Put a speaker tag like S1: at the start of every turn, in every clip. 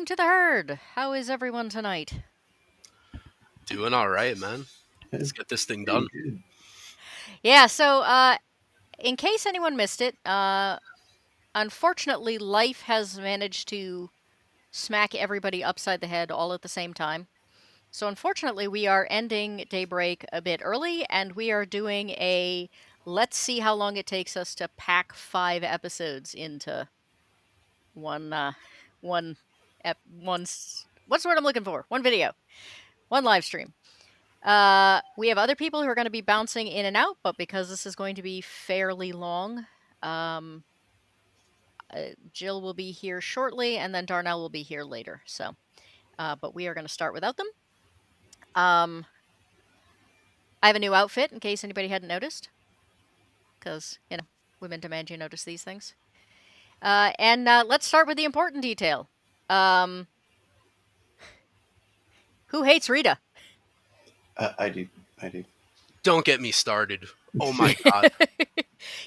S1: morning to the herd. How is everyone tonight?
S2: Doing all right, man. Let's get this thing done.
S1: Yeah, in case anyone missed it, unfortunately, life has managed to smack everybody upside the head all at the same time. So, unfortunately, we are ending Daybreak a bit early, and we are doing a let's see how long it takes us to pack 5 episodes into one, one, what's the word I'm looking for? One video, one live stream. We have other people who are going to be bouncing in and out, but because this is going to be fairly long, um, Jill will be here shortly, and then Darnell will be here later. But we are going to start without them. I have a new outfit in case anybody hadn't noticed, because women demand you notice these things. Let's start with the important detail. Who hates Rita?
S3: I do.
S2: Don't get me started. Oh my god.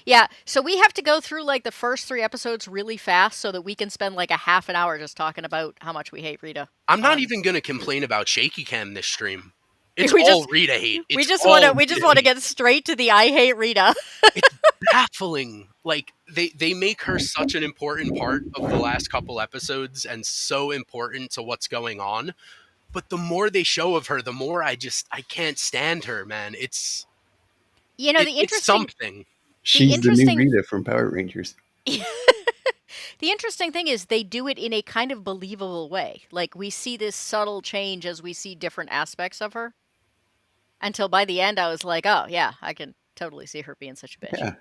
S1: Yeah, so we have to go through like the first 3 episodes really fast so that we can spend like a half an hour just talking about how much we hate Rita.
S2: I'm not even gonna complain about shaky cam this stream. It's
S1: We
S2: all
S1: just-
S2: Rita hate.
S1: we just want to get straight to the I hate Rita.
S2: It's baffling. Like they make her such an important part of the last couple episodes and so important to what's going on. But the more they show of her, the more I can't stand her, man. It's it's something.
S3: She's the new Rita from Power Rangers.
S1: The interesting thing is they do it in a kind of believable way. Like, we see this subtle change as we see different aspects of her. Until by the end, I was like, oh, yeah, I can totally see her being such a bitch.
S3: Yeah.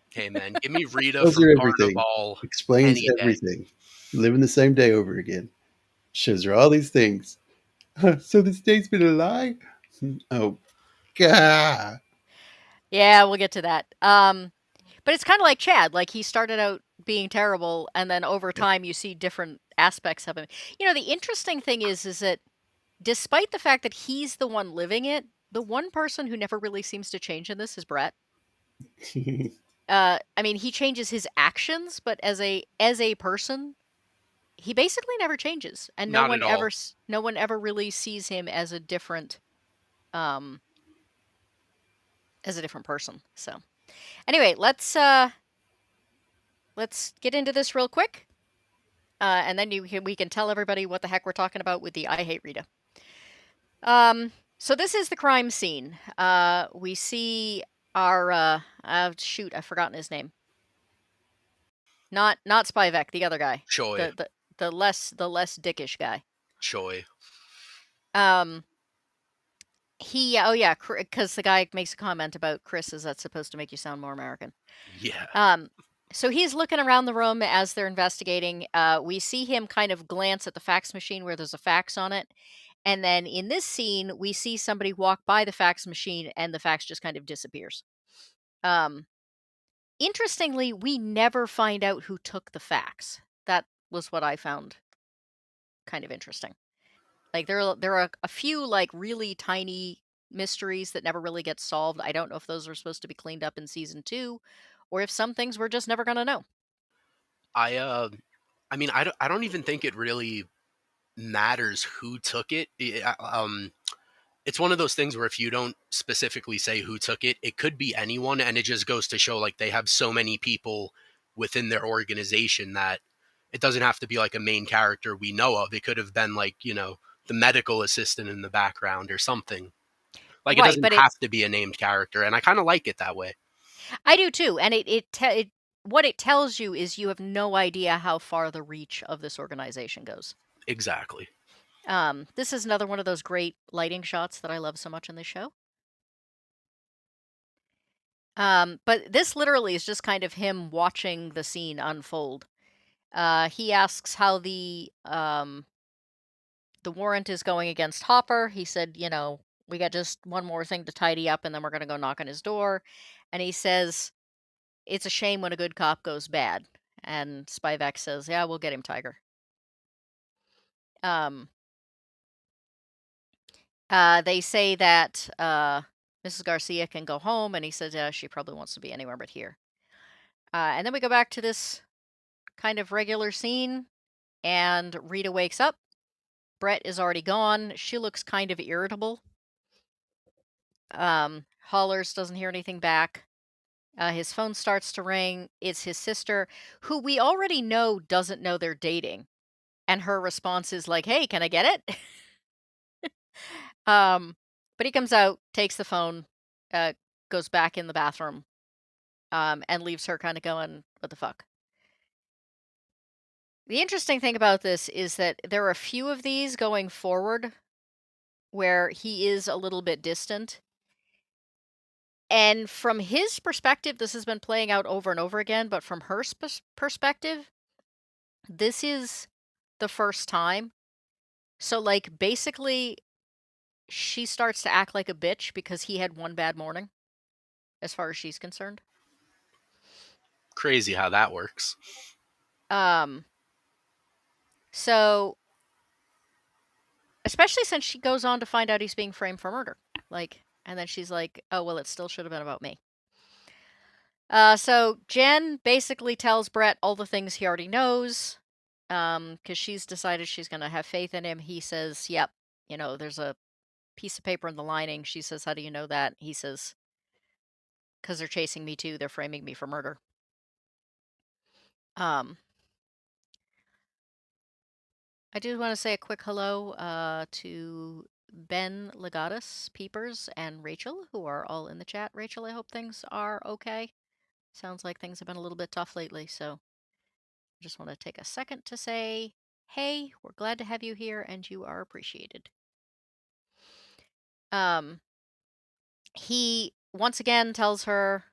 S2: Hey, man, give me Rita
S3: Tells
S2: from
S3: her everything.
S2: Carnival.
S3: Explains
S2: any day.
S3: everything. Living the same day over again. Shows her all these things. So this day's been a lie? Oh, God.
S1: Yeah, we'll get to that. But it's kind of like Chad. Like, he started out being terrible, and then over time you see different aspects of him. The interesting thing is that despite the fact that he's the one living it, the one person who never really seems to change in this is Brett. I mean, he changes his actions, but as a person, he basically never changes, and no one ever really sees him as a different person. So, anyway, let's get into this real quick, and then we can tell everybody what the heck we're talking about with the I hate Rita. So this is the crime scene. We see our shoot, I've forgotten his name. Not Spivak, the other guy.
S2: Choi.
S1: The less dickish guy.
S2: Choi.
S1: Because the guy makes a comment about Chris, is that supposed to make you sound more American?
S2: Yeah.
S1: So he's looking around the room as they're investigating. We see him kind of glance at the fax machine where there's a fax on it. And then in this scene, we see somebody walk by the fax machine and the fax just kind of disappears. Interestingly, we never find out who took the fax. That was what I found kind of interesting. Like, there are a few like really tiny mysteries that never really get solved. I don't know if those are supposed to be cleaned up in season 2, or if some things we're just never gonna know.
S2: I mean, I don't even think it really matters who took it. It's one of those things where if you don't specifically say who took it, it could be anyone, and it just goes to show like they have so many people within their organization that it doesn't have to be like a main character we know of. It could have been like, the medical assistant in the background or something. Like, it doesn't have to be a named character, and I kind of like it that way.
S1: I do too, and what it tells you is you have no idea how far the reach of this organization goes.
S2: Exactly.
S1: This is another one of those great lighting shots that I love so much in this show. But this literally is just kind of him watching the scene unfold. He asks how the warrant is going against Hopper. He said, we got just one more thing to tidy up, and then we're going to go knock on his door. And he says, it's a shame when a good cop goes bad. And Spivak says, yeah, we'll get him, Tiger. They say that Mrs. Garcia can go home, and he says she probably wants to be anywhere but here. And then we go back to this kind of regular scene, and Rita wakes up, Brett is already gone. She looks kind of irritable. Hollers, doesn't hear anything back. His phone starts to ring. It's his sister, who we already know doesn't know they're dating. And her response is like, "Hey, can I get it?" um, but he comes out, takes the phone, uh, goes back in the bathroom, and leaves her kind of going, "What the fuck?" The interesting thing about this is that there are a few of these going forward where he is a little bit distant. And from his perspective, this has been playing out over and over again, but from her perspective, this is the first time. So, like, basically, she starts to act like a bitch because he had one bad morning, as far as she's concerned.
S2: Crazy how that works.
S1: Um, so, especially since she goes on to find out he's being framed for murder. Like, and then she's like, oh, well, it still should have been about me. So Jen basically tells Brett all the things he already knows, because she's decided she's going to have faith in him. He says, yep, there's a piece of paper in the lining. She says, how do you know that? He says, because they're chasing me too. They're framing me for murder. Um, I do want to say a quick hello to Ben Legatus, Peepers, and Rachel, who are all in the chat. Rachel, I hope things are okay. Sounds like things have been a little bit tough lately, so I just want to take a second to say, hey, we're glad to have you here and you are appreciated. Um, he once again tells her,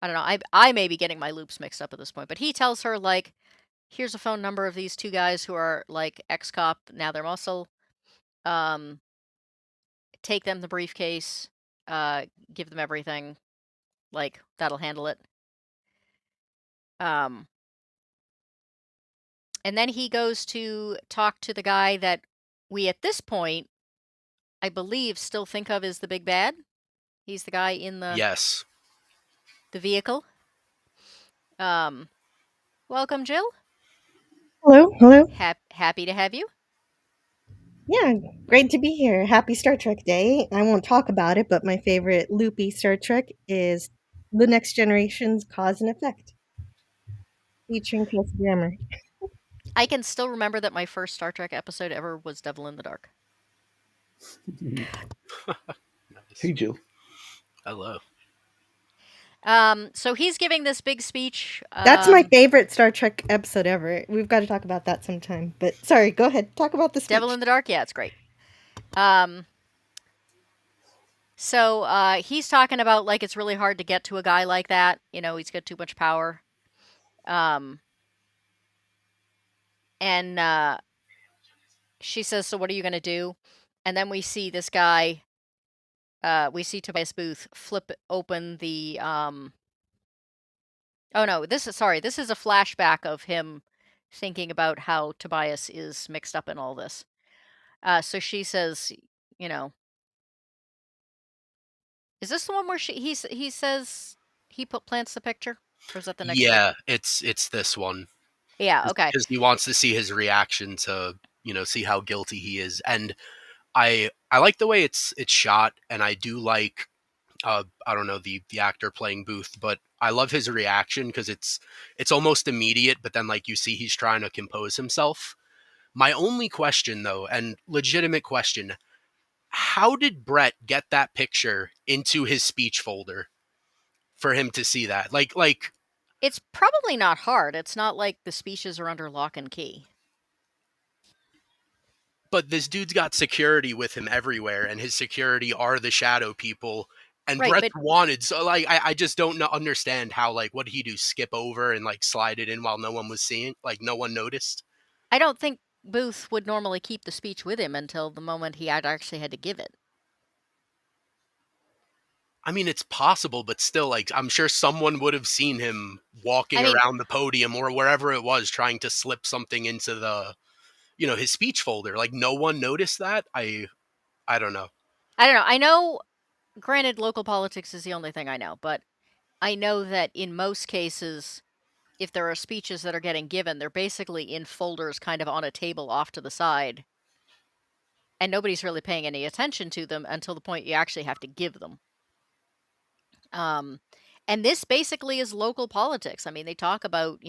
S1: I don't know, I may be getting my loops mixed up at this point, but he tells her, like, here's a phone number of these two guys who are, like, ex-cop, now they're muscle. Take them the briefcase, give them everything, like, that'll handle it. Um, and then he goes to talk to the guy that we, at this point, I believe, still think of as the big bad. He's the guy in
S2: Yes.
S1: the vehicle. Welcome, Jill.
S4: Hello, hello.
S1: Happy to have you.
S4: Yeah, great to be here. Happy Star Trek Day. I won't talk about it, but my favorite loopy Star Trek is The Next Generation's Cause and Effect, featuring Kelsey Grammer.
S1: I can still remember that my first Star Trek episode ever was Devil in the Dark.
S2: Nice.
S3: Hey, Jill.
S2: Hello.
S1: So he's giving this big speech.
S4: That's my favorite Star Trek episode ever. We've got to talk about that sometime. But sorry, go ahead. Talk about the speech.
S1: Devil in the Dark? Yeah, it's great. So he's talking about, like, it's really hard to get to a guy like that. He's got too much power. And she says, so what are you going to do? And then we see this guy, we see Tobias Booth flip open the, oh no, this is a flashback of him thinking about how Tobias is mixed up in all this. So she says, is this the one where he says he plants the picture? Or is that the next bit?
S2: Yeah, it's this one.
S1: Yeah, okay.
S2: Because he wants to see his reaction to, see how guilty he is. And I like the way it's shot, and I do like I don't know, the actor playing Booth, but I love his reaction because it's almost immediate, but then, like, you see he's trying to compose himself. My only question, though, and legitimate question, how did Brett get that picture into his speech folder for him to see that? Like
S1: It's probably not hard. It's not like the speeches are under lock and key.
S2: but this dude's got security with him everywhere, and his security are the shadow people. And
S1: Right,
S2: Brett's
S1: but
S2: wanted, so, like, I just don't understand how, like, what did he do? Skip over and, like, slide it in while no one was seeing, like, no one noticed.
S1: I don't think Booth would normally keep the speech with him until the moment he had actually had to give it.
S2: I mean, it's possible, but still, like, I'm sure someone would have seen him walking
S1: I mean,
S2: around the podium or wherever it was, trying to slip something into the, his speech folder. Like, no one noticed that. I don't know.
S1: I don't know. I know, granted, local politics is the only thing I know, but I know that in most cases, if there are speeches that are getting given, they're basically in folders kind of on a table off to the side. and nobody's really paying any attention to them until the point you actually have to give them. And this basically is local politics. I mean, they talk about,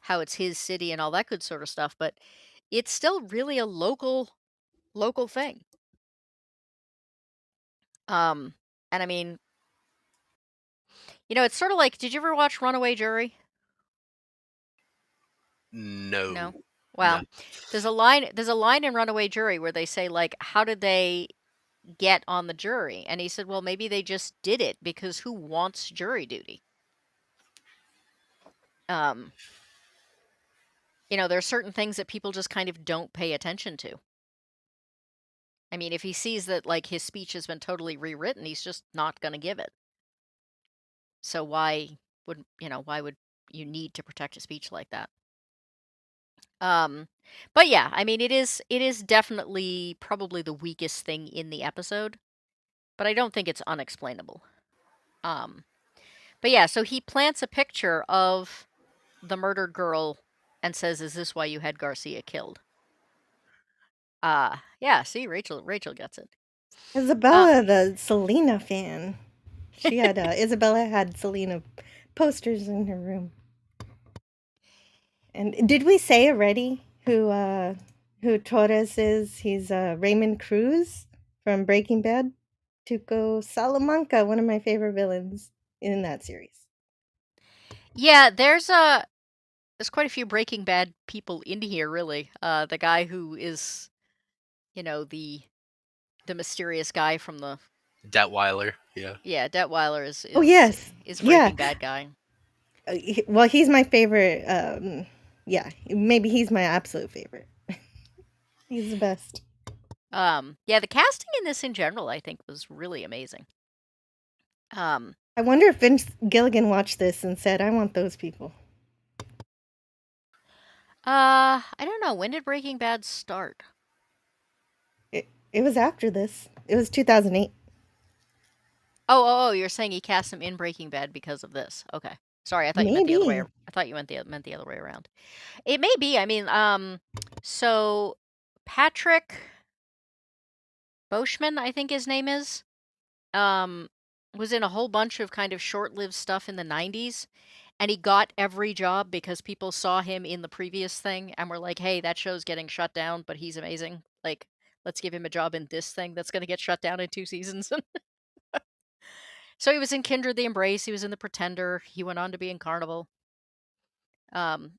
S1: how it's his city and all that good sort of stuff, but it's still really a local thing. And I mean, it's sort of like, did you ever watch Runaway Jury?
S2: No,
S1: No.
S2: no.
S1: Well, there's a line in Runaway Jury where they say, like, how did they get on the jury? And he said, well, maybe they just did it because who wants jury duty? Um, there are certain things that people just kind of don't pay attention to. I mean, if he sees that, like, his speech has been totally rewritten, he's just not going to give it. So why would you need to protect a speech like that? Um, but yeah, I mean, it is definitely probably the weakest thing in the episode, but I don't think it's unexplainable. Um, but yeah, so he plants a picture of the murdered girl and says, "Is this why you had Garcia killed?" Yeah, see, Rachel gets it. Uh,
S4: Isabella, the Selena fan. Isabella had Selena posters in her room. And did we say already who Torres is? He's Raymond Cruz from Breaking Bad. Tuco Salamanca, one of my favorite villains in that series.
S1: yeah, there's quite a few Breaking Bad people in here, really. The guy who is, the mysterious guy from the
S2: Detweiler, yeah.
S1: yeah, Detweiler is
S4: Oh
S1: is
S4: yes,
S1: is
S4: yeah.
S1: Breaking Bad guy.
S4: Well, he's my favorite. Yeah, maybe he's my absolute favorite. He's the best.
S1: Yeah, the casting in this in general, I think, was really amazing. Um,
S4: I wonder if Vince Gilligan watched this and said, "I want those people."
S1: I don't know. When did Breaking Bad start?
S4: It was after this. It was 2008.
S1: Oh, you're saying he cast him in Breaking Bad because of this. Okay. Sorry, I thought you meant the other way.
S4: Maybe.
S1: I thought you meant the other way around. It may be. I mean, so Patrick Boschman, I think his name is, um, was in a whole bunch of kind of short-lived stuff in the 90s, and he got every job because people saw him in the previous thing and were like, "Hey, that show's getting shut down, but he's amazing. Like, let's give him a job in this thing that's going to get shut down in 2 seasons." So he was in Kindred the Embrace, he was in The Pretender, he went on to be in Carnival.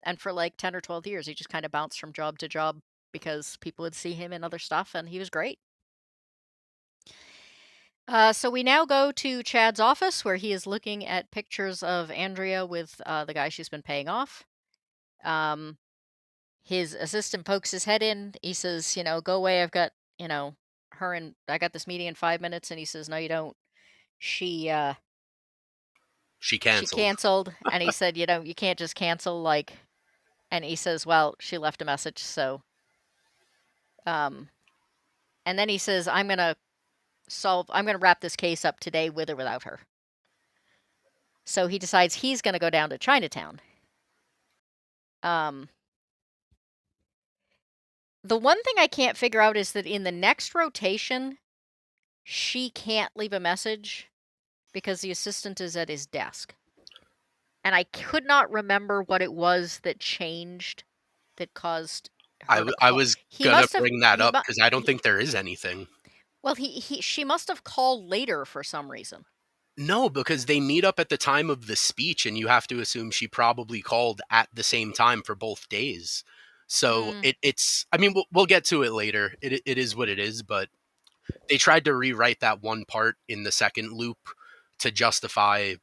S1: And for like 10 or 12 years, he just kind of bounced from job to job because people would see him in other stuff, and he was great. So we now go to Chad's office where he is looking at pictures of Andrea with the guy she's been paying off. His assistant pokes his head in. He says, go away. I've got, her and I got this meeting in 5 minutes. And he says, no, you don't. She, uh,
S2: She
S1: she
S2: canceled.
S1: canceled. And he said, you can't just cancel. Like, and he says, well, she left a message. So, um, and then he says, I'm going to wrap this case up today with or without her. So he decides he's going to go down to Chinatown. Um, the one thing I can't figure out is that in the next rotation, she can't leave a message because the assistant is at his desk. And I could not remember what it was that changed that caused her to
S2: I
S1: call.
S2: was
S1: He
S2: gonna
S1: must have
S2: bring that
S1: he
S2: up
S1: mu-
S2: because I don't
S1: he
S2: think there is anything.
S1: well he she must have called later for some reason.
S2: No, because they meet up at the time of the speech, and you have to assume she probably called at the same time for both days. So
S1: Mm,
S2: it's. I mean, we'll get to it later. It is what it is, but they tried to rewrite that one part in the second loop to justify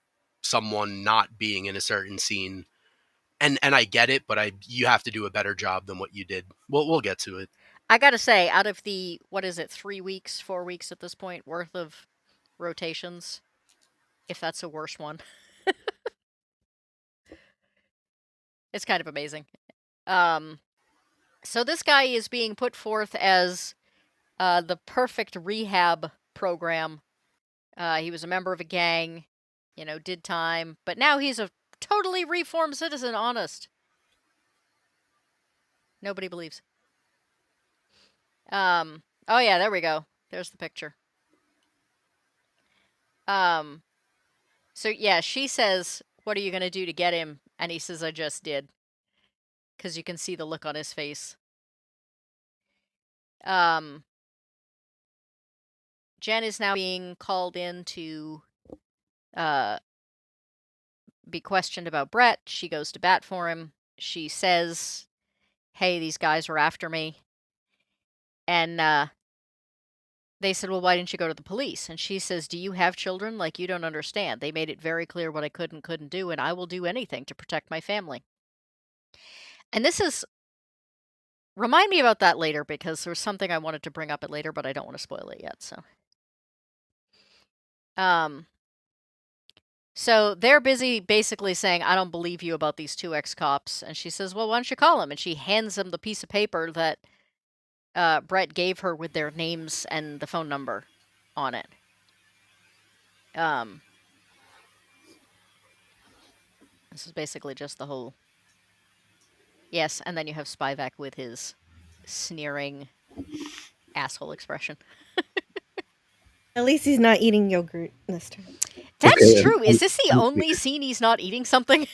S2: someone not being in a certain scene. And I get it, but you have to do a better job than what you did. We'll get to it.
S1: I gotta say, out of the what is it, 3 weeks, 4 weeks at this point worth of rotations, if that's a worse one, it's kind of amazing. Um, so this guy is being put forth as the perfect rehab program. He was a member of a gang, did time, but now he's a totally reformed citizen, honest. Nobody believes. Oh yeah, there we go. There's the picture. So yeah, she says, "What are you gonna do to get him?" And he says, "I just did," because you can see the look on his face. Um, Jen is now being called in to uh, be questioned about Brett. She goes to bat for him. She says, "Hey, these guys were after me," and they said, "Well, why didn't you go to the police?" And she says, "Do you have children? Like, you don't understand. They made it very clear what I could and couldn't do, and I will do anything to protect my family." And this is remind me about that later because there's something I wanted to bring up it later, but I don't want to spoil it yet. Um, so they're busy basically saying, "I don't believe you about these two ex-cops." And she says, "Well, why don't you call them?" And she hands them the piece of paper that Brett gave her with their names and the phone number on it. Um, this is basically just the whole. Yes, and then you have Spivak with his sneering asshole expression.
S4: At least he's not eating yogurt this time.
S1: That's
S3: Okay,
S1: true. Is this the only scene he's not eating something?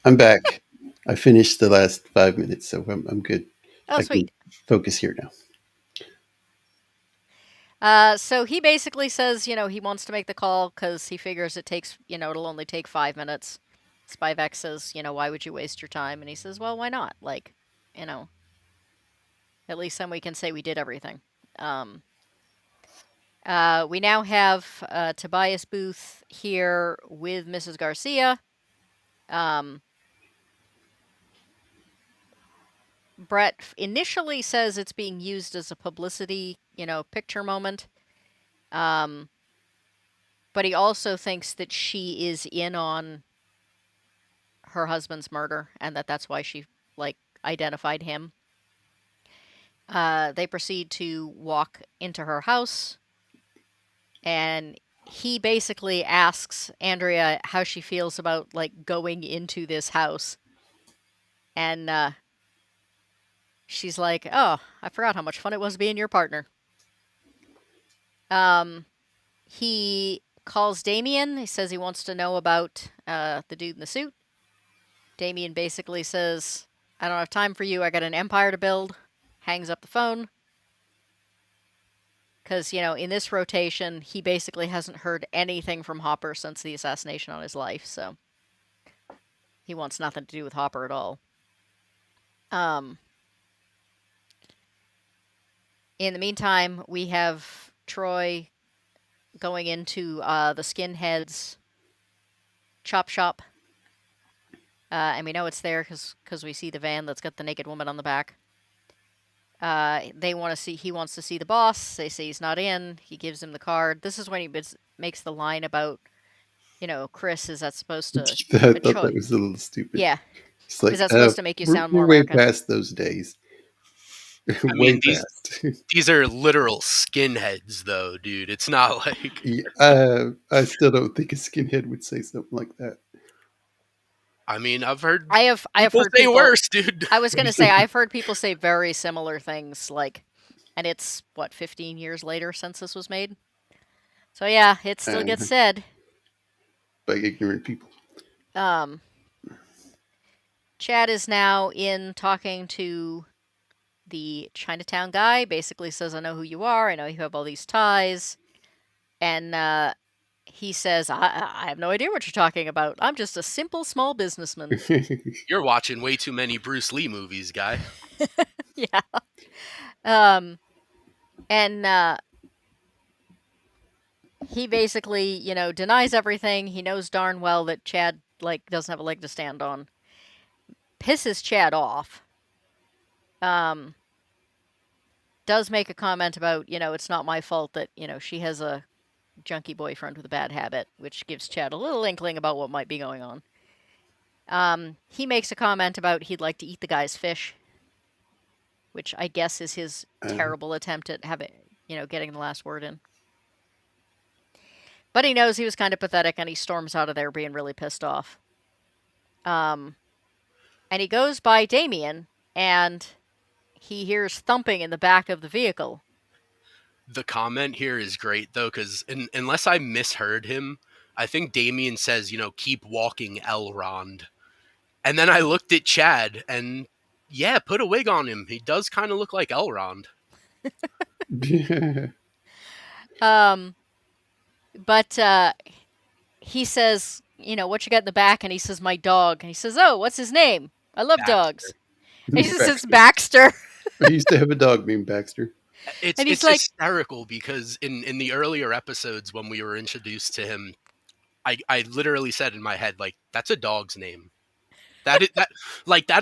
S3: I'm back. I finished the last 5 minutes, so I'm good.
S1: Oh,
S3: I can
S1: sweet.
S3: focus here now.
S1: So he basically says, he wants to make the call because he figures it takes, it'll only take 5 minutes. Spivak says, "Why would you waste your time?" And he says, "Well, why not? Like, you know, at least then we can say we did everything." Um, we now have Tobias Booth here with Mrs. Garcia. Um, Brett initially says it's being used as a publicity, picture moment. But he also thinks that she is in on her husband's murder and that's why she, identified him. They proceed to walk into her house, and he basically asks Andrea how she feels about, going into this house. And she's like, "Oh, I forgot how much fun it was being your partner." Um, he calls Damien. He says he wants to know about the dude in the suit. Damien basically says, "I don't have time for you. I got an empire to build." Hangs up the phone. Because, in this rotation, he basically hasn't heard anything from Hopper since the assassination on his life, so he wants nothing to do with Hopper at all. In the meantime, we have Troy going into the skinheads chop shop. And we know it's there because we see the van that's got the naked woman on the back. He wants to see the boss. They say he's not in. He gives him the card. This is when he makes the line about, Chris, is that supposed to,
S3: I
S1: a
S3: thought that
S1: choice?
S3: was a little stupid.
S1: Yeah.
S3: It's
S1: Is
S3: like,
S1: that supposed to make you sound more
S3: we're way
S1: American?
S3: past those days.
S2: I mean,
S3: Way past.
S2: these are literal skinheads, though, dude. It's not like
S3: Yeah, I still don't think a skinhead would say something like that.
S2: I mean, I've heard
S1: I have
S2: people
S1: heard
S2: say
S1: people.
S2: worse, dude.
S1: I was gonna say I've heard people say very similar things, and it's what 15 years later since this was made. So yeah, it still gets said.
S3: By ignorant people.
S1: Chad is now in talking to the Chinatown guy. Basically says, "I know who you are. I know you have all these ties," and he says, I have no idea what you're talking about. I'm just a simple small businessman."
S2: You're watching way too many Bruce Lee movies, guy.
S1: Yeah. And he basically, denies everything. He knows darn well that Chad, doesn't have a leg to stand on. Pisses Chad off. Does make a comment about, it's not my fault that, she has a junkie boyfriend with a bad habit, which gives Chad a little inkling about what might be going on. He makes a comment about he'd like to eat the guy's fish, which I guess is his terrible attempt at getting the last word in. But he knows he was kind of pathetic, and he storms out of there being really pissed off. And he goes by Damien, and he hears thumping in the back of the vehicle.
S2: The comment here is great though, because unless I misheard him, I think Damien says, keep walking, Elrond. And then I looked at Chad, and yeah, put a wig on him. He does kind of look like Elrond.
S1: Um, but he says, what you got in the back? And he says, my dog. And he says, oh, what's his name? I love dogs.
S2: Baxter.
S1: And he says, it's
S3: Baxter.
S1: Baxter.
S3: I used to have a dog named Baxter.
S2: It's
S1: And he's
S2: it's
S1: like,
S2: hysterical because in the earlier episodes when we were introduced to him, I literally said in my head, like, that's a dog's name. That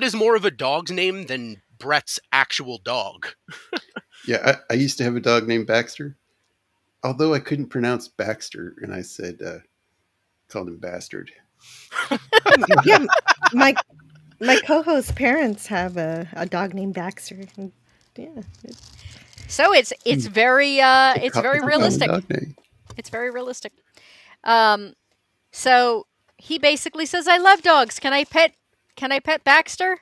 S2: is more of a dog's name than Brett's actual dog.
S3: Yeah, I used to have a dog named Baxter. Although I couldn't pronounce Baxter, and I said, called him Bastard.
S4: Yeah, my co-host's parents have a dog named Baxter. And yeah,
S1: so it's very it's very
S3: It's a common
S1: realistic.
S3: dog name.
S1: It's very realistic. So he basically says, I love dogs. Can I pet Baxter?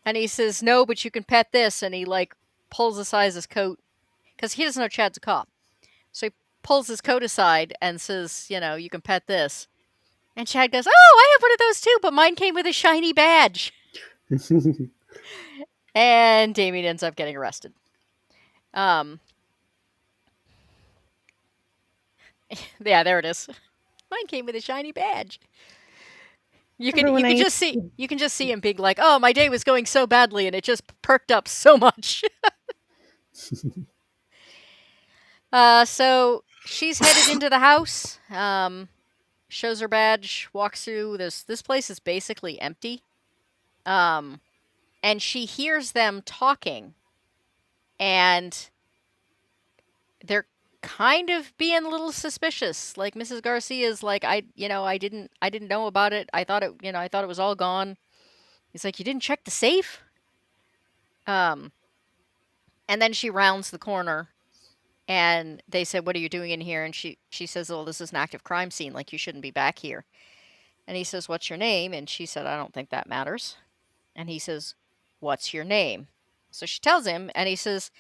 S1: And he says, no, but you can pet this. And he like pulls aside his coat because he doesn't know Chad's a cop. So he pulls his coat aside and says, you can pet this. And Chad goes, oh, I have one of those too, but mine came with a shiny badge. And Damien ends up getting arrested. Yeah, there it is. Mine came with a shiny badge. You can just see him being like, "Oh, my day was going so badly, and it just perked up so much." So she's headed into the house. Shows her badge. Walks through this. This place is basically empty. And she hears them talking, and they're kind of being a little suspicious. Like Mrs. Garcia's like, I didn't know about it. I thought it was all gone. He's like, you didn't check the safe? And then she rounds the corner and they said, what are you doing in here? And she says, oh, this is an active crime scene. Like, you shouldn't be back here. And he says, what's your name? And she said, I don't think that matters. And he says, what's your name? So she tells him, and he says,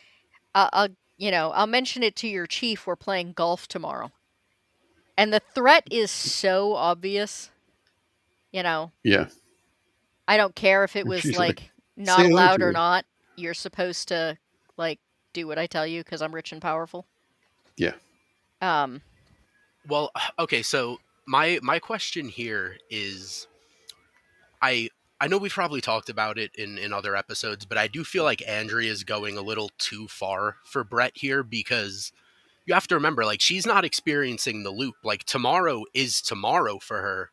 S1: I'll mention it to your chief. We're playing golf tomorrow. And the threat is so obvious.
S3: Yeah.
S1: I don't care if it was
S3: She's
S1: like not
S3: "Say hello
S1: allowed
S3: to
S1: or
S3: me."
S1: not. You're supposed to like do what I tell you because I'm rich and powerful.
S3: Yeah.
S2: Well, okay, so my question here is, I know we've probably talked about it in other episodes, but I do feel like Andrea is going a little too far for Brett here, because you have to remember, like, she's not experiencing the loop. Like, tomorrow is tomorrow for her.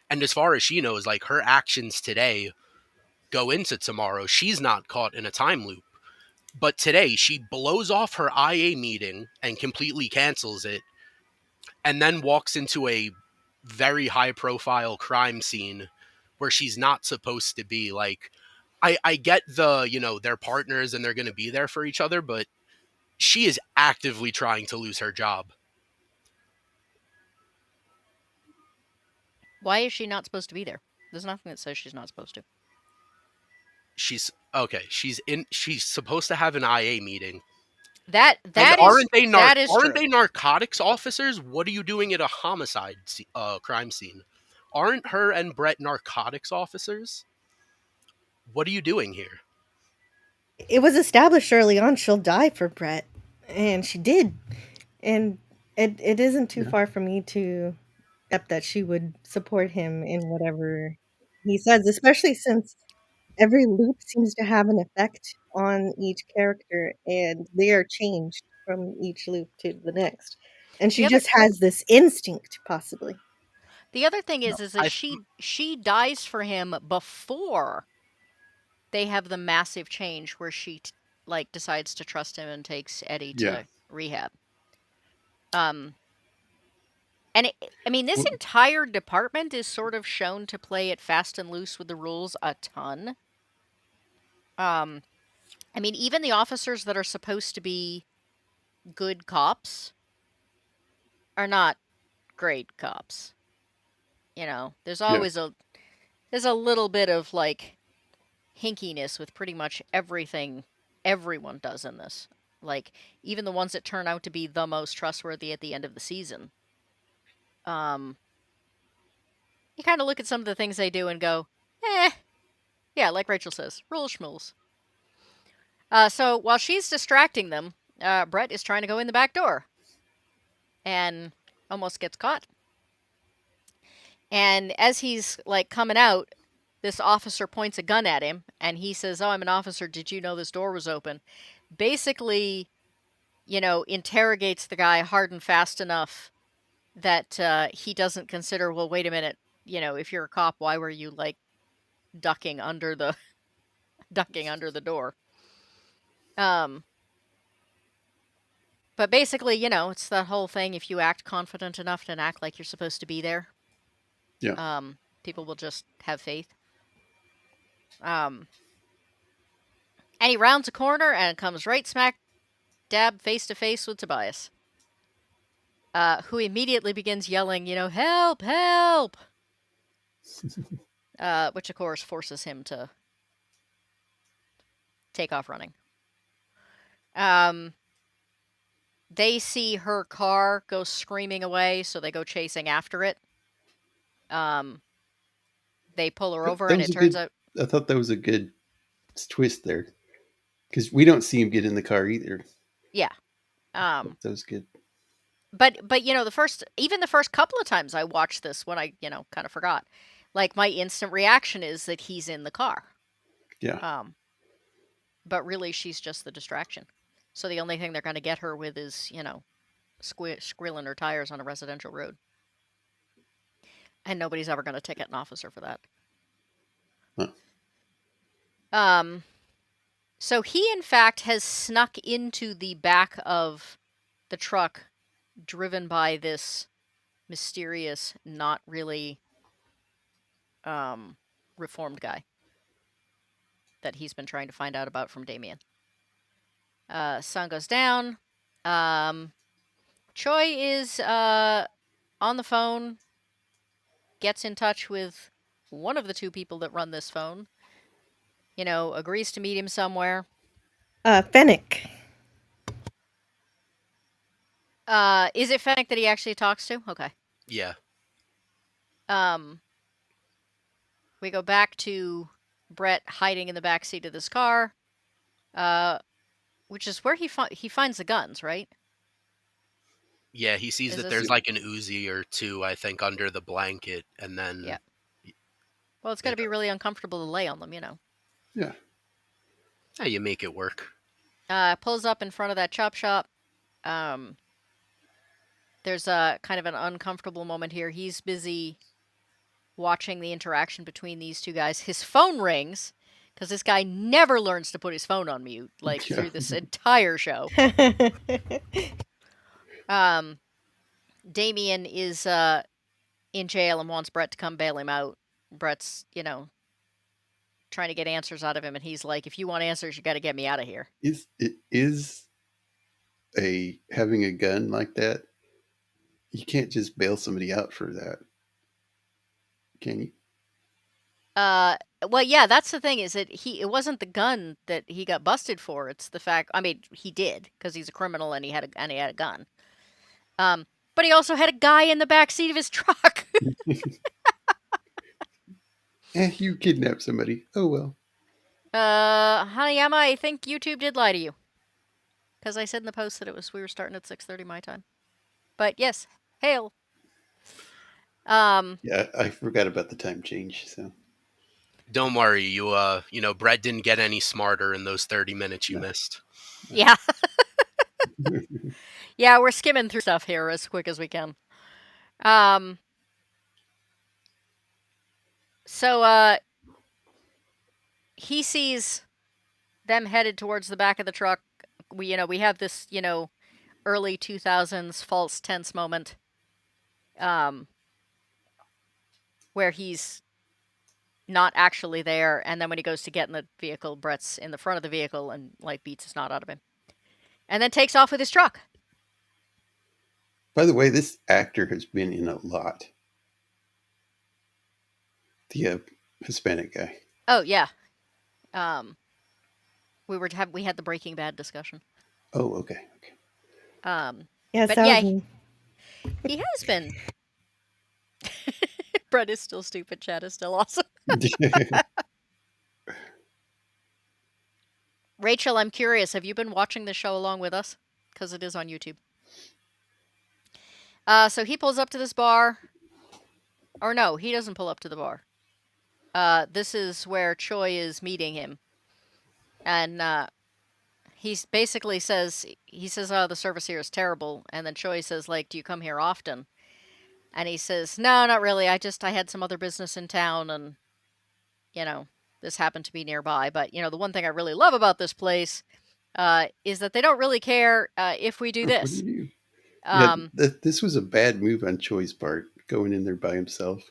S2: And as far as she knows, like, her actions today go into tomorrow. She's not caught in a time loop. But today, she blows off her IA meeting and completely cancels it, and then walks into a very high-profile crime scene where she's not supposed to be. Like, I get they're partners and they're going to be there for each other, but she is actively trying to lose her job.
S1: Why is she not supposed to be there? There's nothing that says she's not supposed to.
S2: She's supposed to have an IA meeting.
S1: That
S2: aren't
S1: true.
S2: they narcotics officers? What are you doing at a homicide crime scene? Aren't her and Brett narcotics officers? What are you doing here?
S4: it was established early on she'll die for Brett, and she did. And it isn't too far for me to accept that she would support him in whatever he says, especially since every loop seems to have an effect on each character and they are changed from each loop to the next. And she just has this instinct, possibly.
S1: The other thing is that
S2: I-
S1: she dies for him before they have the massive change where she decides to trust him and takes Eddie to rehab. And this entire department is sort of shown to play it fast and loose with the rules a ton. Even the officers that are supposed to be good cops are not great cops. There's always there's a little bit of like hinkiness with pretty much everything everyone does in this. Like, even the ones that turn out to be the most trustworthy at the end of the season. You kind of look at some of the things they do and go, eh, yeah, like Rachel says, rule schmools. So while she's distracting them, Brett is trying to go in the back door and almost gets caught. And as he's like coming out, this officer points a gun at him and he says, "Oh, I'm an officer. Did you know this door was open?" Basically, interrogates the guy hard and fast enough that he doesn't consider, well, wait a minute, if you're a cop, why were you like ducking under the ducking under the door? Um, but basically, it's that whole thing. If you act confident enough and act like you're supposed to be there,
S3: Yeah.
S1: people will just have faith. Um, and he rounds a corner and comes right smack dab face to face with Tobias, who immediately begins yelling, help, help! Which, of course, forces him to take off running. They see her car go screaming away, so they go chasing after it. They pull her over,
S3: That
S1: and
S3: was
S1: it
S3: a
S1: turns
S3: good.
S1: out,
S3: I thought that was a good twist there because we don't see him get in the car either.
S1: yeah.
S3: That was good.
S1: But the first couple of times I watched this, when I kind of forgot, like my instant reaction is that he's in the car.
S3: Yeah.
S1: But really, she's just the distraction. So the only thing they're going to get her with is, squealing her tires on a residential road. And nobody's ever going to ticket an officer for that.
S3: Huh.
S1: So he, in fact, has snuck into the back of the truck driven by this mysterious, not really reformed guy that he's been trying to find out about from Damien. Sun goes down. Choi is on the phone, gets in touch with one of the two people that run this phone, agrees to meet him somewhere.
S4: Fennec.
S1: Is it Fennec that he actually talks to? Okay.
S2: Yeah.
S1: We go back to Brett hiding in the back seat of this car, which is where he finds the guns, right?
S2: Yeah, he sees
S1: Is
S2: that
S1: this?
S2: there's like an Uzi or two, I think, under the blanket, and then
S1: Yeah. Well, it's got to be really uncomfortable to lay on them,
S3: Yeah.
S2: yeah, you make it work.
S1: Pulls up in front of that chop shop. There's a kind of an uncomfortable moment here. He's busy watching the interaction between these two guys. His phone rings because this guy never learns to put his phone on mute, like
S3: Yeah.
S1: through this entire show. Damien is in jail and wants Brett to come bail him out. Brett's, trying to get answers out of him, and he's like, "If you want answers, you got to get me out of here."
S3: Is a having a gun like that? You can't just bail somebody out for that, can you?
S1: Well, yeah, that's the thing, is that it wasn't the gun that he got busted for. It's the fact, I mean, he did because he's a criminal and he had a gun. But he also had a guy in the back seat of his truck.
S3: You kidnapped somebody. Oh well.
S1: Hanayama, I think YouTube did lie to you, because I said in the post that we were starting at 6:30 my time. But yes, hail.
S3: Yeah, I forgot about the time change. So
S2: Don't worry, Brett didn't get any smarter in those 30 minutes you
S3: No.
S2: missed.
S1: Yeah. Yeah, we're skimming through stuff here as quick as we can. So he sees them headed towards the back of the truck. We have this, early 2000s false tense moment, where he's not actually there, and then when he goes to get in the vehicle, Brett's in the front of the vehicle and like beats the snot out of him, and then takes off with his truck.
S3: by the way, this actor has been in a lot. The Hispanic guy.
S1: Oh yeah. We had the Breaking Bad discussion.
S3: Oh, okay.
S4: Yes,
S1: But
S4: that was
S1: yeah,
S4: me.
S1: he has been. Brett is still stupid. Chad is still awesome.
S3: Okay.
S1: Rachel, I'm curious. Have you been watching the show along with us? Because it is on YouTube. So he pulls up to this bar. Or no, he doesn't pull up to the bar. This is where Choi is meeting him. And he basically says, oh, the service here is terrible. And then Choi says, like, do you come here often? And he says, no, not really. I had some other business in town and, you know, this happened to be nearby. But, the one thing I really love about this place is that they don't really care if we do
S3: What do
S1: this.
S3: you do? Yeah,
S1: Um,
S3: this was a bad move on Choi's part, going in there by himself.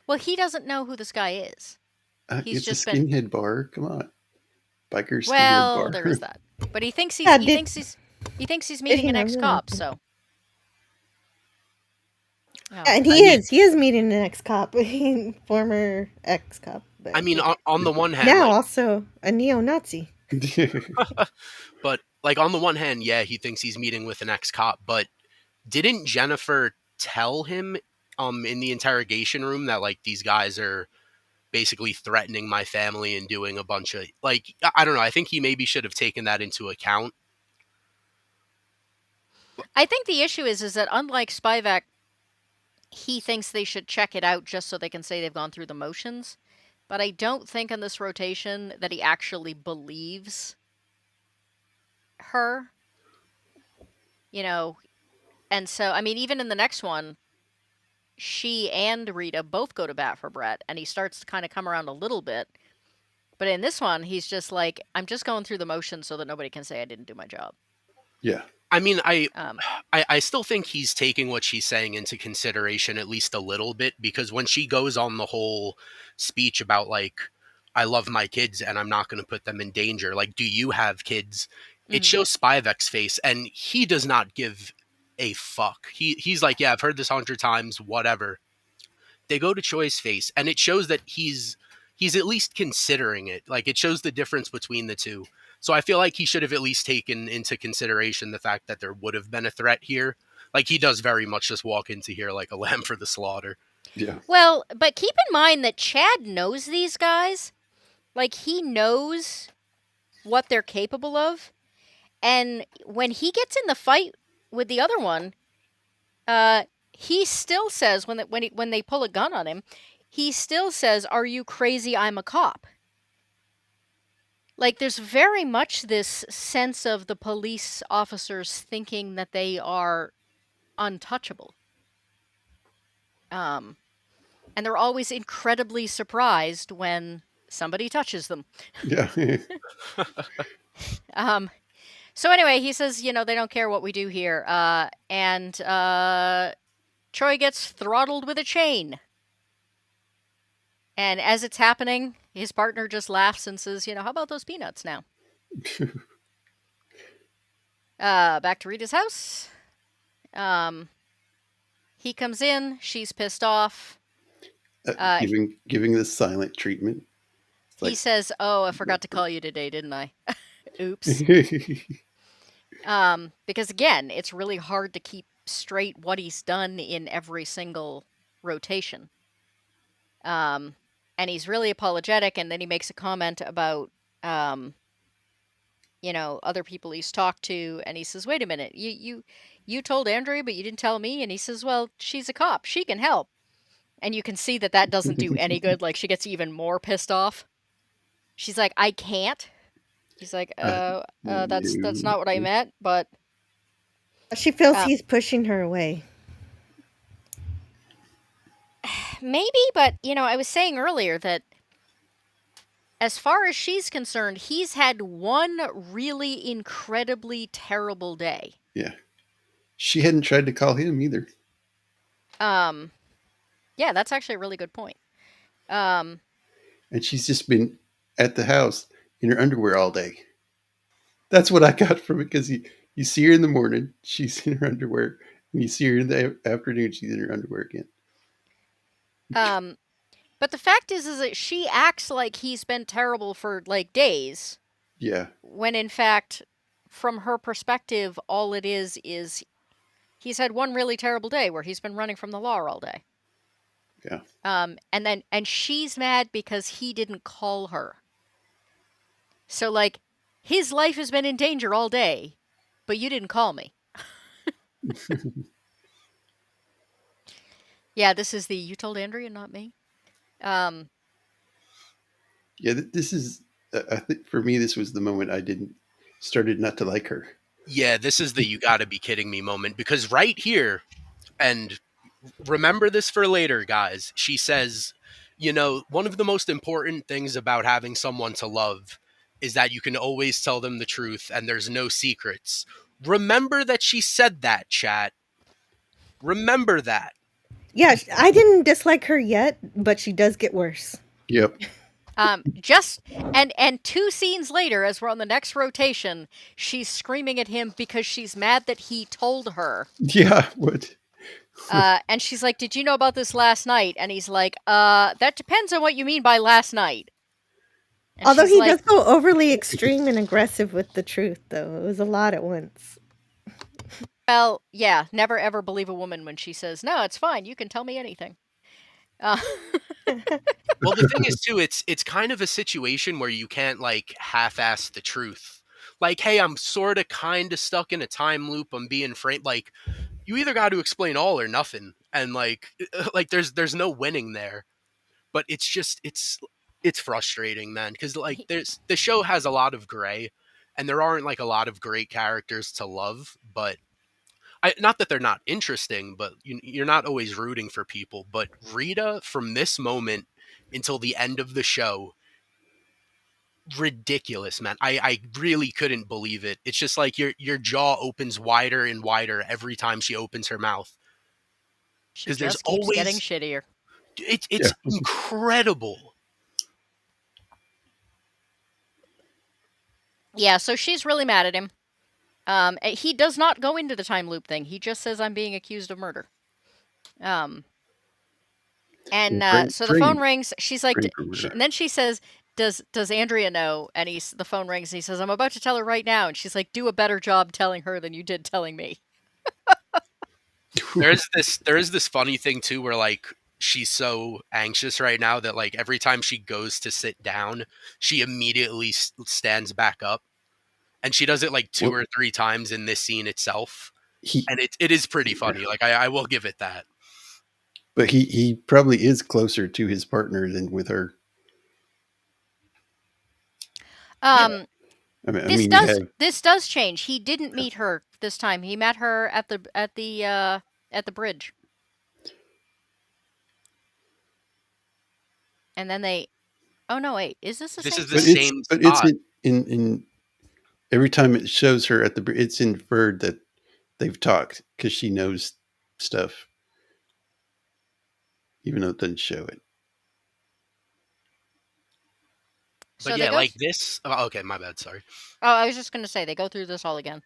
S1: well, he doesn't know who this guy is. He's
S3: It's a
S1: just been,
S3: skinhead bar. Come on, biker skinhead
S1: well,
S3: bar.
S1: there is that. But he thinks
S4: Yeah,
S1: he thinks he's
S4: did
S1: meeting
S4: he
S1: an
S4: not realize
S1: ex-cop,
S4: that?
S1: so. Oh.
S4: And
S2: I mean,
S4: he is meeting an ex-cop, former ex-cop, but
S2: on the one hand,
S4: now
S2: like,
S4: also a neo-Nazi.
S2: but like on the one hand, yeah, he thinks he's meeting with an ex-cop, but didn't Jennifer tell him in the interrogation room that like these guys are basically threatening my family and doing a bunch of like I don't know, I think he maybe should have taken that into account.
S1: I think the issue is that unlike Spivak, he thinks they should check it out just so they can say they've gone through the motions. But I don't think in this rotation that he actually believes her. And so, I mean, even in the next one, she and Rita both go to bat for Brett, and he starts to kind of come around a little bit. But in this one, he's just like, I'm just going through the motions so that nobody can say I didn't do my job.
S3: Yeah.
S2: I mean,
S1: Um,
S2: I still think he's taking what she's saying into consideration at least a little bit, because when she goes on the whole speech about like I love my kids and I'm not going to put them in danger, like do you have kids? It
S1: mhm.
S2: shows Spivak's face and he does not give a fuck. He's like, yeah, I've heard this 100 times, whatever. They go to Choi's face and it shows that he's at least considering it. Like it shows the difference between the two. So I feel like he should have at least taken into consideration the fact that there would have been a threat here. Like he does very much just walk into here like a lamb for the slaughter.
S3: Yeah.
S1: Well, but keep in mind that Chad knows these guys. Like, he knows what they're capable of. And when he gets in the fight with the other one, he still says, when they pull a gun on him, he still says, "Are you crazy? I'm a cop." Like, there's very much this sense of the police officers thinking that they are untouchable. And they're always incredibly surprised when somebody touches them.
S3: Yeah.
S1: So anyway, he says, they don't care what we do here. And Troy gets throttled with a chain. And as it's happening, his partner just laughs and says, how about those peanuts now? Back to Rita's house. He comes in. She's pissed off.
S3: Giving this silent treatment.
S1: He says, "Oh, I forgot to call you today, didn't I?" Oops. Because again, it's really hard to keep straight what he's done in every single rotation. And he's really apologetic, and then he makes a comment about, other people he's talked to, and he says, "Wait a minute, you told Andrea, but you didn't tell me." And he says, "Well, she's a cop; she can help." And you can see that doesn't do any good. Like, she gets even more pissed off. She's like, "I can't." He's like, that's not what I meant, but
S4: She feels he's pushing her away.
S1: maybe, but I was saying earlier that as far as she's concerned, he's had one really incredibly terrible day.
S3: Yeah. She hadn't tried to call him either.
S1: Yeah, that's actually a really good point.
S3: And she's just been at the house in her underwear all day. That's what I got from it, because you see her in the morning, she's in her underwear, and you see her in the afternoon, she's in her underwear again.
S1: But the fact is that she acts like he's been terrible for like days.
S3: Yeah.
S1: When in fact, from her perspective, all it is he's had one really terrible day where he's been running from the law all day.
S3: Yeah.
S1: And she's mad because he didn't call her. So, like, his life has been in danger all day, but you didn't call me. Yeah, this is the you told Andrea, not me. Um,
S3: Yeah, this is. I think for me, this was the moment I started not to like her.
S2: Yeah, this is the you gotta be kidding me moment, because right here, and remember this for later, guys, she says, one of the most important things about having someone to love is that you can always tell them the truth and there's no secrets. Remember that she said that, chat. Remember that.
S4: Yeah, I didn't dislike her yet, but she does get worse.
S3: Yep.
S1: just and 2 scenes later, as we're on the next rotation, she's screaming at him because she's mad that he told her.
S3: Yeah. What?
S1: And she's like, "Did you know about this last night?" And he's like, "That depends on what you mean by last night." And
S4: Although
S1: she's
S4: he
S1: like,
S4: does go overly extreme and aggressive with the truth, though. It was a lot at once.
S1: "Well, yeah, never ever believe a woman when she says, 'No, it's fine. You can tell me anything.'" Uh,
S2: Well, the thing is too, it's kind of a situation where you can't like half-ass the truth. Like, hey, I'm sort of kind of stuck in a time loop. I'm being framed. Like, you either got to explain all or nothing, and like, like there's no winning there. But it's just it's frustrating, man, because like the show has a lot of gray, and there aren't like a lot of great characters to love. But not that they're not interesting, but you're not always rooting for people. But Rita, from this moment until the end of the show, ridiculous, man. I really couldn't believe it. It's just like your jaw opens wider and wider every time she opens her mouth,
S1: she
S2: because there's
S1: just keeps getting
S2: always
S1: shittier.
S2: it's incredible.
S1: Yeah, so she's really mad at him. He does not go into the time loop thing. He just says, "I'm being accused of murder." Um, and so the phone rings. She's like, and then she says, "Does Andrea know?" And the phone rings, and he says, "I'm about to tell her right now." And she's like, "Do a better job telling her than you did telling me."
S2: There is this funny thing too, where like she's so anxious right now that like every time she goes to sit down, she immediately stands back up, and she does it like two or three times in this scene itself, and it is pretty funny. Like I will give it that.
S3: But he probably is closer to his partner than with her.
S1: Um,
S3: yeah.
S1: This does change. He didn't meet her this time. He met her at the bridge. And then they oh no, wait, is this the
S2: This
S1: same
S2: is the
S1: scene?
S2: same
S3: But it's
S2: spot.
S3: in every time it shows her at it's inferred that they've talked because she knows stuff, even though it doesn't show it.
S1: So
S2: But
S1: they
S2: yeah,
S1: go
S2: like this. Oh, okay, my bad. Sorry.
S1: Oh, I was just going to say they go through this all again.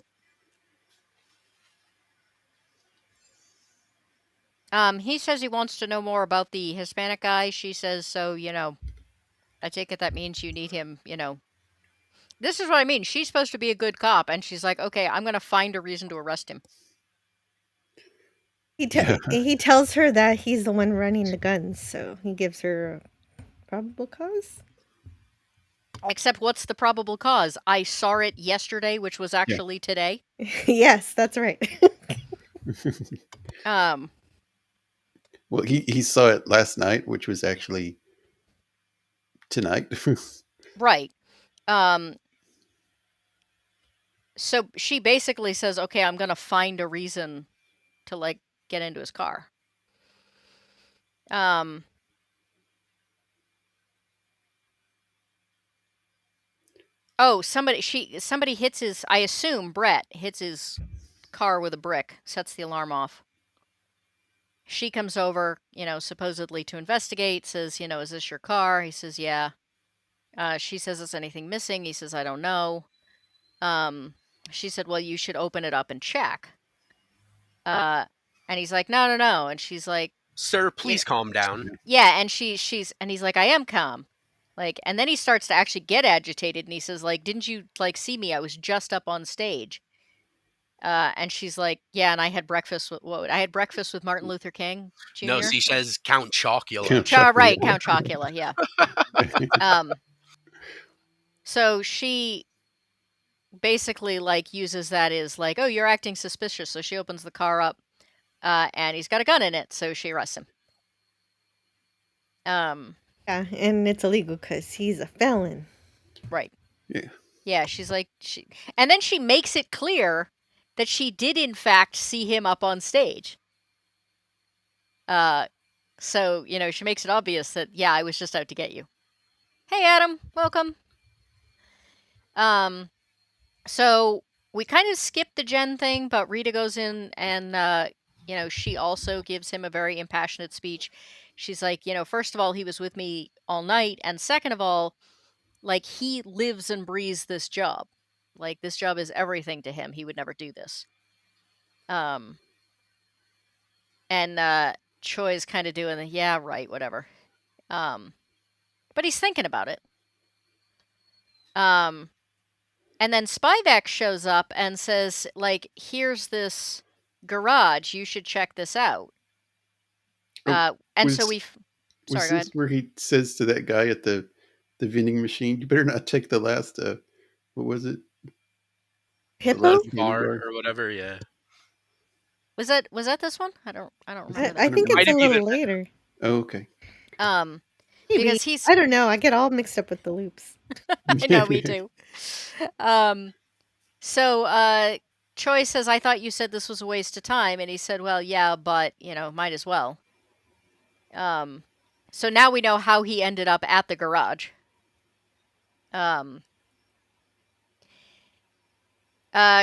S1: He says he wants to know more about the Hispanic guy. She says, so, I take it that means you need him, This is what I mean. She's supposed to be a good cop, and she's like, okay, I'm going to find a reason to arrest him.
S4: He tells her that he's the one running the guns, so he gives her a probable cause.
S1: Except what's the probable cause? I saw it yesterday, which was actually today.
S4: Yes, that's right.
S3: Well, he saw it last night, which was actually tonight.
S1: Right. So she basically says, okay, I'm going to find a reason to, like, get into his car. Oh, somebody hits his, I assume Brett hits his car with a brick, sets the alarm off. She comes over, supposedly to investigate, says, is this your car? He says, yeah. She says, is anything missing? He says, I don't know. She said, well, you should open it up and check. And he's like, no, no, no. And she's like,
S2: Sir, please calm down.
S1: Yeah, and and he's like, I am calm. Like, and then he starts to actually get agitated, and he says, like, "Didn't you like see me? I was just up on stage." And she's like, "Yeah, and I had breakfast with I had breakfast with Martin Luther King
S2: No,
S1: Jr."
S2: she says Count Chocula.
S3: Count Chocula.
S1: Right, Count Chocula, yeah. So she basically like uses that as like, "Oh, you're acting suspicious." So she opens the car up, and he's got a gun in it, so she arrests him.
S4: Yeah, and it's illegal because he's a felon.
S1: Right.
S3: Yeah.
S1: Yeah, she's like and then she makes it clear that she did in fact see him up on stage. So, you know, she makes it obvious that, yeah, I was just out to get you. Hey, Adam, welcome. So we kind of skipped the Jen thing, but Rita goes in and, you know, she also gives him a very impassionate speech. She's like, you know, first of all, he was with me all night. And second of all, like, he lives and breathes this job. Like, this job is everything to him. He would never do this. And Choi's kind of doing the, yeah, right, whatever. But he's thinking about it. And then Spivak shows up and says, like, here's this garage. You should check this out. And so we... Sorry,
S3: Was
S1: go
S3: this
S1: ahead.
S3: where he says to that guy at the vending machine, "You better not take the last what was it? The
S4: Hippo?
S3: last candy
S2: Bar
S3: bar."
S2: or whatever, yeah.
S1: Was that this one? I don't remember
S4: I
S1: that.
S4: think
S3: know.
S4: it's
S2: Might
S4: a
S2: have even
S4: little later.
S3: Oh, okay.
S4: Maybe.
S1: Because he's...
S4: I don't know. I get all mixed up with the loops.
S1: I know, me too. So Choi says, I thought you said this was a waste of time. And he said, well, yeah, but, you know, might as well. So now we know how he ended up at the garage.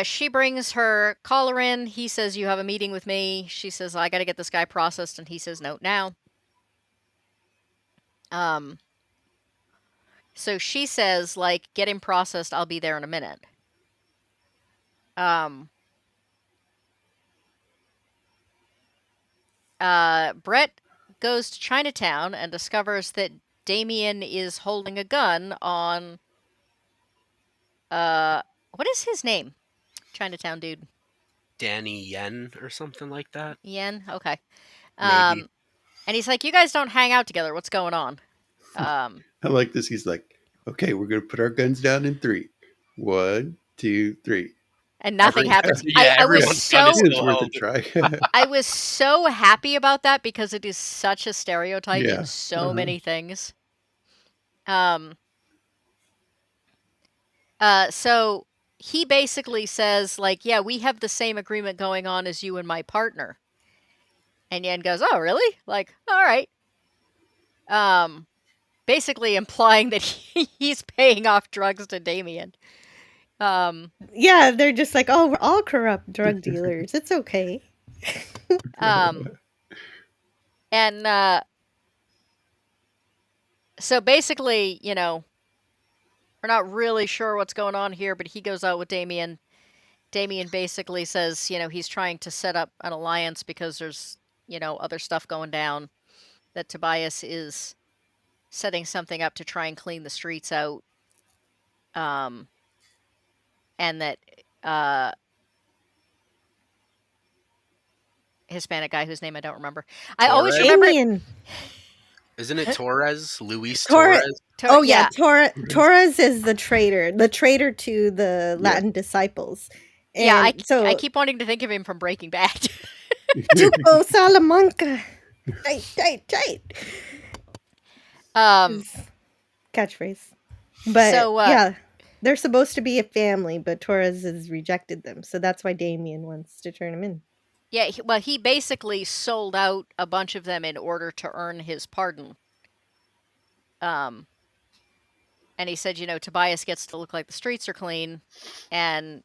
S1: She brings her caller in. He says, you have a meeting with me. She says, I got to get this guy processed. And he says, no, now. So she says, like, get him processed. I'll be there in a minute. Brett goes to Chinatown and discovers that Damien is holding a gun on... what is his name? Chinatown dude.
S2: Danny Yen or something like that.
S1: Yen? Okay.
S2: Maybe.
S1: And he's like, you guys don't hang out together. What's going on?
S3: I like this. He's like, "Okay, we're gonna put our guns down in 3. 1, 2, 3."
S1: And nothing happens.
S2: Yeah,
S1: I was
S2: everyone's gun is
S1: so...
S3: It's
S2: still
S3: worth a
S2: held.
S3: try.
S1: I was so happy about that because it is such a stereotype
S3: Yeah.
S1: in so many things. So he basically says, like, yeah, we have the same agreement going on as you and my partner. And Yen goes, oh, really? Like, all right. Basically implying that he's paying off drugs to Damien.
S4: Yeah, they're just like, oh, we're all corrupt drug dealers. It's okay.
S1: And so basically, you know, we're not really sure what's going on here, but he goes out with Damien. Damien basically says, you know, he's trying to set up an alliance because there's, you know, other stuff going down. That Tobias is setting something up to try and clean the streets out. And that Hispanic guy whose name I don't remember. I always
S2: Torres?
S1: remember...
S4: Damien.
S2: Isn't it Torres? Luis
S4: Torres.
S2: Torres?
S4: Oh yeah, Torres is the traitor to the Latin disciples. And
S1: yeah,
S4: so
S1: I keep wanting to think of him from Breaking Bad.
S4: Tuco Salamanca. Tight. His catchphrase. But
S1: So,
S4: yeah, they're supposed to be a family, but Torres has rejected them. So that's why Damien wants to turn him in.
S1: yeah, well, he basically sold out a bunch of them in order to earn his pardon. And he said, you know, Tobias gets to look like the streets are clean, and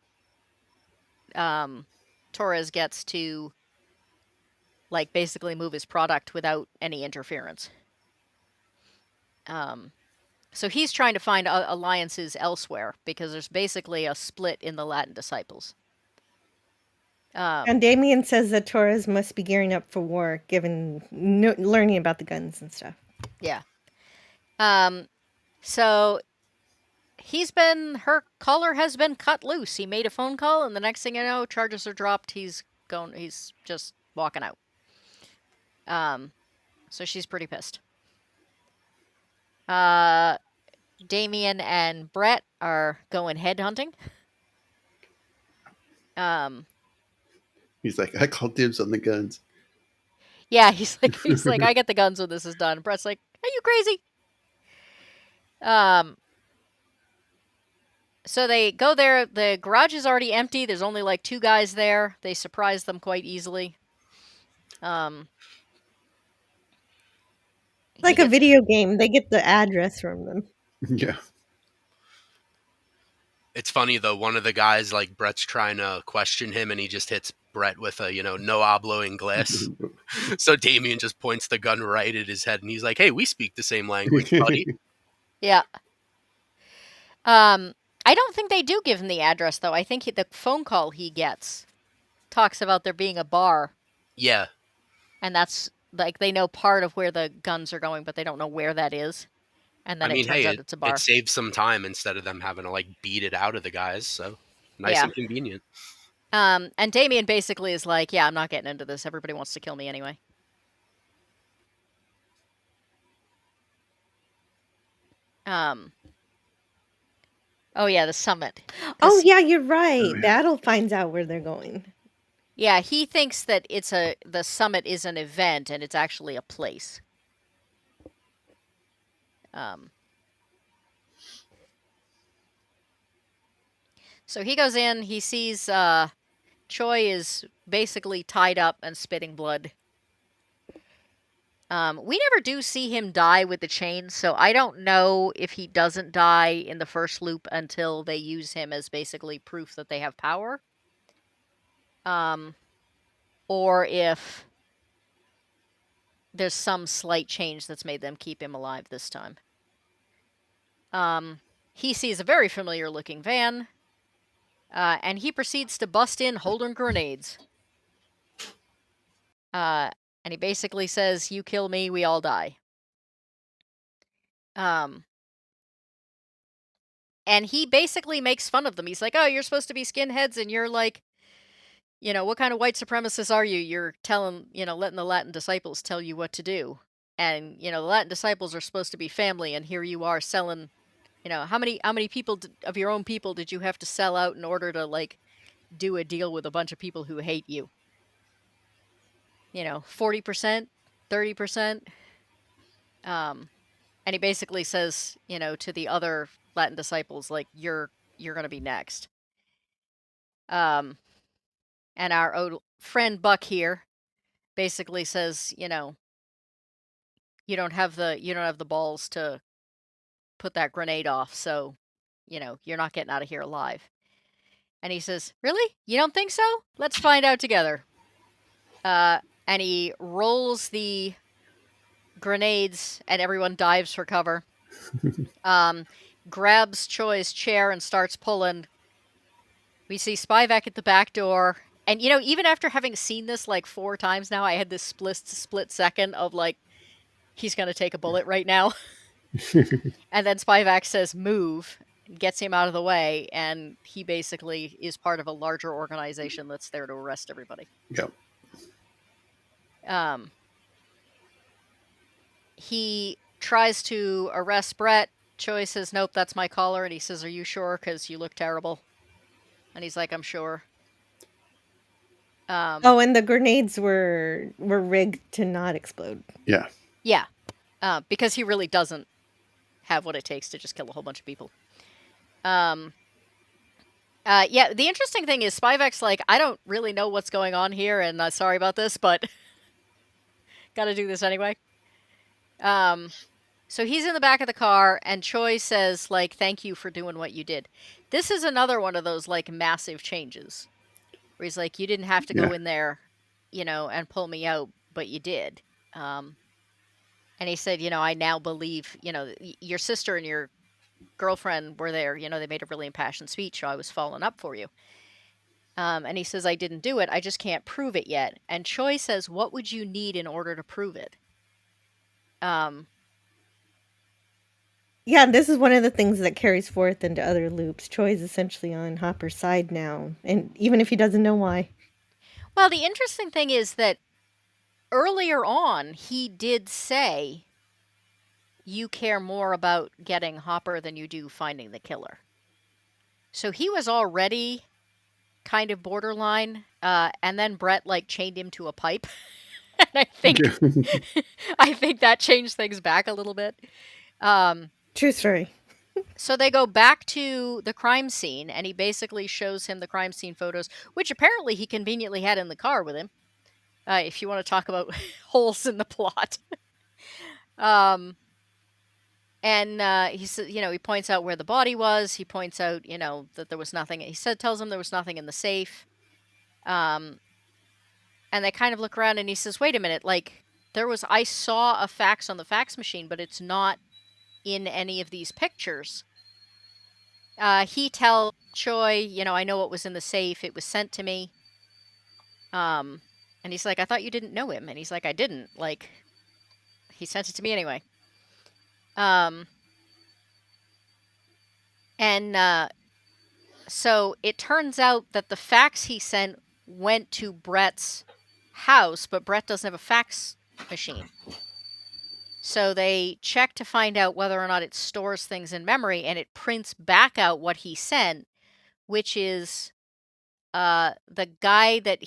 S1: Torres gets to, like, basically move his product without any interference. So he's trying to find alliances elsewhere because there's basically a split in the Latin disciples.
S4: And Damien says that Torres must be gearing up for war, given learning about the guns and stuff.
S1: Yeah. So her collar has been cut loose. He made a phone call, and the next thing you know, charges are dropped. He's just walking out. So she's pretty pissed. Damien and Brett are going head hunting.
S3: He's like, I call dibs on the guns.
S1: Yeah, he's like, I get the guns when this is done. Brett's like, are you crazy? So they go there. The garage is already empty. There's only like 2 guys there. They surprise them quite easily.
S4: Like a video game, they get the address from them.
S3: Yeah.
S2: It's funny though, one of the guys, like, Brett's trying to question him and he just hits Brett with a, no hablo inglés. So Damien just points the gun right at his head and he's like, hey, we speak the same language, buddy.
S1: Yeah. I don't think they do give him the address, though. I think the phone call he gets talks about there being a bar.
S2: Yeah.
S1: And that's, like, they know part of where the guns are going, but they don't know where that is. And then it turns out it's a bar.
S2: It saves some time instead of them having to, like, beat it out of the guys, so nice and convenient.
S1: And Damien basically is like, yeah, I'm not getting into this. Everybody wants to kill me anyway. Oh yeah, the summit.
S4: Oh yeah, you're right. Battle finds out where they're going.
S1: Yeah, he thinks that the summit is an event and it's actually a place. So he goes in, he sees Choi is basically tied up and spitting blood. We never do see him die with the chain, so I don't know if he doesn't die in the first loop until they use him as basically proof that they have power. Or if there's some slight change that's made them keep him alive this time. He sees a very familiar looking van, and he proceeds to bust in holding grenades. And he basically says, you kill me, we all die. And he basically makes fun of them. He's like, oh, you're supposed to be skinheads, and you're like, what kind of white supremacist are you? You're telling, letting the Latin disciples tell you what to do. And, the Latin disciples are supposed to be family, and here you are selling, how many people of your own people did you have to sell out in order to, like, do a deal with a bunch of people who hate you? 40%, 30%. And he basically says, to the other Latin disciples, like, you're going to be next. And our old friend Buck here basically says, you don't have the balls to put that grenade off, so, you're not getting out of here alive. And he says, really? You don't think so? Let's find out together. And he rolls the grenades and everyone dives for cover. Grabs Choi's chair and starts pulling. We see Spivak at the back door. And, even after having seen this like 4 times now, I had this split second of like, he's going to take a bullet right now. And then Spivak says, move, gets him out of the way. And he basically is part of a larger organization that's there to arrest everybody.
S3: Yep.
S1: He tries to arrest Brett. Choi says, nope, that's my collar. And he says, are you sure? Because you look terrible. And he's like, I'm sure.
S4: And the grenades were rigged to not explode.
S3: Yeah.
S1: Yeah. Because he really doesn't have what it takes to just kill a whole bunch of people. Yeah, the interesting thing is Spivak's like, I don't really know what's going on here, and sorry about this, but gotta do this anyway. So he's in the back of the car, and Choi says, like, thank you for doing what you did. This is another one of those, like, massive changes. Where he's like, you didn't have to go in there, and pull me out, but you did. And he said, I now believe, your sister and your girlfriend were there. They made a really impassioned speech, so I was following up for you. And he says, I didn't do it. I just can't prove it yet. And Choi says, what would you need in order to prove it?
S4: Yeah, this is one of the things that carries forth into other loops. Troy is essentially on Hopper's side now, and even if he doesn't know why.
S1: Well, the interesting thing is that earlier on, he did say, you care more about getting Hopper than you do finding the killer. So he was already kind of borderline, and then Brett like chained him to a pipe, and I think that changed things back a little bit.
S4: True story.
S1: So they go back to the crime scene, and he basically shows him the crime scene photos, which apparently he conveniently had in the car with him. If you want to talk about holes in the plot. And he said, he points out where the body was. He points out, that there was nothing. He tells him there was nothing in the safe. And they kind of look around, and he says, "Wait a minute, like I saw a fax on the fax machine, but it's not in any of these pictures." He tells Choi, "I know what was in the safe. It was sent to me." And he's like, "I thought you didn't know him." And he's like, "I didn't. Like, he sent it to me anyway." And so it turns out that the fax he sent went to Brett's house, but Brett doesn't have a fax machine. So they check to find out whether or not it stores things in memory, and it prints back out what he sent, which is the guy that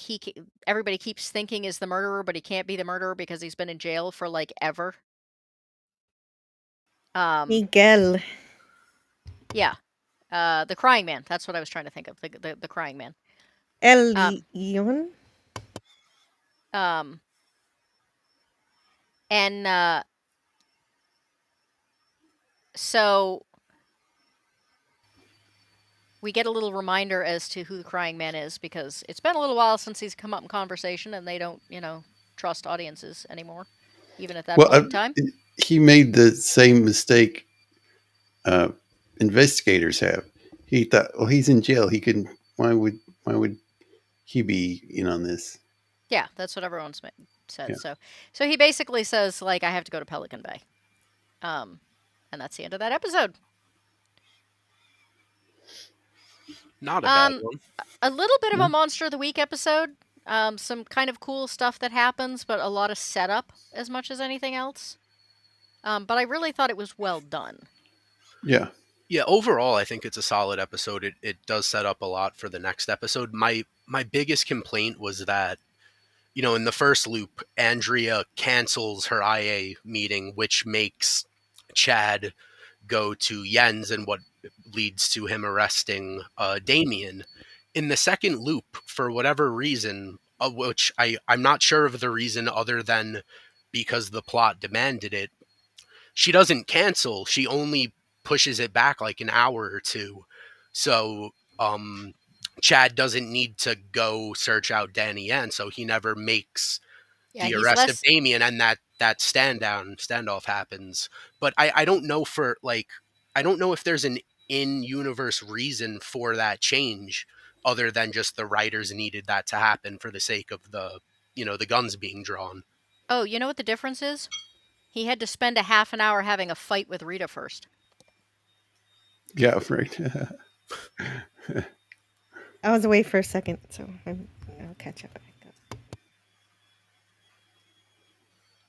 S1: everybody keeps thinking is the murderer, but he can't be the murderer because he's been in jail for like ever.
S4: Miguel.
S1: Yeah. The crying man. That's what I was trying to think of. The crying man.
S4: El
S1: Um,
S4: Leon?
S1: and so we get a little reminder as to who the crying man is, because it's been a little while since he's come up in conversation, and they don't, trust audiences anymore, even at that point in time.
S3: He made the same mistake investigators have. He thought, well, he's in jail. He can. Why would he be in on this?
S1: Yeah, that's what everyone's said.
S3: Yeah.
S1: So he basically says, like, I have to go to Pelican Bay. And that's the end of that episode.
S2: Not a bad one.
S1: A little bit of a Monster of the Week episode. Some kind of cool stuff that happens, but a lot of setup as much as anything else. But I really thought it was well done.
S3: Yeah.
S2: Yeah, overall, I think it's a solid episode. It does set up a lot for the next episode. My biggest complaint was that, in the first loop, Andrea cancels her IA meeting, which makes Chad go to Jens, and what leads to him arresting Damien. In the second loop, for whatever reason, which I'm not sure of the reason other than because the plot demanded it, she doesn't cancel. She only pushes it back like an hour or two. So Chad doesn't need to go search out Danny Yen, so he never makes the arrest of Damien, and that standoff happens. But I don't know I don't know if there's an in-universe reason for that change other than just the writers needed that to happen for the sake of the guns being drawn.
S1: Oh, you know what the difference is? He had to spend a half an hour having a fight with Rita first.
S3: Yeah, right.
S4: I was away for a second, so I'll catch up.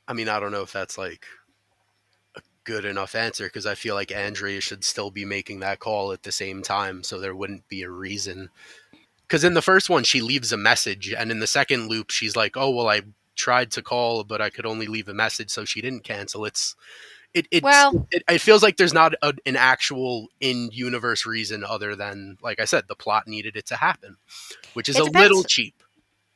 S2: I mean, I don't know if that's like a good enough answer, because I feel like Andrea should still be making that call at the same time, so there wouldn't be a reason. Because in the first one, she leaves a message, and in the second loop, she's like, "Oh, well, I tried to call, but I could only leave a message, so she didn't cancel." It feels like there's not an actual in-universe reason other than, like I said, the plot needed it to happen, which is little cheap.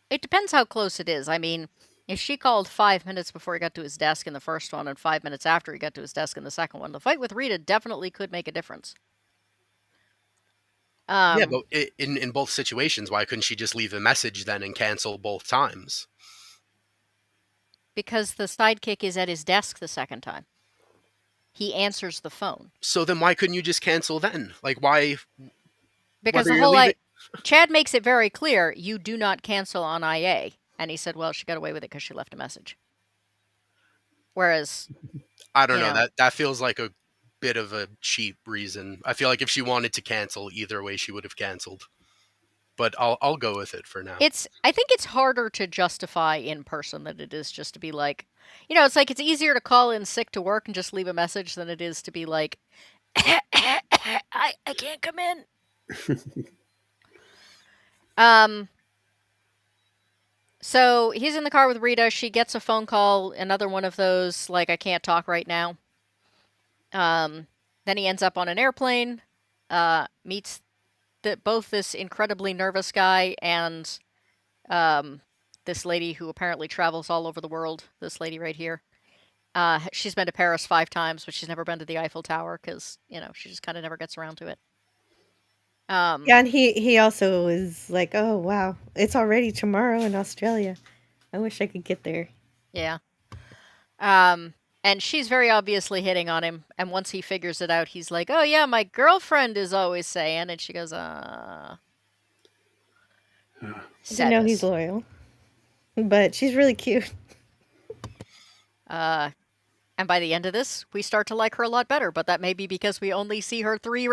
S1: It depends how close it is. I mean, if she called 5 minutes before he got to his desk in the first one and 5 minutes after he got to his desk in the second one, the fight with Rita definitely could make a difference.
S2: Yeah, but in both situations, why couldn't she just leave a message then and cancel both times?
S1: Because the sidekick is at his desk the second time. He answers the phone.
S2: So then why couldn't you just cancel then? Like, why?
S1: Because Chad makes it very clear, you do not cancel on IA. And he said, well, she got away with it because she left a message. Whereas,
S2: I don't know. That feels like a bit of a cheap reason. I feel like if she wanted to cancel, either way she would have canceled. But I'll go with it for now.
S1: I think it's harder to justify in person than it is just to be like, it's like it's easier to call in sick to work and just leave a message than it is to be like, I can't come in. So he's in the car with Rita. She gets a phone call, another one of those like I can't talk right now. Then he ends up on an airplane, meets both this incredibly nervous guy and this lady who apparently travels all over the world. This lady right here. She's been to Paris 5 times, but she's never been to the Eiffel Tower because she just kind of never gets around to it.
S4: Yeah, and he also is like, oh wow, it's already tomorrow in Australia. I wish I could get there.
S1: Yeah. And she's very obviously hitting on him. And once he figures it out, he's like, "Oh yeah, my girlfriend is always saying," and she goes,
S4: You know he's loyal, but she's really cute.
S1: And by the end of this, we start to like her a lot better. But that may be because we only see her three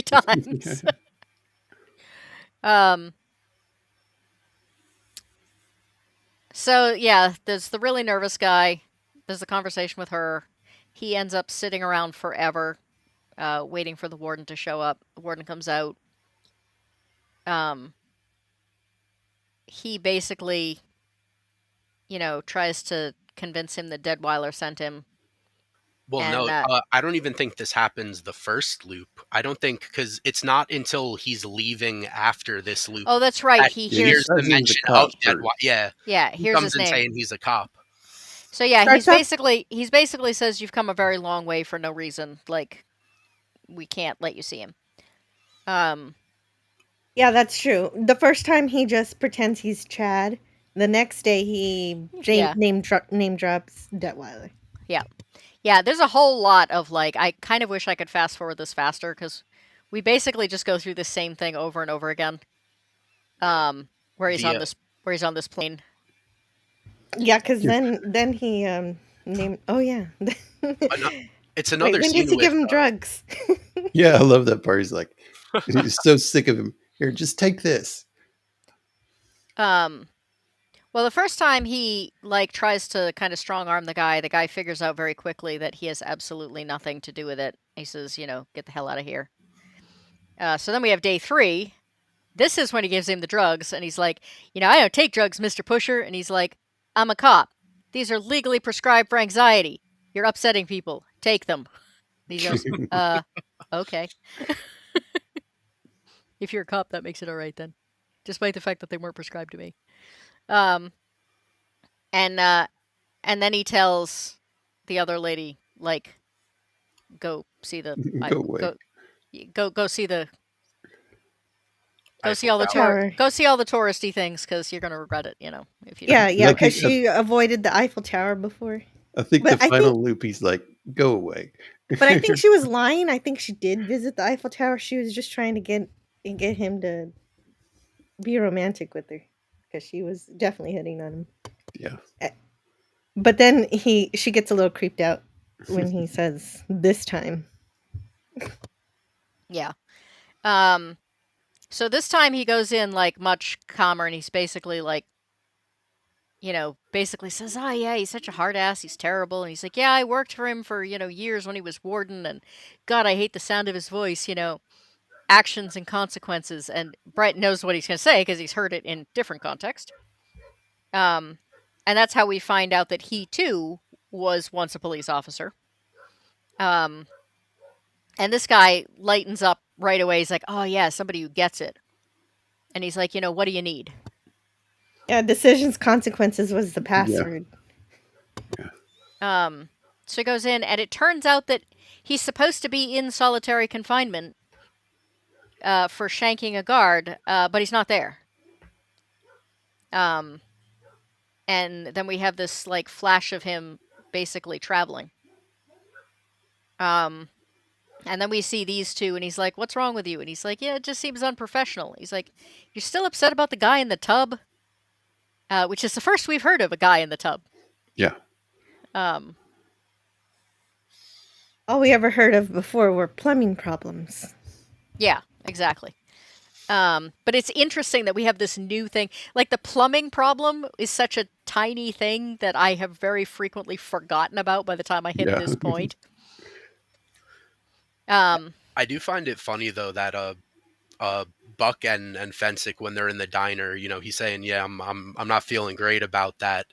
S1: times. So yeah, there's the really nervous guy. There's a conversation with her. He ends up sitting around forever, waiting for the warden to show up. The warden comes out. He basically, tries to convince him that Deadweiler sent him.
S2: Well,
S1: and,
S2: no, I don't even think this happens the first loop. I don't think, because it's not until he's leaving after this loop.
S1: Oh, that's right.
S2: That
S1: He
S2: hears the mention of Deadweiler. Yeah.
S1: Yeah,
S2: he
S1: here's
S2: comes
S1: his
S2: in
S1: name.
S2: saying he's a cop.
S1: So yeah, he's basically says you've come a very long way for no reason. Like, we can't let you see him.
S4: Yeah, that's true. The first time he just pretends he's Chad. The next day he name drops Detweiler.
S1: Yeah. Yeah, there's a whole lot of like, I kind of wish I could fast forward this faster because we basically just go through the same thing over and over again. Where he's on this plane.
S4: Yeah, because then he named. Oh yeah.
S2: It's another
S4: when
S2: scene
S4: did he give him drugs?
S3: Yeah, I love that part. He's like, he's so sick of him. Here, just take this.
S1: Well, the first time he like tries to kind of strong arm the guy figures out very quickly that he has absolutely nothing to do with it. He says, get the hell out of here. So then we have day 3. This is when he gives him the drugs, and he's like, I don't take drugs, Mr. Pusher. And he's like, I'm a cop. These are legally prescribed for anxiety. You're upsetting people. Take them. And he goes, okay. If you're a cop, that makes it all right then. Despite the fact that they weren't prescribed to me. And then he tells the other lady, like, go see the go see the go see all the go see all the touristy things because you're gonna regret it, if you don't.
S4: Yeah, because she avoided the Eiffel Tower before.
S3: I think the final loop, he's like, go away.
S4: But I think she was lying. I think she did visit the Eiffel Tower. She was just trying to get him to be romantic with her because she was definitely hitting on him.
S3: Yeah.
S4: But then she gets a little creeped out when he says this time.
S1: Yeah. So this time he goes in like much calmer, and he's basically like, basically says, oh yeah, he's such a hard ass, he's terrible. And he's like, yeah, I worked for him for, years when he was warden, and God, I hate the sound of his voice, actions and consequences. And Brett knows what he's going to say because he's heard it in different context. And that's how we find out that he too was once a police officer. And this guy lightens up right away. He's like, oh yeah, somebody who gets it. And he's like, what do you need?
S4: Yeah, decisions, consequences was the password.
S3: Yeah.
S1: So he goes in, and it turns out that he's supposed to be in solitary confinement for shanking a guard, but he's not there. And then we have this like flash of him basically traveling. And then we see these two, and he's like, what's wrong with you? And he's like, yeah, it just seems unprofessional. He's like, you're still upset about the guy in the tub? Which is the first we've heard of a guy in the tub.
S3: Yeah.
S4: All we ever heard of before were plumbing problems.
S1: Yeah, exactly. But it's interesting that we have this new thing. Like the plumbing problem is such a tiny thing that I have very frequently forgotten about by the time I hit
S3: Yeah.
S1: this point. Um,
S2: I do find it funny though that uh Buck and Fensick, when they're in the diner, he's saying, "Yeah, I'm not feeling great about that,"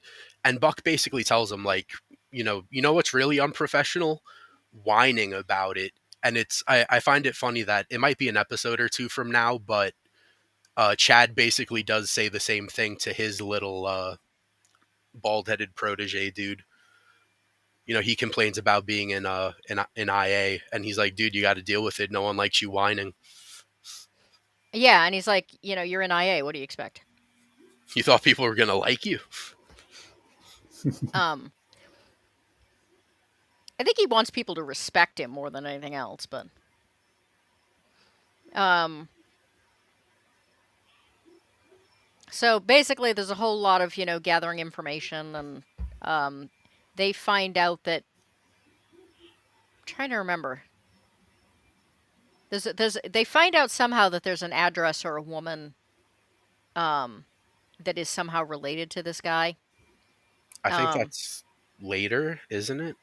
S2: and Buck basically tells him like, you know what's really unprofessional, whining about it. And I find it funny that it might be an episode or two from now, but Chad basically does say the same thing to his little bald headed protege dude. He complains about being in IA, and he's like, "Dude, you got to deal with it. No one likes you whining.
S1: yeah, and he's like, you're in IA. What do you expect?
S2: You thought people were gonna like you."
S1: Um, I think he wants people to respect him more than anything else, but um, so basically, there's a whole lot of gathering information, and they find out that. I'm trying to remember. They find out somehow that there's an address or a woman um that is somehow related to this guy.
S2: I think
S1: Um,
S2: that's later, isn't it?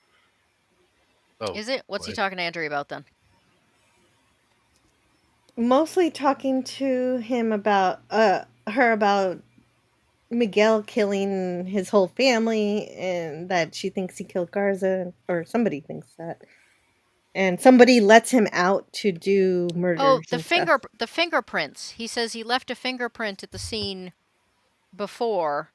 S2: Oh,
S1: is it? What's he
S2: boy.
S1: talking to Andrea about then?
S4: Mostly talking to him about her about Miguel killing his whole family and that she thinks he killed Garza, or somebody thinks that. And somebody lets him out to do
S1: Oh,
S4: murders and stuff.
S1: the fingerprints. He says he left a fingerprint at the scene before.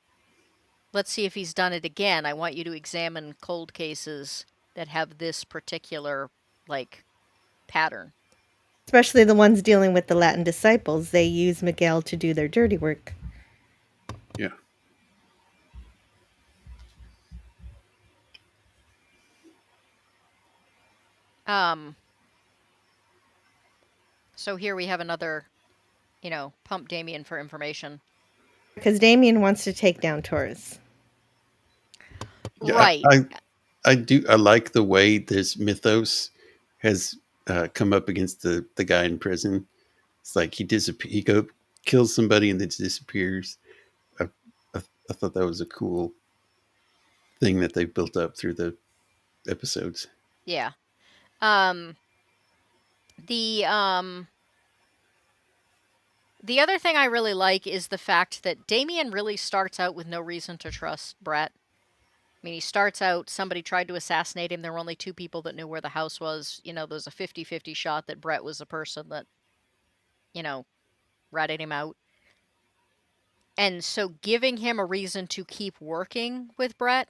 S1: Let's see if he's done it again. I want you to examine cold cases that have this particular like pattern.
S4: Especially the ones dealing with the Latin disciples. They use Miguel to do their dirty work.
S3: Yeah.
S1: Um, so here we have another, pump Damien for information.
S4: Because Damien wants to take down Taurus.
S3: Yeah.
S1: Right.
S3: I like the way this mythos has come up against the guy in prison. It's like he go kills somebody and then disappears. I, I thought that was a cool thing that they built up through the episodes.
S1: Yeah. Um, the um the other thing I really like is the fact that Damien really starts out with no reason to trust Brett. I mean, he starts out, somebody tried to assassinate him. There were only two people that knew where the house was. There's a 50-50 shot that Brett was the person that, you know, ratted him out. And so giving him a reason to keep working with Brett,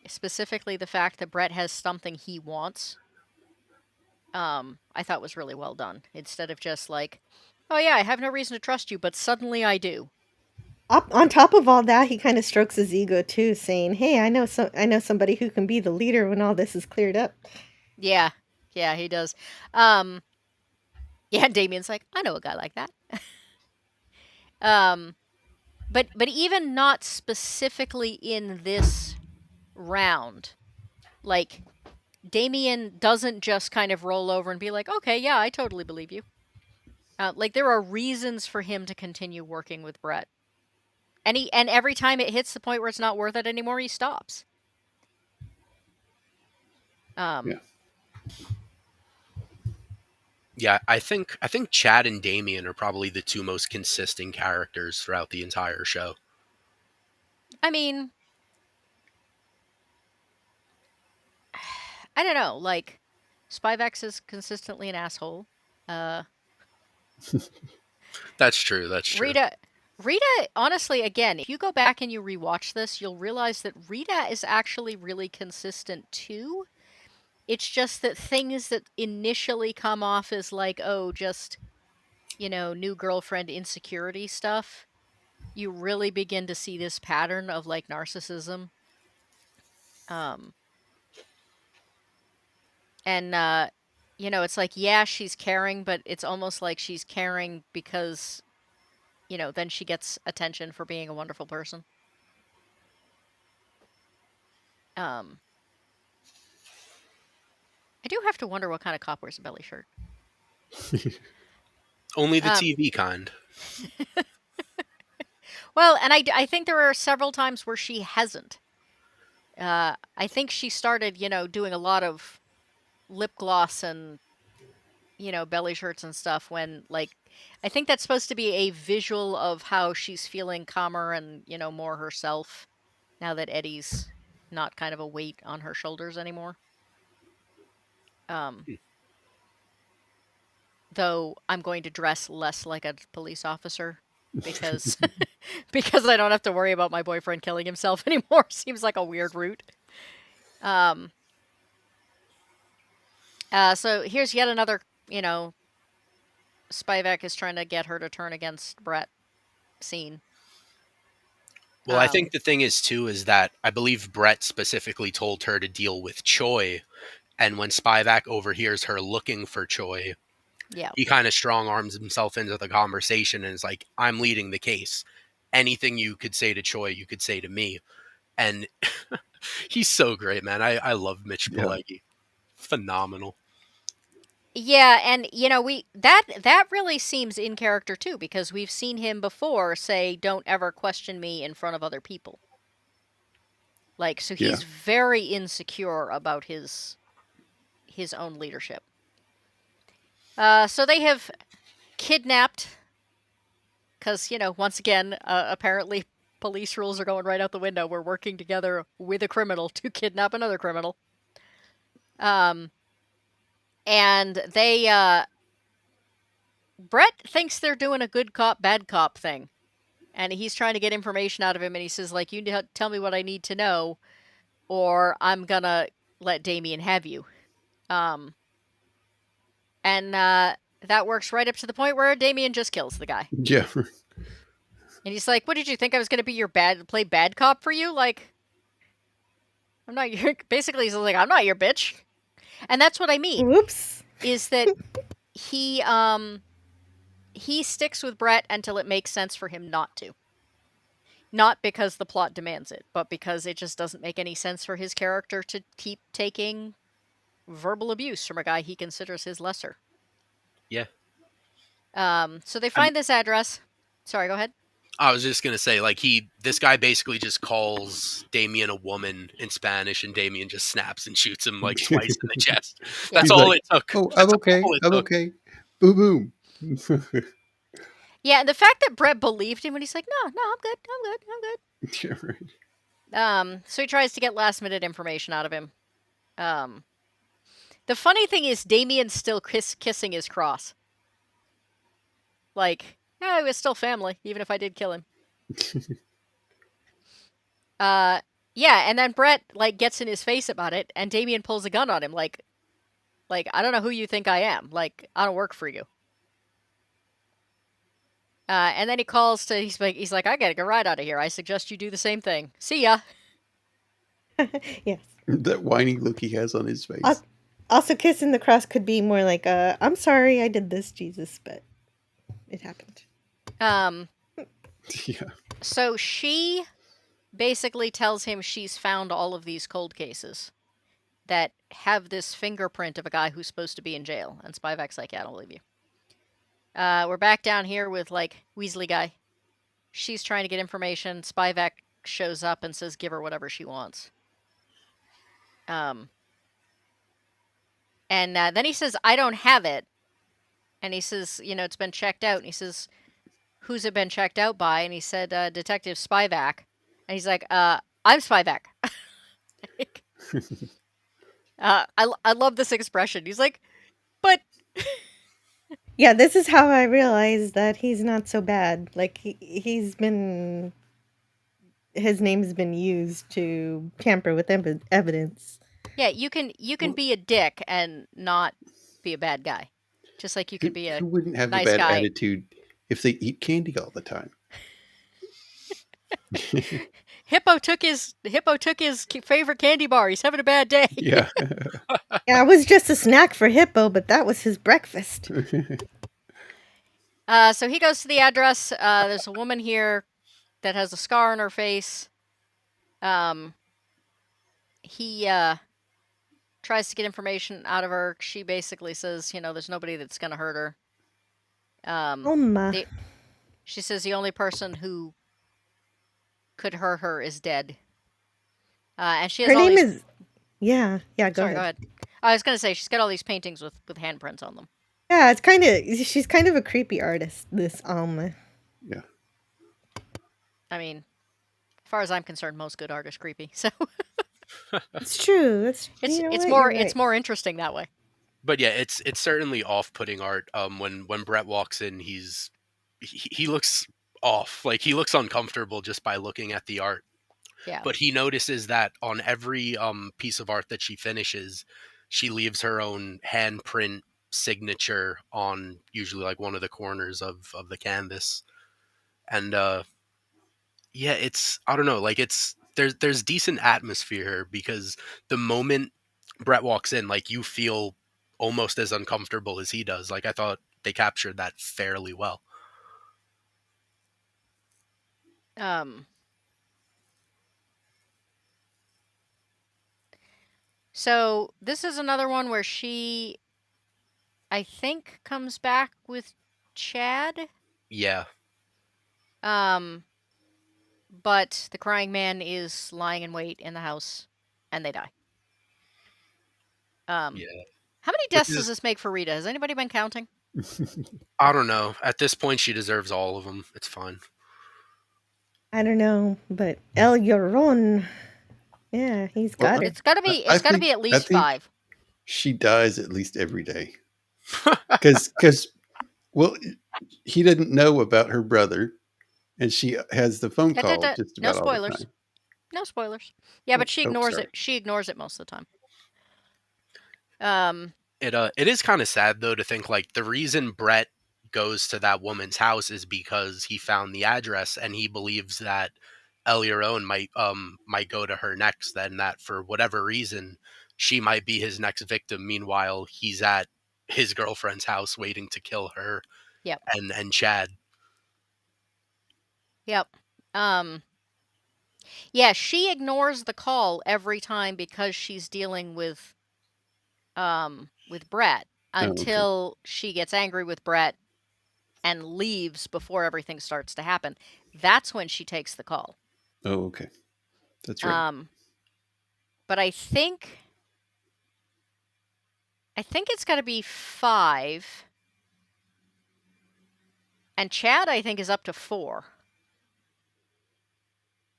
S1: specifically the fact that Brett has something he wants, I thought was really well done. Instead of just like, oh yeah, I have no reason to trust you, but suddenly I do.
S4: On top of all that, he kind of strokes his ego too, saying, "Hey, I know somebody who can be the leader when all this is cleared up."
S1: Yeah, yeah, he does. Um, yeah, Damien's like, I know a guy like that. um, but even not specifically in this round, like Damien doesn't just kind of roll over and be like, okay, yeah, I totally believe you. Like there are reasons for him to continue working with Brett, and every time it hits the point where it's not worth it anymore, he stops. Um,
S3: Yeah.
S2: Yeah, I think Chad and Damien are probably the two most consistent characters throughout the entire show.
S1: I mean, I don't know, like Spyvex is consistently an asshole. Uh,
S2: That's true. That's true.
S1: Rita, honestly, again, if you go back and you rewatch this, you'll realize that Rita is actually really consistent too. It's just that things that initially come off as like, oh, just, new girlfriend insecurity stuff, you really begin to see this pattern of like narcissism. Um, and, it's like, yeah, she's caring, but it's almost like she's caring because, then she gets attention for being a wonderful person. Um, I do have to wonder what kind of cop wears a belly shirt.
S2: Only the
S1: Um,
S2: TV kind.
S1: well, and I think there are several times where she hasn't. I think she started, doing a lot of lip gloss and, belly shirts and stuff when, like, I think that's supposed to be a visual of how she's feeling calmer and, more herself now that Eddie's not kind of a weight on her shoulders anymore. Um, though I'm going to dress less like a police officer because because I don't have to worry about my boyfriend killing himself anymore. Seems like a weird route. Um, so here's yet another, Spivak is trying to get her to turn against Brett scene.
S2: Well, I think the thing is too is that I believe Brett specifically told her to deal with Choi, and when Spivak overhears her looking for Choi,
S1: Yeah.
S2: he kind of strong arms himself into the conversation and is like, "I'm leading the case. Anything you could say to Choi, you could say to me." And he's so great, man. I love Mitch
S3: Yeah.
S2: Pileggi. Phenomenal.
S1: Yeah, and we that really seems in character too because we've seen him before say don't ever question me in front of other people. Like so
S3: Yeah.
S1: he's very insecure about his own leadership. So they have kidnapped cuz once again apparently police rules are going right out the window. We're working together with a criminal to kidnap another criminal. And they Brett thinks they're doing a good cop bad cop thing. And he's trying to get information out of him and he says like you need to tell me what I need to know or I'm going to let Damien have you. And that works right up to the point where Damien just kills the guy.
S3: Yeah.
S1: And he's like, "What did you think I was going to be your play bad cop for you? Like I'm not your basically he's like I'm not your bitch." And that's what I mean.
S4: Whoops.
S1: Is that he sticks with Brett until it makes sense for him not to. Not because the plot demands it, but because it just doesn't make any sense for his character to keep taking verbal abuse from a guy he considers his lesser.
S2: Yeah.
S1: So they find this address. Sorry, go ahead.
S2: I was just gonna say, like this guy basically just calls Damien a woman in Spanish, and Damien just snaps and shoots him like twice in the chest. That's
S3: He's
S2: all
S3: like,
S2: it took.
S3: "Oh, I'm
S2: That's
S3: okay.
S2: all it
S3: I'm
S2: took.
S3: okay. Boom, boom."
S1: Yeah, and the fact that Brett believed him when he's like, "No, I'm good, I'm good, I'm good."
S3: Yeah, right.
S1: So he tries to get last minute information out of him. The funny thing is, Damien's still kissing his cross. Like, yeah, it was still family, even if I did kill him. Yeah, and then Brett like gets in his face about it, and Damien pulls a gun on him, like I don't know who you think I am. Like, I don't work for you. And then he calls to he's like, I gotta get right out of here. I suggest you do the same thing. See ya.
S4: Yes.
S3: That whiny look he has on his face.
S4: Also, kissing the cross could be more like, I'm sorry I did this, Jesus, but it happened.
S3: Yeah.
S1: So she basically tells him she's found all of these cold cases that have this fingerprint of a guy who's supposed to be in jail. And Spivak's like, yeah, I don't believe you. We're back down here with, like, Weasley guy. She's trying to get information. Spivak shows up and says give her whatever she wants. And then he says, I don't have it. And he says, it's been checked out. And he says, who's it been checked out by? And he said, Detective Spivak. And he's like, I'm Spivak. I love this expression. He's like, but...
S4: Yeah, this is how I realized that he's not so bad. Like, he's been... His name's been used to tamper with evidence.
S1: Yeah, you can be a dick and not be a bad guy. Just like you can be a
S3: Who wouldn't have
S1: nice
S3: a bad
S1: guy.
S3: attitude if they eat candy all the time?
S1: Hippo took his favorite candy bar. He's having a bad day.
S3: Yeah.
S4: Yeah, it was just a snack for Hippo, but that was his breakfast.
S1: So he goes to the address. There's a woman here that has a scar on her face. He tries to get information out of her. She basically says, there's nobody that's going to hurt her.
S4: Ma.
S1: She says the only person who could hurt her is dead. And she has
S4: Her
S1: all
S4: name
S1: these.
S4: is. Yeah, yeah. Go
S1: Sorry, go
S4: ahead.
S1: ahead. I was going to say she's got all these paintings with handprints on them.
S4: Yeah, it's kind of. She's kind of a creepy artist. This
S3: Yeah.
S1: I mean, as far as I'm concerned, most good art is creepy. So
S4: It's true. That's
S1: it's
S4: you know
S1: it's
S4: what?
S1: more
S4: You're
S1: it's
S4: right.
S1: more interesting that way.
S2: But yeah, it's certainly off-putting art. When Brett walks in, he looks off. Like he looks uncomfortable just by looking at the art.
S1: Yeah.
S2: But he notices that on every piece of art that she finishes, she leaves her own handprint signature on usually like one of the corners of the canvas. And yeah, it's I don't know, like there's decent atmosphere because the moment Brett walks in, like you feel almost as uncomfortable as he does. Like I thought they captured that fairly well.
S1: Um. So this is another one where she, I think, comes back with Chad.
S2: Yeah.
S1: But the crying man is lying in wait in the house, and they die.
S2: Yeah.
S1: How many
S2: Which
S1: deaths does
S2: is
S1: this make for Rita? Has anybody been counting?
S2: I don't know. At this point she deserves all of them. It's fine.
S4: I don't know, but El Llorón. Yeah, he's
S3: Well,
S4: got her.
S1: It's gotta be.
S3: I
S1: It's gotta be
S3: think
S1: at
S3: I
S1: least
S3: think
S1: 5.
S3: she dies at least every day because well, he didn't know about her brother, and she has the phone
S1: Da, da,
S3: call
S1: da.
S3: just
S1: No
S3: about all the
S1: spoilers.
S3: time.
S1: No spoilers. Yeah, but she
S3: Oh,
S1: ignores it.
S3: sorry.
S1: She ignores it most of the time. Um.
S2: It is kind of sad though to think like the reason Brett goes to that woman's house is because he found the address and he believes that Eliaron might go to her next, then that for whatever reason she might be his next victim. Meanwhile, he's at his girlfriend's house waiting to kill her
S1: Yep.
S2: and Chad.
S1: Yep. Um. Yeah, she ignores the call every time because she's dealing with Brett
S3: Oh, okay.
S1: until she gets angry with Brett and leaves before everything starts to happen. That's when she takes the call.
S3: Oh, okay. That's right.
S1: Um, but I think it's got to be 5, and Chad I think is up to 4.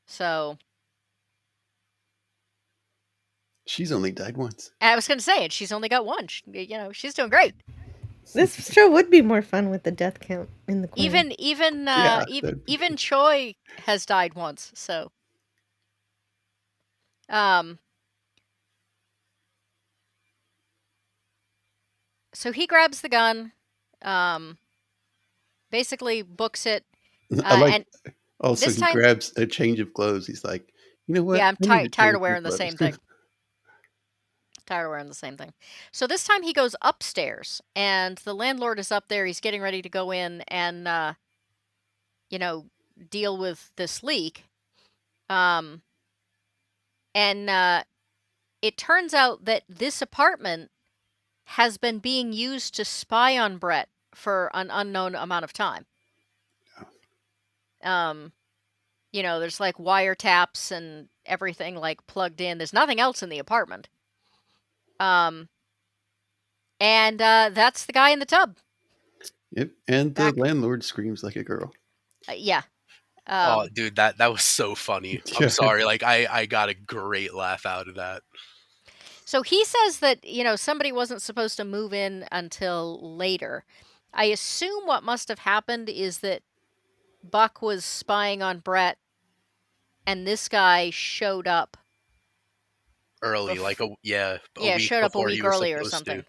S1: So
S3: She's only died once.
S1: I was going to say it. She's only got 1. She's doing great.
S4: This show would be more fun with the death count in the corner.
S3: Yeah, that'd be
S1: Even
S3: good.
S1: Choi has died once. So um, so he grabs the gun, um, basically books it,
S3: I like
S1: and
S3: also
S1: this
S3: he
S1: time,
S3: grabs a change of clothes. He's like, you know what?
S1: yeah, I'm
S3: I need to
S1: tired
S3: change
S1: of
S3: my
S1: wearing the
S3: clothes.
S1: same thing. Tired of wearing the same thing. So this time he goes upstairs, and the landlord is up there. He's getting ready to go in and, you know, deal with this leak. Um, and it turns out that this apartment has been being used to spy on Brett for an unknown amount of time. Um, there's like wiretaps and everything like plugged in. There's nothing else in the apartment. Um, and that's the guy in the tub.
S3: Yep. And the
S1: Back.
S3: landlord screams like a girl.
S1: Yeah.
S2: Oh,
S1: Um,
S2: dude, that was so funny. I'm
S3: Yeah.
S2: sorry. Like I got a great laugh out of that.
S1: so he says that, somebody wasn't supposed to move in until later. I assume what must have happened is that Buck was spying on Brett and this guy showed up.
S2: Early, like
S1: Bef-
S2: a
S1: yeah,
S2: week
S1: showed up a
S2: before he
S1: week
S2: was
S1: earlier or
S2: supposed to.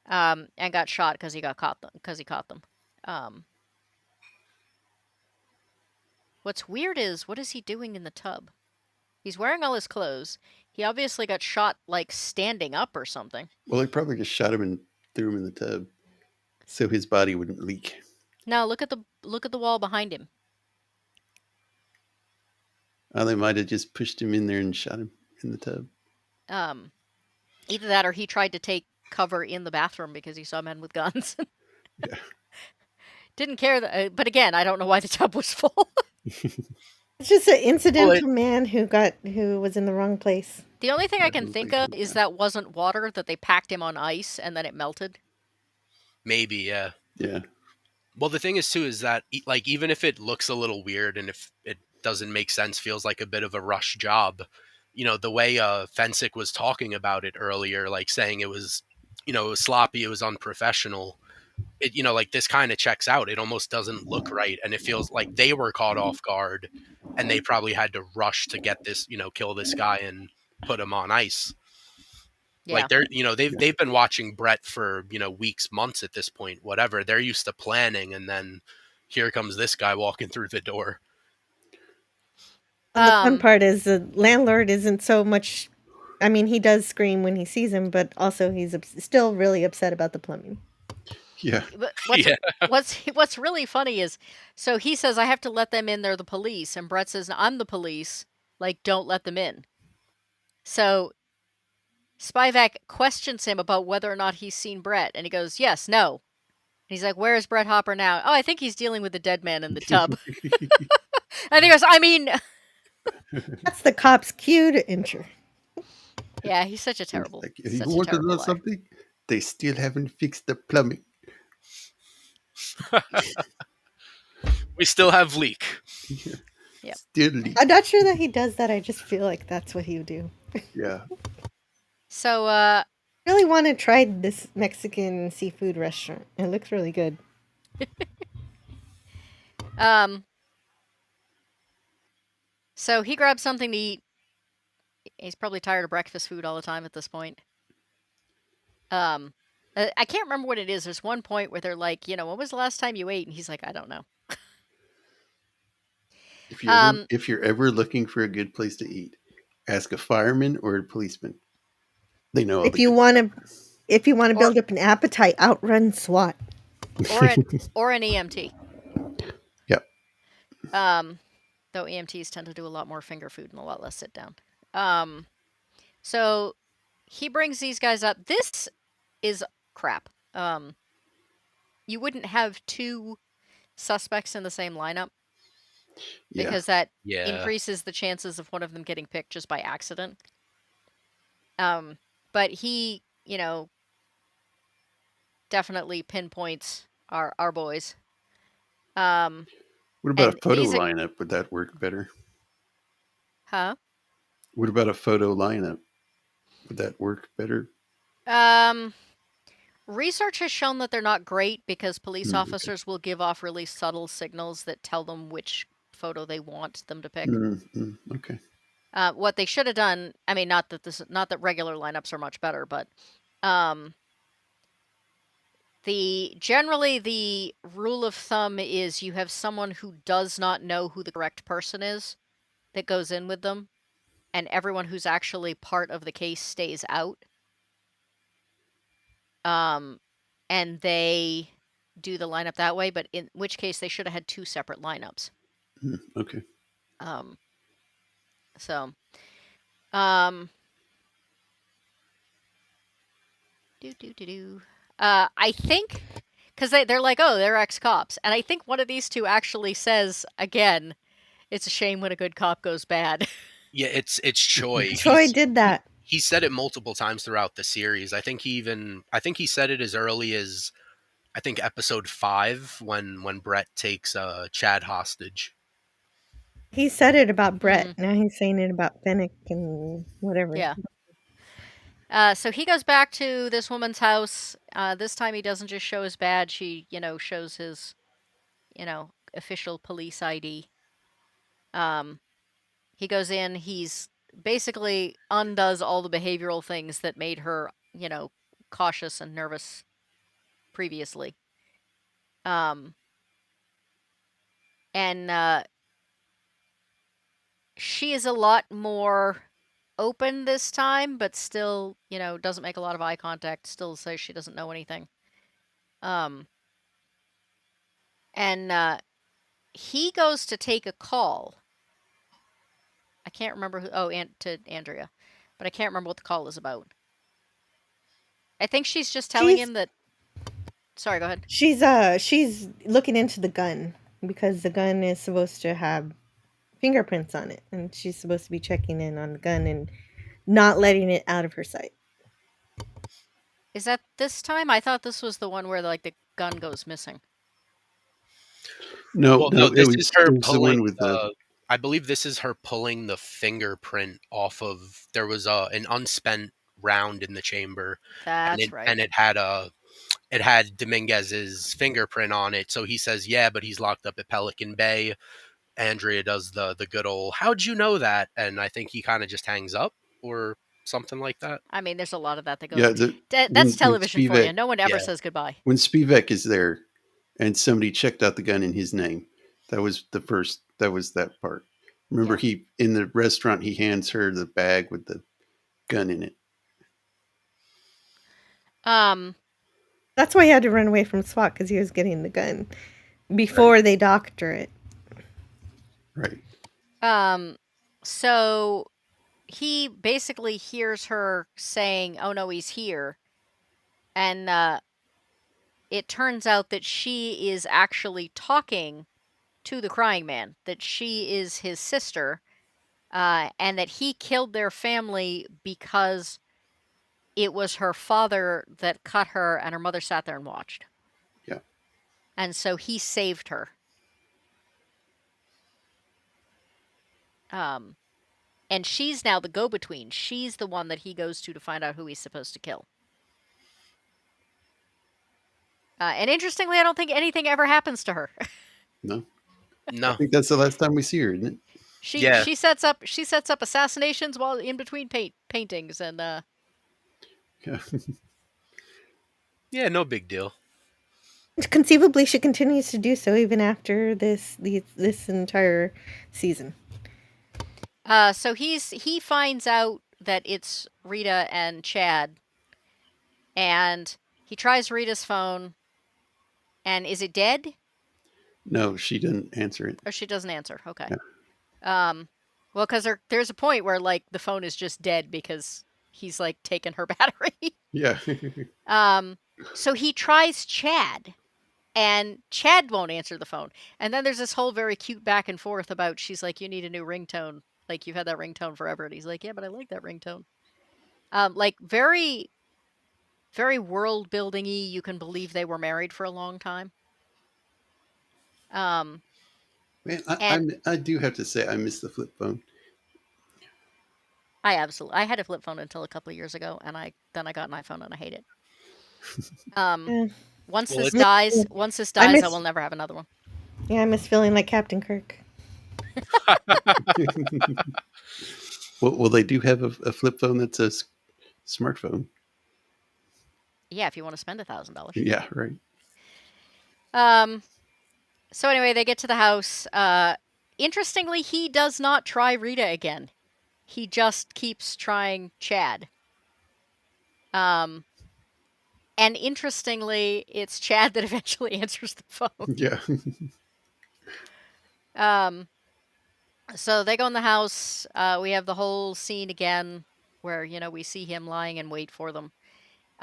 S1: something. And got shot because he caught them. Um, what's weird is what is he doing in the tub? He's wearing all his clothes. He obviously got shot like standing up or something.
S3: Well, they probably just shot him and threw him in the tub so his body wouldn't leak.
S1: Now look at the wall behind him.
S3: They might have just pushed him in there and shot him in the tub.
S1: Um, Either that or he tried to take cover in the bathroom because he saw men with guns.
S3: Yeah.
S1: Didn't care that, but again, I don't know why the tub was full.
S4: It's just an
S2: Well, it
S4: incidental man who was in the wrong place.
S1: The only thing I can
S3: Wrong
S1: think
S3: place,
S1: of
S3: wrong
S1: is
S3: time.
S1: that wasn't water, that they packed him on ice and then it melted.
S2: maybe, yeah.
S3: Yeah.
S2: Well, the thing is too is that like even if it looks a little weird and if it doesn't make sense, feels like a bit of a rush job. The way Fensick was talking about it earlier, like saying it was, it was sloppy, it was unprofessional. Like this kind of checks out. It almost doesn't look right, and it feels like they were caught off guard, and they probably had to rush to get this, kill this guy and put him on ice.
S1: Yeah.
S2: Like they're, they've
S3: Yeah.
S2: they've been watching Brett for weeks, months at this point, whatever. They're used to planning, and then here comes this guy walking through the door.
S4: And the fun
S1: Um,
S4: part is the landlord isn't so much. I mean, he does scream when he sees him, but also he's still really upset about the plumbing.
S3: Yeah.
S1: but
S2: Yeah,
S1: what's really funny is, so he says, I have to let them in, they're the police, and Brett says, I'm the police, like, don't let them in. So Spivak questions him about whether or not he's seen Brett, and he goes, yes, no. And he's like, where is Brett Hopper now? Oh, I think he's dealing with the dead man in the tub. And he goes, I mean,
S4: That's the cop's cue to enter.
S1: yeah, he's such a
S3: It's
S1: terrible,
S3: like, you
S1: such a
S3: want to know
S1: terrible liar.
S3: something? They still haven't fixed the plumbing.
S2: we still have leak.
S3: Yeah.
S1: Yep.
S3: Still leak.
S4: I'm not sure that he does that. I just feel like that's what he would do.
S3: Yeah.
S1: So,
S4: Really want to try this Mexican seafood restaurant. It looks really good.
S1: um, so he grabs something to eat. He's probably tired of breakfast food all the time at this point. Um, I can't remember what it is. There's one point where they're like, when was the last time you ate? And he's like, I don't know. Um,
S3: If you're ever looking for a good place to eat, ask a fireman or a policeman. They know all
S4: If
S3: the
S4: you
S3: good
S4: want to,
S3: stuff.
S4: if you want to
S1: or
S4: build up an appetite, outrun SWAT.
S1: or an or an EMT.
S3: Yep.
S1: Though EMTs tend to do a lot more finger food and a lot less sit down. So he brings these guys up. This is crap. You wouldn't have two suspects in the same lineup
S3: Yeah.
S1: because that
S2: Yeah,
S1: increases the chances of one of them getting picked just by accident. But he, definitely pinpoints our boys.
S3: What about
S1: And
S3: a photo
S1: these are,
S3: lineup? Would that work better?
S1: huh?
S3: What about a photo lineup? Would that work better?
S1: Um, Research has shown that they're not great because police
S3: Okay.
S1: officers will give off really subtle signals that tell them which photo they want them to pick.
S3: Okay.
S1: What they should have done, I mean, not that regular lineups are much better, but um, generally the rule of thumb is you have someone who does not know who the correct person is that goes in with them, and everyone who's actually part of the case stays out. And they do the lineup that way, but in which case they should have had two separate lineups.
S3: Okay.
S1: Um, so, um, I think because they're like, oh, they're ex cops, and I think one of these two actually says again, "It's a shame when a good cop goes bad."
S2: yeah. It's Choi.
S4: Troy did that.
S2: He said it multiple times throughout the series. I think he said it as early as I think episode 5 when Brett takes Chad hostage.
S4: He said it about Brett.
S1: Mm,
S4: Now he's saying it about Fennec and whatever.
S1: yeah. So he goes back to this woman's house. This time he doesn't just show his badge; he, shows his, official police ID. Um, he goes in. He's basically undoes all the behavioral things that made her, cautious and nervous previously. Um, and she is a lot more open this time, but still, doesn't make a lot of eye contact. Still says she doesn't know anything. Um, and he goes to take a call. I can't remember who. Oh, to Andrea, but I can't remember what the call is about. I think she's just telling
S4: She's
S1: him that. Sorry, go ahead.
S4: she's looking into the gun because the gun is supposed to have fingerprints on it, and she's supposed to be checking in on the gun and not letting it out of her sight.
S1: Is that this time? I thought this was the one where like the gun goes missing.
S3: No,
S2: Well,
S3: no,
S2: no,
S3: it
S2: this is
S3: was
S2: her
S3: it was the
S2: pulling
S3: one with the
S2: I believe this is her pulling the fingerprint off of. There was an unspent round in the chamber, and
S1: That's
S2: it
S1: right.
S2: and it had Dominguez's fingerprint on it. So he says, "Yeah, but he's locked up at Pelican Bay." Andrea does the good old, "How'd you know that?" And I think he kind of just hangs up or something like that.
S1: I mean, there's a lot of that that
S3: yeah
S1: goes.
S3: the
S1: That's
S3: when
S1: television for you.
S3: Spivak
S1: No one ever
S2: Yeah,
S1: says goodbye.
S3: when Spivak is there, and somebody checked out the gun in his name. That was the first. That was that part. Remember,
S1: Yeah.
S3: he in the restaurant he hands her the bag with the gun in it.
S1: Um.
S4: That's why he had to run away from SWAT because he was getting the gun
S3: Right.
S4: before they doctor it.
S3: Right.
S1: Um. So he basically hears her saying, "Oh no, he's here," and it turns out that she is actually talking to the crying man. That she is his sister, and that he killed their family because it was her father that cut her, and her mother sat there and watched.
S3: Yeah.
S1: And so he saved her. Um, and she's now the go-between. She's the one that he goes to find out who he's supposed to kill. And interestingly, I don't think anything ever happens to her.
S3: No. I
S2: no,
S3: think that's the last time we see her, isn't it?
S1: she
S2: yeah,
S1: she sets up assassinations while in between paintings, and
S3: Yeah.
S2: yeah, no big deal.
S4: Conceivably, she continues to do so even after this entire season.
S1: so he finds out that it's Rita and Chad, and he tries Rita's phone, and is it dead?
S3: No, she didn't answer it.
S1: Or she doesn't answer. Okay.
S3: Yeah.
S1: Well, because there's a point where like the phone is just dead because he's like taken her battery.
S3: Yeah.
S1: So he tries Chad, and Chad won't answer the phone. And then there's this whole very cute back and forth about she's like, "You need a new ringtone. Like you've had that ringtone forever." And he's like, "Yeah, but I like that ringtone." Like very, very world building-y. You can believe they were married for a long time. Um,
S3: Man,
S1: and
S3: I do have to say I miss the flip phone.
S1: I had a flip phone until a couple of years ago, and I got an iPhone and I hate it.
S4: Yeah.
S1: Once
S2: Well,
S1: this
S2: it's
S1: dies,
S4: I
S1: I
S4: miss
S1: will never have another one.
S4: yeah, I miss feeling like Captain Kirk.
S3: Well, they do have a flip phone that's a smartphone.
S1: Yeah, if you want to spend $1,000.
S3: Yeah, right.
S1: Um. So anyway, they get to the house. Interestingly, he does not try Rita again. He just keeps trying Chad. Um. And interestingly, it's Chad that eventually answers the phone.
S3: Yeah.
S1: Um. So they go in the house. We have the whole scene again where, we see him lying in wait for them.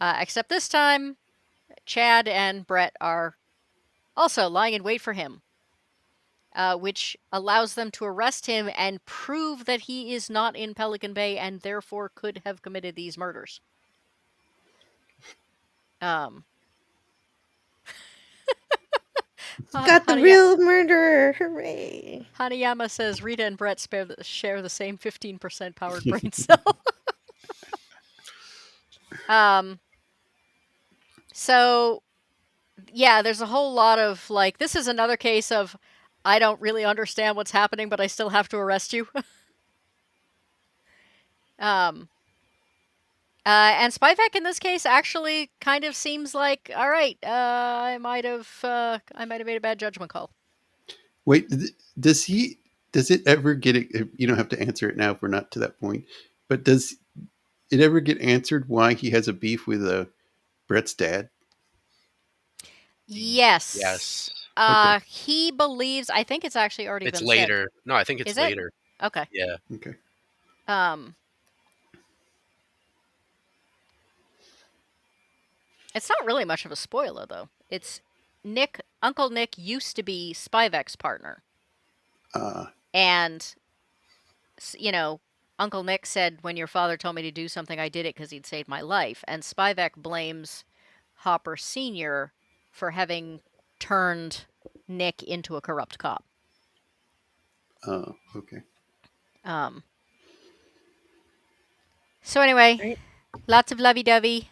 S1: Except this time, Chad and Brett are also lying in wait for him, which allows them to arrest him and prove that he is not in Pelican Bay and therefore could have committed these murders. Um,
S4: Got the real murderer! Hooray!
S1: Hanayama says Rita and Brett share the same 15% powered brain cell. So, yeah, there's a whole lot of, like, this is another case of, I don't really understand what's happening, but I still have to arrest you. And Spivak in this case actually kind of seems like, all right, I might have made a bad judgment call.
S3: Wait, does he? Does it ever get it? You don't have to answer it now if we're not to that point. But does it ever get answered why he has a beef with Brett's dad?
S1: Yes.
S2: yes,
S3: Okay.
S1: He believes. I think it's actually already
S2: it's
S1: been
S2: later. No, I think it's
S1: Is it?
S2: later.
S1: said. Okay.
S2: Yeah,
S3: Okay.
S1: Um. It's not really much of a spoiler, though. It's Uncle Nick used to be Spivak's partner. And, Uncle Nick said, when your father told me to do something, I did it because he'd saved my life. And Spivak blames Hopper Sr. for having turned Nick into a corrupt cop.
S3: Oh, okay.
S1: So anyway,
S4: Right.
S1: lots of lovey-dovey.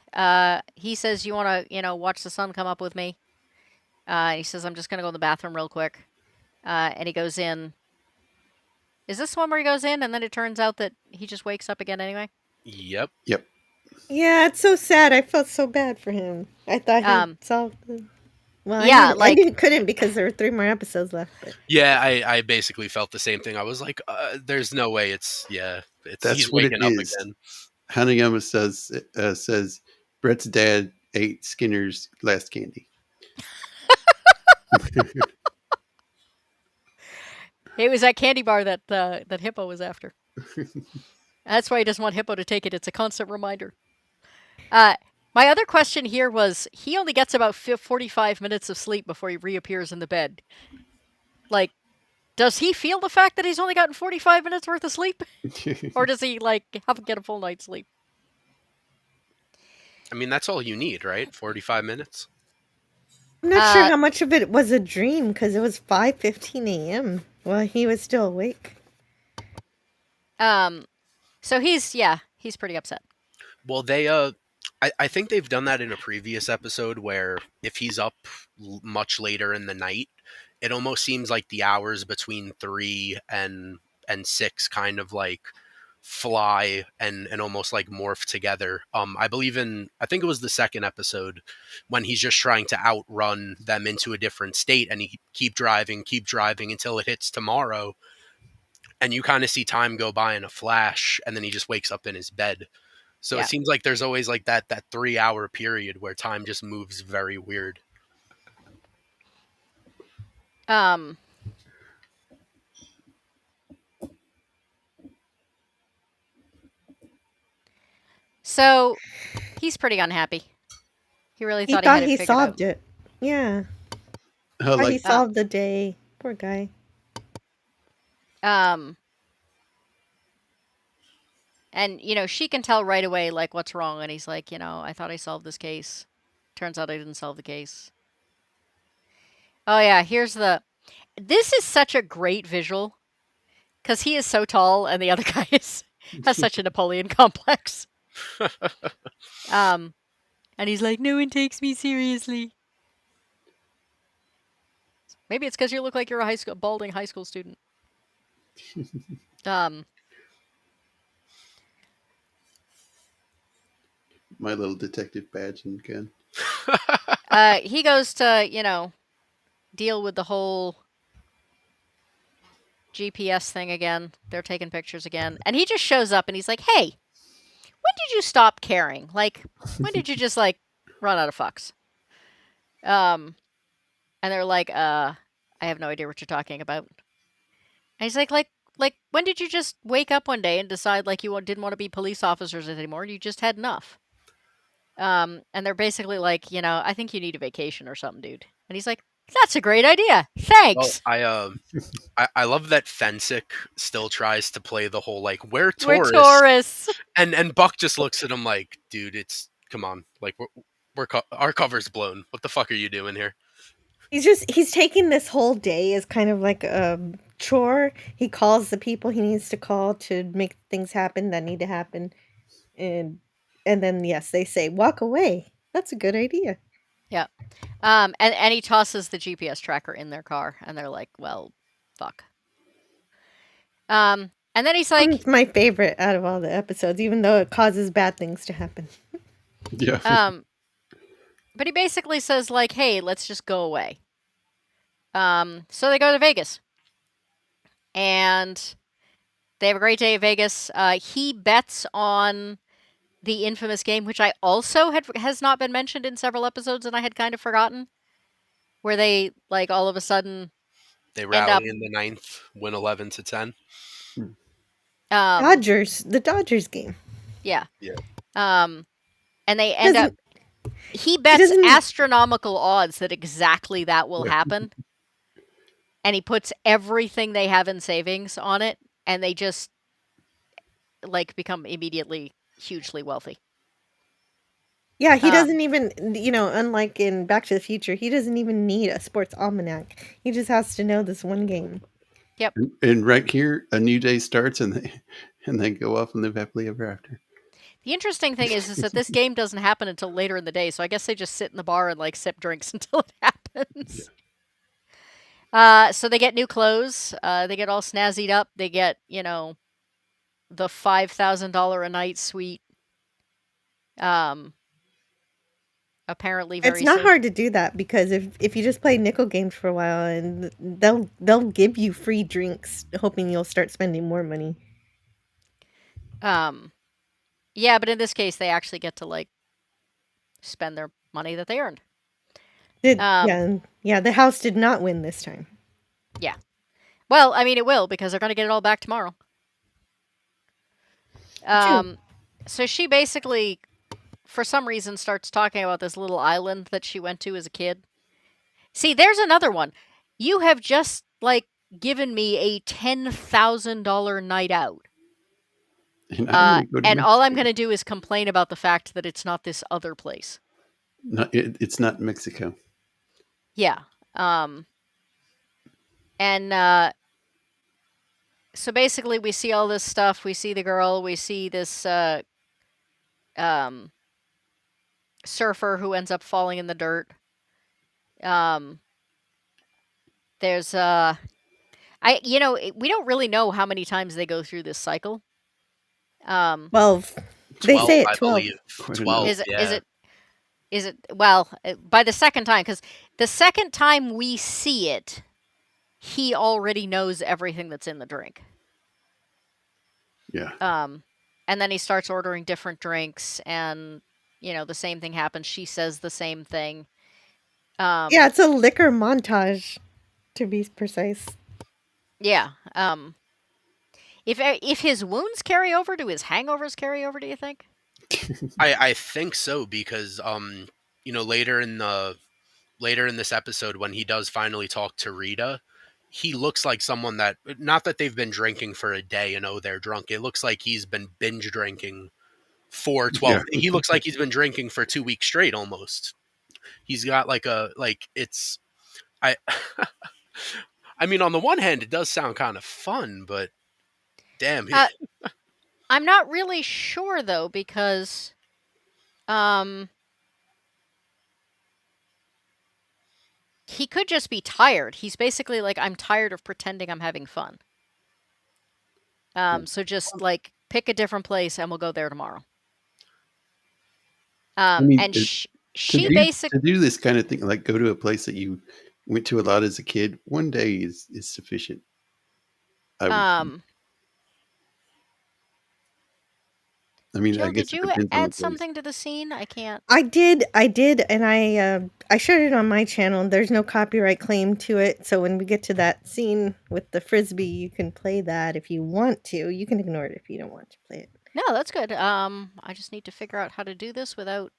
S1: He says, you want to, watch the sun come up with me? He says, I'm just going to go in the bathroom real quick. And he goes in. Is this one where he goes in and then it turns out that he just wakes up again anyway?
S2: Yep.
S3: Yep.
S4: Yeah, it's so sad. I felt so bad for him. I thought he solved the. Well,
S1: yeah,
S4: I knew he couldn't because there were 3 more episodes left. But.
S2: Yeah, I basically felt the same thing. I was like, there's no way it's
S3: That's
S2: he's
S3: what it
S2: waking up
S3: is.
S2: again.
S3: Hanayama says Brett's dad ate Skinner's last candy.
S1: It was that candy bar that that Hippo was after. That's why he doesn't want Hippo to take it. It's a constant reminder. My other question here was, he only gets about 45 minutes of sleep before he reappears in the bed. Like, does he feel the fact that he's only gotten 45 minutes worth of sleep? Or does he, get a full night's sleep?
S2: I mean, that's all you need, right? 45 minutes.
S4: I'm not sure how much of it was a dream because it was 5:15 a.m. Well, he was still awake.
S1: So he's pretty upset.
S2: Well, they I think they've done that in a previous episode where if he's up much later in the night, it almost seems like the hours between 3 and 6 kind of like fly and almost like morph together. I think it was the second episode when he's just trying to outrun them into a different state, and he keep driving until it hits tomorrow, and you kind of see time go by in a flash, and then he just wakes up in his bed. So It seems like there's always like that 3-hour period where time just moves very weird.
S1: So he's pretty unhappy. He really thought
S4: he solved it. Yeah. He solved the day. Poor guy.
S1: And, she can tell right away, what's wrong. And he's like, I thought I solved this case. Turns out I didn't solve the case. Oh, yeah, this is such a great visual. Because he is so tall and the other guy has such a Napoleon complex. And he's like, no one takes me seriously. Maybe it's because you look like you're a balding high school student.
S3: My little detective badge and gun.
S1: He goes to, deal with the whole GPS thing again. They're taking pictures again. And he just shows up and he's like, hey, when did you stop caring? When did you just, run out of fucks? And they're like, I have no idea what you're talking about. And he's like, when did you just wake up one day and decide, you didn't want to be police officers anymore? You just had enough. And they're basically like, I think you need a vacation or something, dude. And he's like, that's a great idea. Thanks.
S2: Well, I love that Fensick still tries to play the whole we're tourists.
S1: We're tourists.
S2: And Buck just looks at him like, dude, come on, our cover's blown. What the fuck are you doing here?
S4: He's taking this whole day as kind of like a chore. He calls the people he needs to call to make things happen that need to happen, and then yes, they say walk away. That's a good idea.
S1: Yeah. And he tosses the GPS tracker in their car, and they're like, well, fuck. And then he's like,
S4: it's my favorite out of all the episodes, even though it causes bad things to happen.
S3: Yeah.
S1: But he basically says, hey, let's just go away. So they go to Vegas. And they have a great day at Vegas. He bets on the infamous game, which I also has not been mentioned in several episodes, and I had kind of forgotten, where they all of a sudden
S2: they rally in the 9th, win 11-10.
S4: The Dodgers game.
S1: Yeah.
S2: Yeah.
S1: And they end up He
S4: He
S1: bets
S4: doesn't.
S1: astronomical odds that exactly that will happen, and he puts everything they have in savings on it, and they just like become immediately hugely wealthy.
S4: Yeah, he
S1: Um,
S4: doesn't even, unlike in Back to the Future, he doesn't even need a sports almanac. He just has to know this one game.
S1: yep.
S3: And right here, a new day starts, and they go off and live happily ever after.
S1: The interesting thing is that this game doesn't happen until later in the day, so I guess they just sit in the bar and like sip drinks until it happens. So they get new clothes. They get all snazzied up. They get, the $5,000 a night suite. Um, apparently
S4: It's
S1: very
S4: not
S1: safe.
S4: hard to do that because if you just play nickel games for a while, and they'll give you free drinks, hoping you'll start spending more money.
S1: Um, yeah, but in this case, they actually get to like spend their money that they earned. Um,
S4: Yeah, the house did not win this time.
S1: yeah. Well, I mean, it will because they're going to get it all back tomorrow.
S4: True.
S1: So she basically, for some reason, starts talking about this little island that she went to as a kid. See, there's another one. You have just like given me a $10,000 night out.
S3: And I want to go to
S1: And all I'm
S3: Mexico.
S1: going to do is complain about the fact that it's not this other place.
S3: It's not Mexico.
S1: Yeah. And so basically, we see all this stuff. We see the girl. We see this um, surfer who ends up falling in the dirt. Um, there's we don't really know how many times they go through this cycle.
S4: 12. They
S2: 12,
S4: say it
S2: I
S4: 12.
S2: believe.
S3: Quite a
S2: 12,
S3: number.
S1: Is it well by the second time, because the second time we see it, he already knows everything that's in the drink.
S3: Yeah.
S1: And then he starts ordering different drinks, and the same thing happens. She says the same thing.
S4: Yeah, it's a liquor montage, to be precise.
S1: Yeah. If his wounds carry over, do his hangovers carry over, do you think?
S2: I think so because later in this episode when he does finally talk to Rita, he looks like someone that, not that they've been drinking for a day and they're drunk. It looks like he's been binge drinking for 12.
S3: Yeah.
S2: He looks like he's been drinking for 2 weeks straight almost. He's got it's I I mean, on the one hand it does sound kind of fun, but damn.
S1: Uh, I'm not really sure though, because he could just be tired. He's basically like, I'm tired of pretending I'm having fun. So just like pick a different place and we'll go there tomorrow.
S3: I mean,
S1: And she basically,
S3: to do this kind of thing, like go to a place that you went to a lot as a kid, one day is sufficient. I would. I mean, I
S1: Jill, did
S3: guess it
S1: you
S3: depends on the
S1: add
S3: place.
S1: something to the scene? I can't.
S4: I did, and I shared it on my channel. There's no copyright claim to it, so when we get to that scene with the frisbee, you can play that if you want to. You can ignore it if you don't want to play it.
S1: No, that's good. I just need to figure out how to do this without.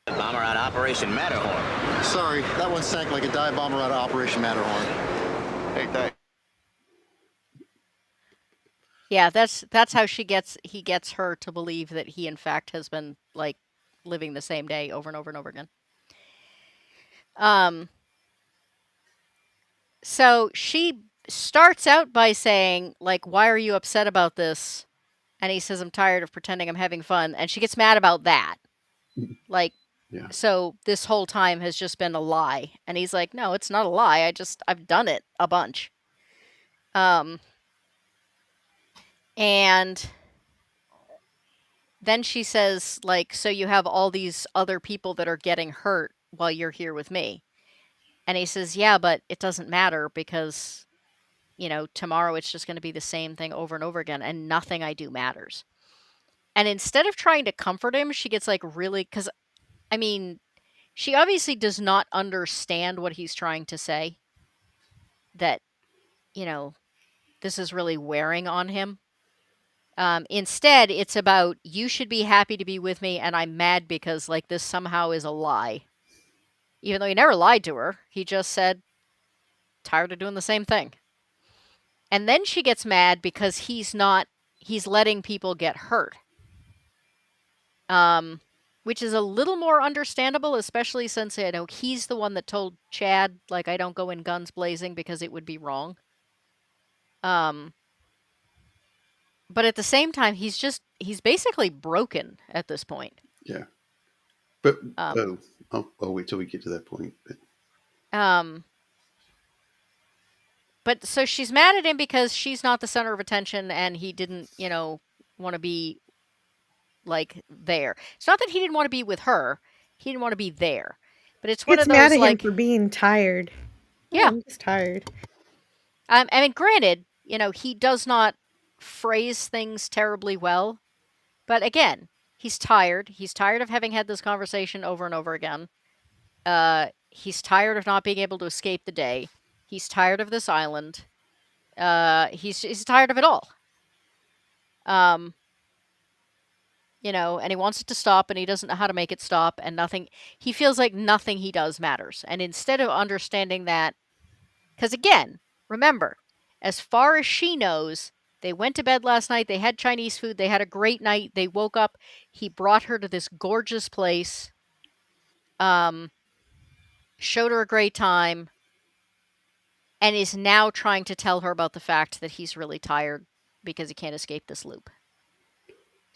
S5: Bomber on Operation Matterhorn.
S6: Sorry, that one sank like a dive bomber out of Operation Matterhorn.
S5: Hey, thanks.
S1: Yeah, that's how he gets her to believe that he in fact has been like living the same day over and over and over again. So she starts out by saying, like, why are you upset about this? And he says, I'm tired of pretending I'm having fun. And she gets mad about that. Like,
S3: Yeah.
S1: so this whole time has just been a lie. And he's like, no, it's not a lie. I've done it a bunch. And then she says, like, so you have all these other people that are getting hurt while you're here with me. And he says, yeah, but it doesn't matter because, tomorrow it's just going to be the same thing over and over again, and nothing I do matters. And instead of trying to comfort him, she gets like really, because, I mean, she obviously does not understand what he's trying to say. That, this is really wearing on him. Instead, it's about, you should be happy to be with me, and I'm mad because, like, this somehow is a lie. Even though he never lied to her, he just said, tired of doing the same thing. And then she gets mad because he's letting people get hurt. Which is a little more understandable, especially since, you know, he's the one that told Chad, like, I don't go in guns blazing because it would be wrong. But at the same time, he's basically broken at this point.
S3: Yeah. But
S1: Um,
S3: I'll wait till we get to that point.
S1: But so she's mad at him because she's not the center of attention and he didn't, you know, want to be, like, there. It's not that he didn't want to be with her. He didn't want to be there. But it's one
S4: Gets
S1: of
S4: mad
S1: those,
S4: at him
S1: like,
S4: for being tired.
S1: yeah.
S4: I'm just tired.
S1: I mean, granted, you know, he does not phrase things terribly well. But again, he's tired. He's tired of having had this conversation over and over again. He's tired of not being able to escape the day. He's tired of this island. He's tired of it all. You know, and he wants it to stop, and he doesn't know how to make it stop, and nothing. He feels like nothing he does matters. And instead of understanding that, because again, remember, as far as she knows, they went to bed last night. They had Chinese food. They had a great night. They woke up. He brought her to this gorgeous place. Showed her a great time, and is now trying to tell her about the fact that he's really tired because he can't escape this loop.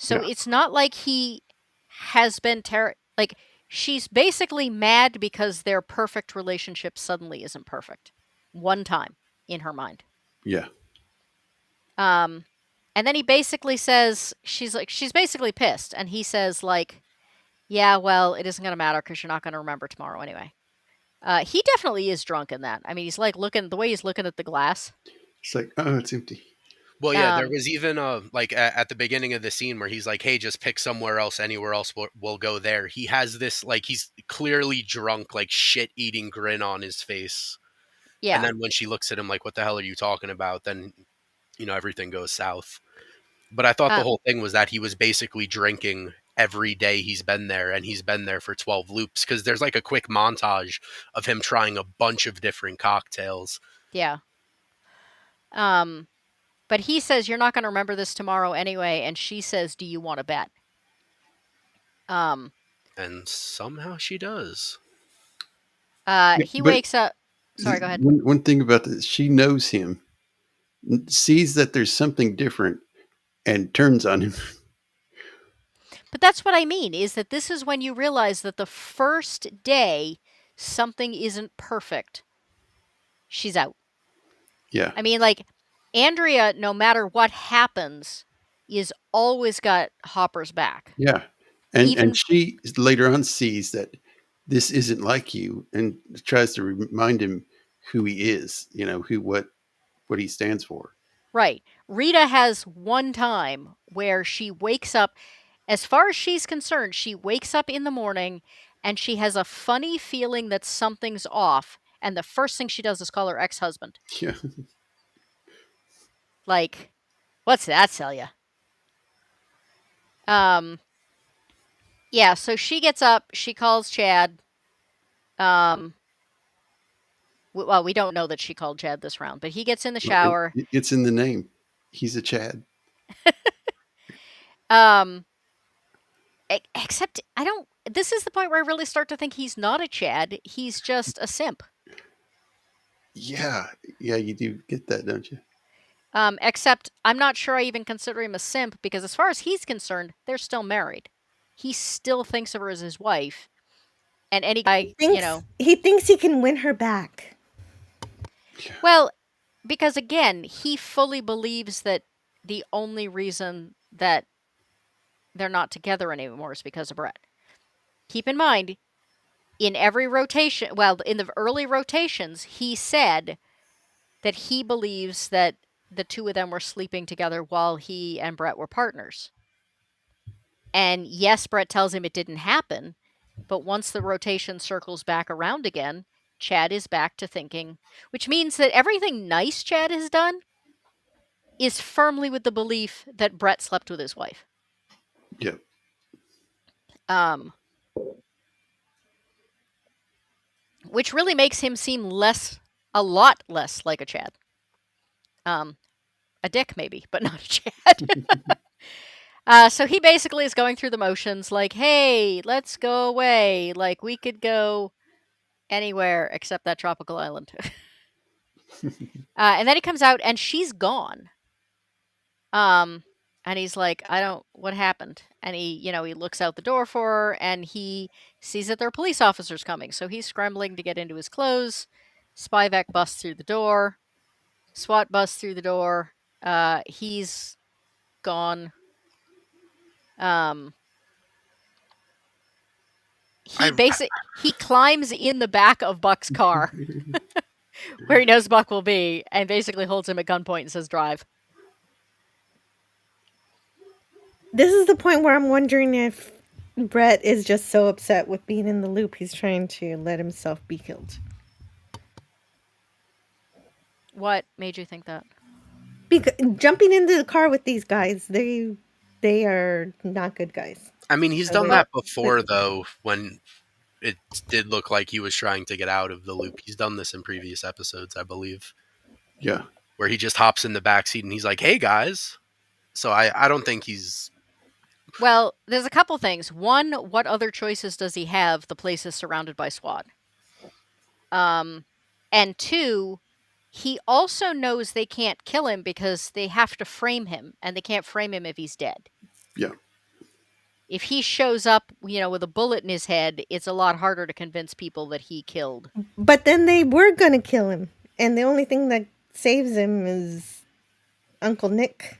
S1: So
S3: Yeah.
S1: it's not like he has been like, she's basically mad because their perfect relationship suddenly isn't perfect. One time in her mind.
S3: Yeah.
S1: And then he basically says, she's basically pissed, and he says, like, yeah, well, it isn't going to matter because you're not going to remember tomorrow anyway. He definitely is drunk in that. I mean, he's like the way he's looking at the glass.
S3: It's like, oh, it's empty.
S2: Well, yeah, there was even like at the beginning of the scene where he's like, "Hey, just pick somewhere else. Anywhere else, we'll go there." He has this, like, he's clearly drunk, like, shit-eating grin on his face.
S1: Yeah.
S2: And then when she looks at him like, "What the hell are you talking about?" Then, you know, everything goes south. But I thought the whole thing was that he was basically drinking every day he's been there, and he's been there for 12 loops, because there's like a quick montage of him trying a bunch of different cocktails.
S1: Yeah. But he says, you're not going to remember this tomorrow anyway, and she says, do you want to bet?
S2: And somehow she does.
S1: He wakes up. Sorry, go ahead.
S3: One thing about this, she knows him, sees that there's something different, and turns on him.
S1: But that's what I mean, is that this is when you realize that the first day something isn't perfect, she's out.
S3: Yeah.
S1: I mean, like, Andrea, no matter what happens, is always got Hopper's back.
S3: Yeah. And she later on sees that this isn't like you, and tries to remind him who he is, you know, what he stands for.
S1: Right. Rita has one time where she wakes up, as far as she's concerned, she wakes up in the morning and she has a funny feeling that something's off. And the first thing she does is call her ex-husband.
S3: Yeah.
S1: Like, what's that tell you? Yeah, so she gets up, she calls Chad. Well, we don't know that she called Chad this round, but he gets in the shower.
S3: It's in the name. He's a Chad.
S1: Except this is the point where I really start to think he's not a Chad. He's just a simp.
S3: Yeah. Yeah, you do get that, don't you?
S1: Except I'm not sure I even consider him a simp, because as far as he's concerned, they're still married. He still thinks of her as his wife. And any guy,
S4: he thinks he can win her back.
S3: Yeah.
S1: Well, because again, he fully believes that the only reason that they're not together anymore is because of Brett. Keep in mind, in every rotation, in the early rotations, he said that he believes that the two of them were sleeping together while he and Brett were partners. And yes, Brett tells him it didn't happen, but once the rotation circles back around again, Chad is back to thinking, which means that everything nice Chad has done, is firmly with the belief that Brett slept with his wife.
S3: Yeah.
S1: Which really makes him seem a lot less like a Chad. A dick maybe, but not a Chad. So he basically is going through the motions like, hey, let's go away. Like, we could go anywhere except that tropical island. And then he comes out and she's gone. And he's like, what happened? And he looks out the door for her and he sees that there are police officers coming. So he's scrambling to get into his clothes. Spivak busts through the door. SWAT busts through the door. He's gone. He climbs in the back of Buck's car where he knows Buck will be and basically holds him at gunpoint and says, drive.
S4: This is the point where I'm wondering if Brett is just so upset with being in the loop, he's trying to let himself be killed.
S1: What made you think that?
S4: Because jumping into the car with these guys, they are not good guys.
S2: I mean, he's done that before, though, when it did look like he was trying to get out of the loop. He's done this in previous episodes, I believe.
S3: Yeah.
S2: Where he just hops in the backseat and he's like, hey, guys. So I don't think he's...
S1: Well, there's a couple things. One, what other choices does he have? The place is surrounded by SWAT. And two, he also knows they can't kill him because they have to frame him, and they can't frame him if he's dead.
S3: Yeah.
S1: If he shows up, with a bullet in his head, it's a lot harder to convince people that he killed.
S4: But then they were going to kill him, and the only thing that saves him is Uncle Nick.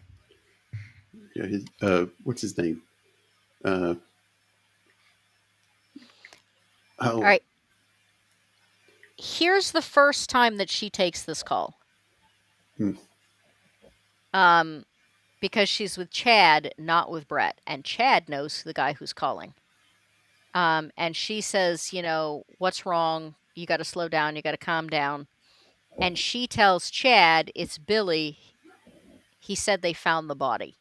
S3: Yeah, what's his name? All
S1: right. Here's the first time that she takes this call. Because she's with Chad, not with Brett. And Chad knows the guy who's calling. And she says, what's wrong? You got to slow down. You got to calm down. And she tells Chad, it's Billy. He said they found the body.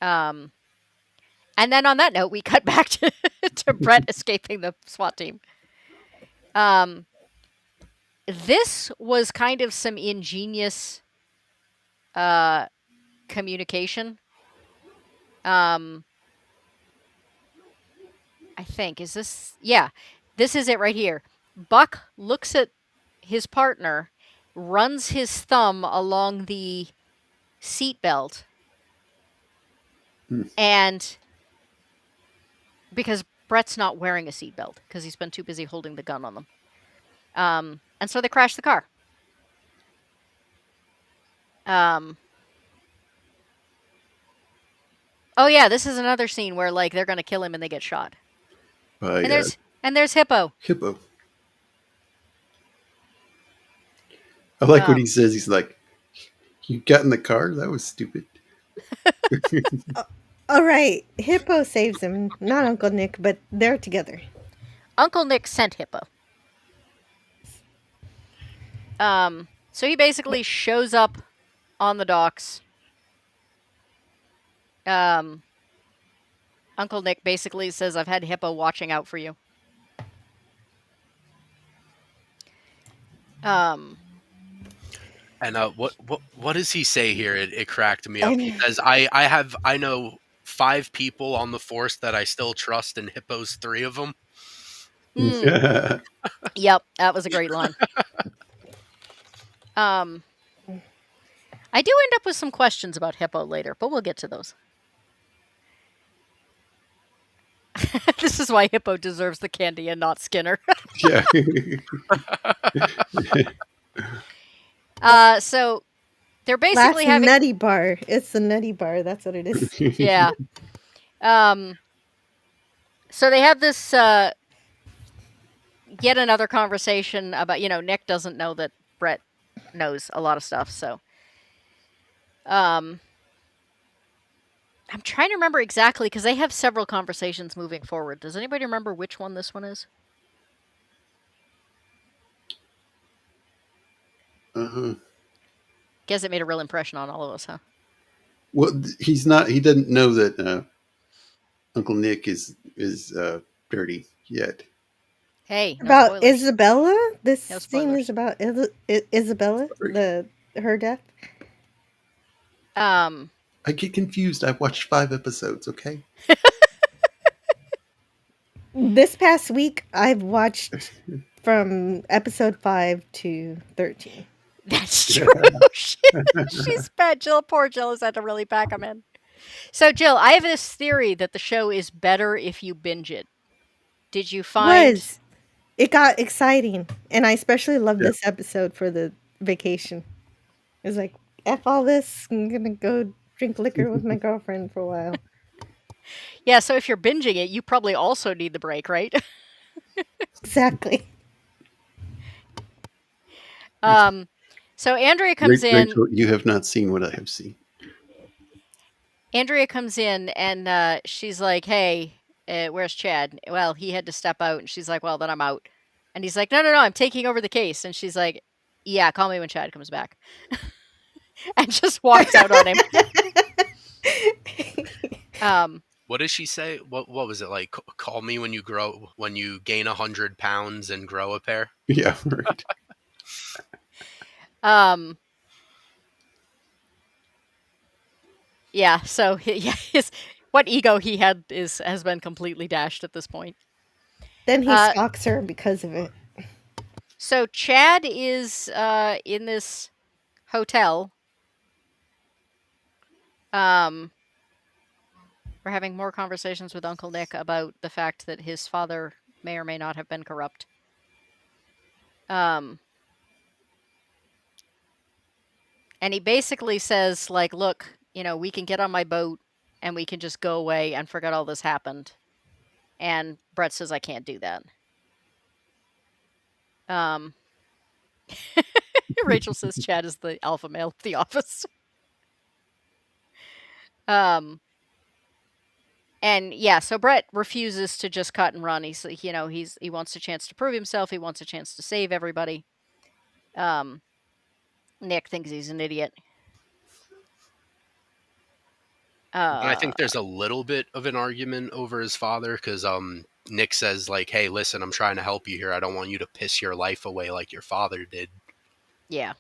S1: And then on that note, we cut back to Brett escaping the SWAT team. This was kind of some ingenious communication. I think. Is this? Yeah. This is it right here. Buck looks at his partner, runs his thumb along the seatbelt, and because Brett's not wearing a seatbelt because he's been too busy holding the gun on them. And so they crash the car. Oh yeah, this is another scene where they're gonna kill him and they get shot. And there's Hippo.
S3: Hippo. I like what he says. He's like, "You got in the car? That was stupid."
S4: All right, Hippo saves him, not Uncle Nick, but they're together.
S1: Uncle Nick sent Hippo. So he basically shows up on the docks. Uncle Nick basically says, I've had Hippo watching out for you.
S2: And what does he say here? It cracked me up. He says, I know 5 people on the force that I still trust, and Hippo's 3 of them.
S1: Yep, that was a great line. I do end up with some questions about Hippo later, but we'll get to those. This is why Hippo deserves the candy and not Skinner.
S3: Yeah.
S1: So they're basically having
S4: nutty bar. It's the nutty bar. That's what it is.
S1: Yeah. So they have this yet another conversation about, Nick doesn't know that Brett knows a lot of stuff. So I'm trying to remember exactly because they have several conversations moving forward. Does anybody remember which one this one is? guess it made a real impression on all of us, huh?
S3: Well, he's not. He doesn't know that Uncle Nick is dirty yet.
S1: Hey, no
S4: About
S1: spoilers.
S4: Isabella? This
S1: No
S4: scene is
S1: spoilers.
S4: about Isabella,
S3: Sorry.
S4: her death.
S1: Um,
S3: I get confused. I watched 5 episodes. Okay.
S4: This past week, I've watched from episode 5 to 13.
S1: that's true. She's bad. Poor Jill has had to really pack them in. So, Jill, I have this theory that the show is better if you binge it. Did you find?
S4: Was it got exciting, and I especially love
S3: Yeah.
S4: this episode for the vacation. It was like, F all this, I'm gonna go drink liquor with my girlfriend for a while.
S1: Yeah, so if you're binging it, you probably also need the break, right?
S4: Exactly.
S1: um, so Andrea comes in.
S3: Rachel, you have not seen what I have seen.
S1: Andrea comes in and she's like, "Hey, where's Chad?" Well, he had to step out, and she's like, "Well, then I'm out." And he's like, "No, no, no, I'm taking over the case." And she's like, "Yeah, call me when Chad comes back," and just walks out on him.
S2: What does she say? What was it like? Call me when you gain 100 pounds and grow a pair.
S3: Yeah, right.
S1: Yeah. So what ego he had has been completely dashed at this point.
S4: Then he stalks her because of it.
S1: So Chad is in this hotel. We're having more conversations with Uncle Nick about the fact that his father may or may not have been corrupt. And he basically says, like, look, we can get on my boat and we can just go away and forget all this happened. And Brett says, I can't do that. Rachel says Chad is the alpha male of the office. And yeah, so Brett refuses to just cut and run. He's he wants a chance to prove himself. He wants a chance to save everybody. Nick thinks he's an idiot.
S2: And I think there's a little bit of an argument over his father because Nick says like, "Hey, listen, I'm trying to help you here. I don't want you to piss your life away like your father did."
S1: Yeah.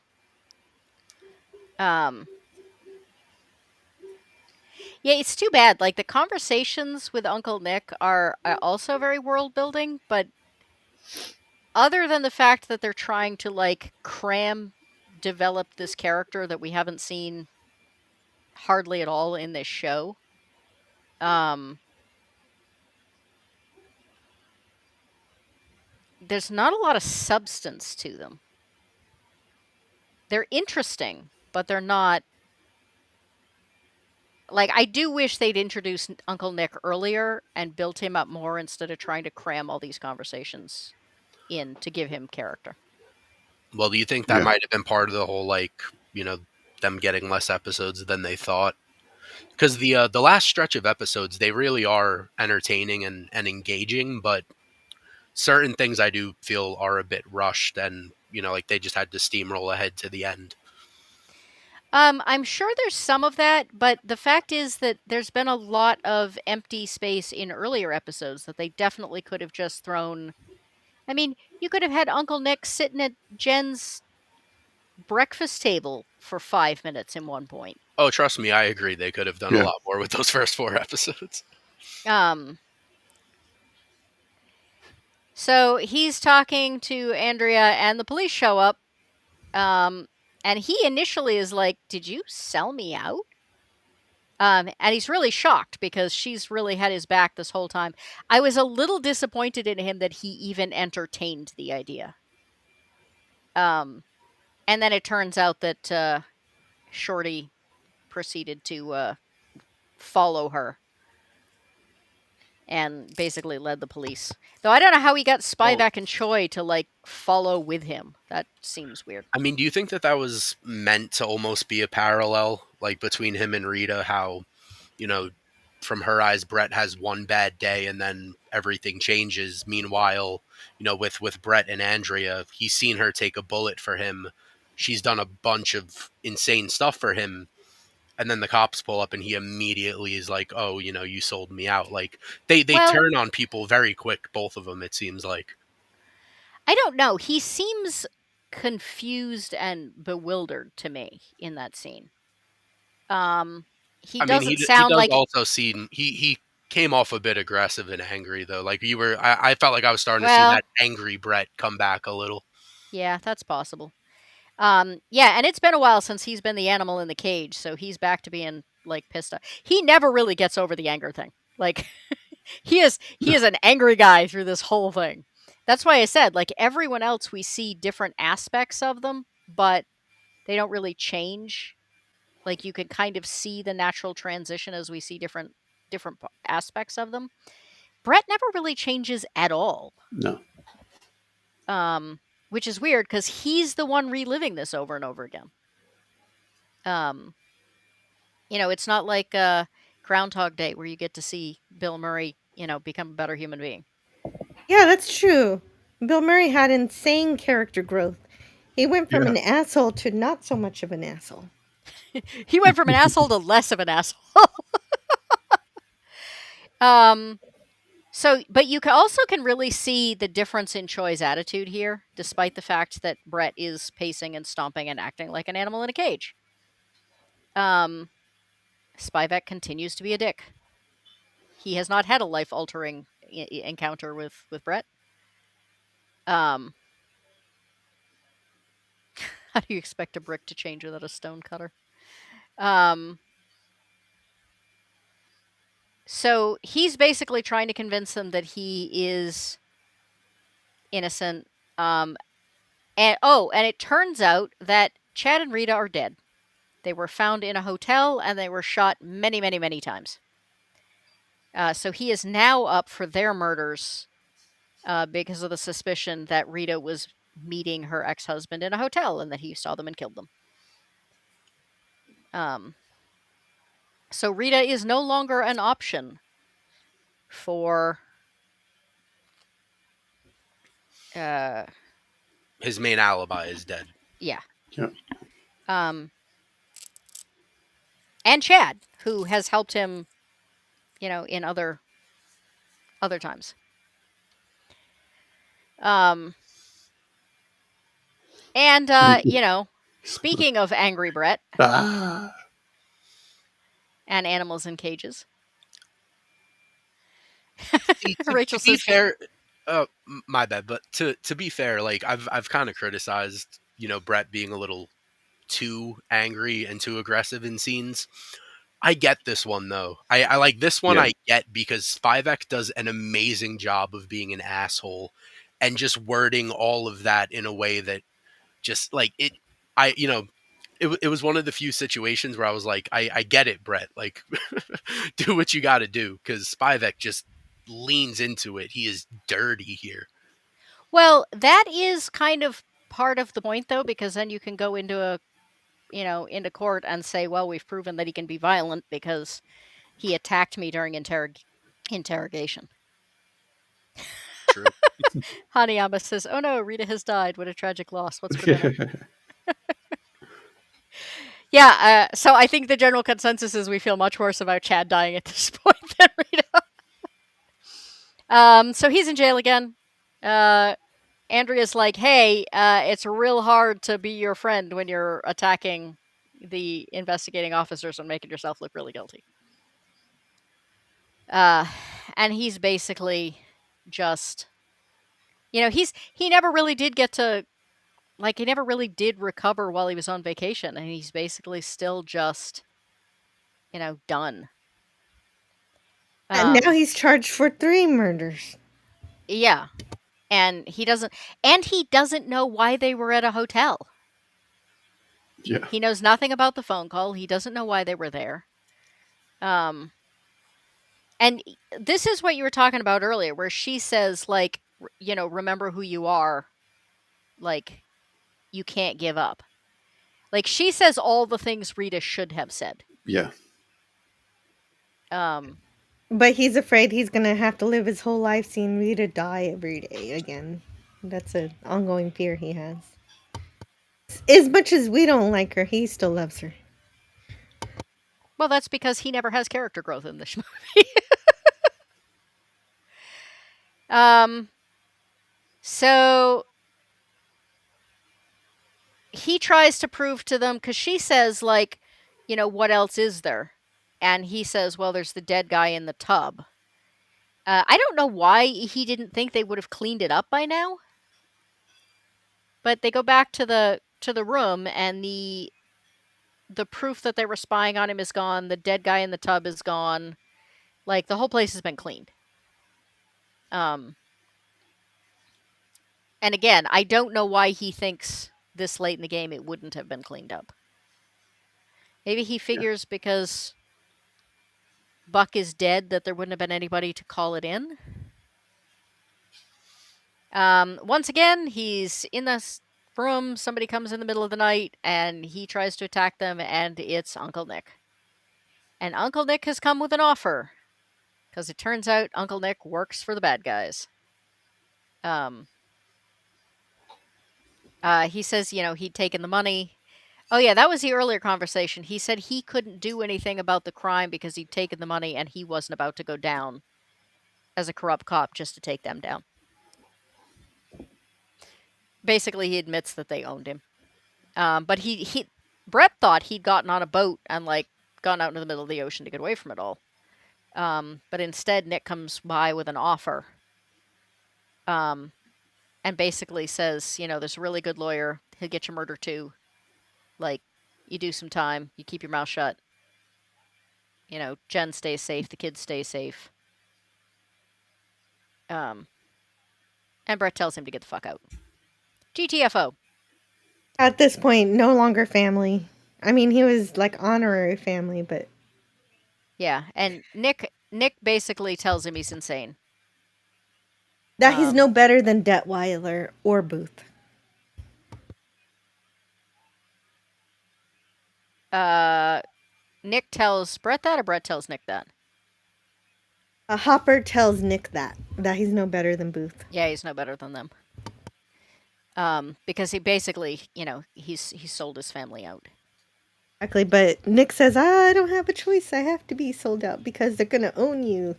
S1: Yeah, it's too bad. Like the conversations with Uncle Nick are also very world building, but other than the fact that they're trying to like develop this character that we haven't seen hardly at all in this show, there's not a lot of substance to them. They're interesting, but they're not. Like, I do wish they'd introduced Uncle Nick earlier and built him up more instead of trying to cram all these conversations in to give him character.
S2: Well, do you think that
S3: Yeah.
S2: might have been part of the whole, like, them getting less episodes than they thought? Because the last stretch of episodes, they really are entertaining and engaging, but certain things I do feel are a bit rushed and, like they just had to steamroll ahead to the end.
S1: I'm sure there's some of that, but the fact is that there's been a lot of empty space in earlier episodes that they definitely could have just thrown. I mean, you could have had Uncle Nick sitting at Jen's breakfast table for 5 minutes in one point.
S2: Oh, trust me, I agree. They could have done a
S3: Yeah.
S2: lot more with those first 4 episodes.
S1: So he's talking to Andrea and the police show up. And he initially is like, "Did you sell me out?" And he's really shocked because she's really had his back this whole time. I was a little disappointed in him that he even entertained the idea. And then it turns out that Shorty proceeded to follow her and basically led the police. Though I don't know how he got Spivak and Choi to like follow with him. That seems weird.
S2: I mean, do you think that was meant to almost be a parallel, like between him and Rita? How, from her eyes, Brett has one bad day and then everything changes. Meanwhile, with Brett and Andrea, he's seen her take a bullet for him she's done a bunch of insane stuff for him, and then the cops pull up and he immediately is like, "Oh, you sold me out." Like they
S1: Well,
S2: turn on people very quick, both of them, it seems like.
S1: I don't know. He seems confused and bewildered to me in that scene. Um, he
S2: I mean,
S1: doesn't
S2: he
S1: sound
S2: does
S1: like
S2: also seem he came off a bit aggressive and angry though. Like I felt like I was starting to see
S1: well,
S2: that angry Brett come back a little.
S1: yeah, that's possible. Yeah, and it's been a while since he's been the animal in the cage, so he's back to being like pissed off. He never really gets over the anger thing. Like he is an angry guy through this whole thing. That's why I said like everyone else we see different aspects of them, but they don't really change. Like you can kind of see the natural transition as we see different aspects of them. Brett never really changes at all.
S3: No.
S1: Which is weird because he's the one reliving this over and over again. Um, it's not like Groundhog Day where you get to see Bill Murray, become a better human being.
S4: Yeah, that's true. Bill Murray had insane character growth. He went from
S3: Yeah.
S4: an asshole to not so much of an asshole.
S1: He went from an asshole to less of an asshole. um, but you can really see the difference in Choi's attitude here, despite the fact that Brett is pacing and stomping and acting like an animal in a cage. Spivak continues to be a dick. He has not had a life-altering encounter with Brett. How do you expect a brick to change without a stone cutter? So he's basically trying to convince them that he is innocent. And it turns out that Chad and Rita are dead. They were found in a hotel and they were shot many, many, many times. So he is now up for their murders because of the suspicion that Rita was meeting her ex-husband in a hotel and that he saw them and killed them. So Rita is no longer an option for
S2: His main alibi is dead.
S1: yeah.
S3: Yeah.
S1: And Chad, who has helped him, in other times. And speaking of angry Brett
S3: Ah.
S1: and animals in cages,
S2: See,
S1: Rachel
S2: to be
S1: says,
S2: fair, my bad, but to be fair, like I've kind of criticized, Brett being a little too angry and too aggressive in scenes. I get this one though. I like this one.
S3: Yeah.
S2: I get because Spivak does an amazing job of being an asshole and just wording all of that in a way that just like it. It was one of the few situations where I was like, I get it, Brett. Like, do what you got to do because Spivak just leans into it. He is dirty here.
S1: well, that is kind of part of the point, though, because then you can go into into court and say, well, we've proven that he can be violent because he attacked me during interrogation.
S2: True.
S1: Hanayama says, oh no, Rita has died. What a tragic loss. What's for dinner? Yeah, so I think the general consensus is we feel much worse about Chad dying at this point than Rita. So he's in jail again. Andrea's like, hey, it's real hard to be your friend when you're attacking the investigating officers and making yourself look really guilty. And he's basically just, he never really did get to, like, he never really did recover while he was on vacation, and he's basically still just, done.
S4: And now he's charged for 3 murders.
S1: Yeah. And he doesn't know why they were at a hotel.
S3: Yeah.
S1: He knows nothing about the phone call. He doesn't know why they were there. And this is what you were talking about earlier, where she says, like, remember who you are. Like, you can't give up. Like, she says all the things Rita should have said.
S3: Yeah.
S4: But he's afraid he's going to have to live his whole life seeing Rita die every day again. That's an ongoing fear he has. As much as we don't like her, he still loves her.
S1: Well, that's because he never has character growth in this movie. So he tries to prove to them, because she says, like, what else is there? And he says, well, there's the dead guy in the tub. I don't know why he didn't think they would have cleaned it up by now. But they go back to the room, and the proof that they were spying on him is gone. The dead guy in the tub is gone. Like, the whole place has been cleaned. And again, I don't know why he thinks this late in the game it wouldn't have been cleaned up. Maybe he figures because Buck is dead that there wouldn't have been anybody to call it in. Once again, he's in this room. Somebody comes in the middle of the night, and he tries to attack them, and it's Uncle Nick. And Uncle Nick has come with an offer, because it turns out Uncle Nick works for the bad guys. He says, he'd taken the money. Oh, yeah, that was the earlier conversation. He said he couldn't do anything about the crime because he'd taken the money and he wasn't about to go down as a corrupt cop just to take them down. Basically, he admits that they owned him. But Brett thought he'd gotten on a boat and, like, gone out into the middle of the ocean to get away from it all. But instead, Nick comes by with an offer. And basically says, there's a really good lawyer. He'll get your murder too. Like, you do some time, you keep your mouth shut. Jen stays safe, the kids stay safe. And Brett tells him to get the fuck out. GTFO.
S4: At this point, no longer family. I mean, he was like honorary family, but
S1: Yeah, and Nick basically tells him he's insane.
S4: that he's no better than Detweiler or Booth.
S1: Nick tells Brett that, or Brett tells Nick that?
S4: Hopper tells Nick that he's no better than Booth.
S1: Yeah, he's no better than them. Because he basically, he's sold his family out.
S4: Exactly, but Nick says, I don't have a choice. I have to be sold out because they're going to own you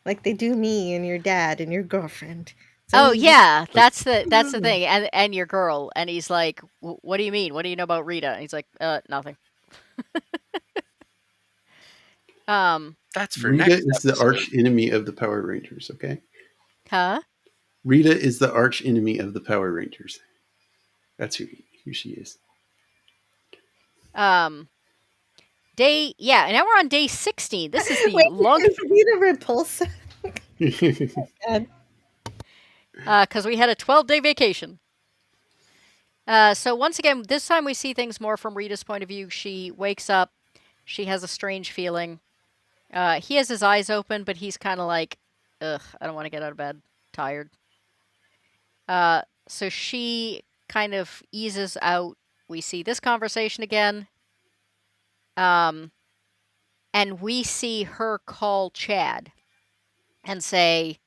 S4: like they do me and your dad and your girlfriend.
S1: So yeah, that's the thing, and your girl. And he's like, what do you mean? What do you know about Rita? And he's like, nothing.
S2: That's for
S3: Rita
S2: next
S3: is
S2: episode.
S3: the arch enemy of the Power Rangers, okay?
S1: Huh?
S3: Rita is the arch enemy of the Power Rangers. That's who she is.
S1: Now we're on day 16. This is the
S4: Wait,
S1: longest.
S4: Is Rita repulsive?
S1: Because we had a 12-day vacation. So once again, this time we see things more from Rita's point of view. She wakes up. She has a strange feeling. He has his eyes open, but he's kind of like, ugh, I don't want to get out of bed. Tired. So she kind of eases out. We see this conversation again. And we see her call Chad and say,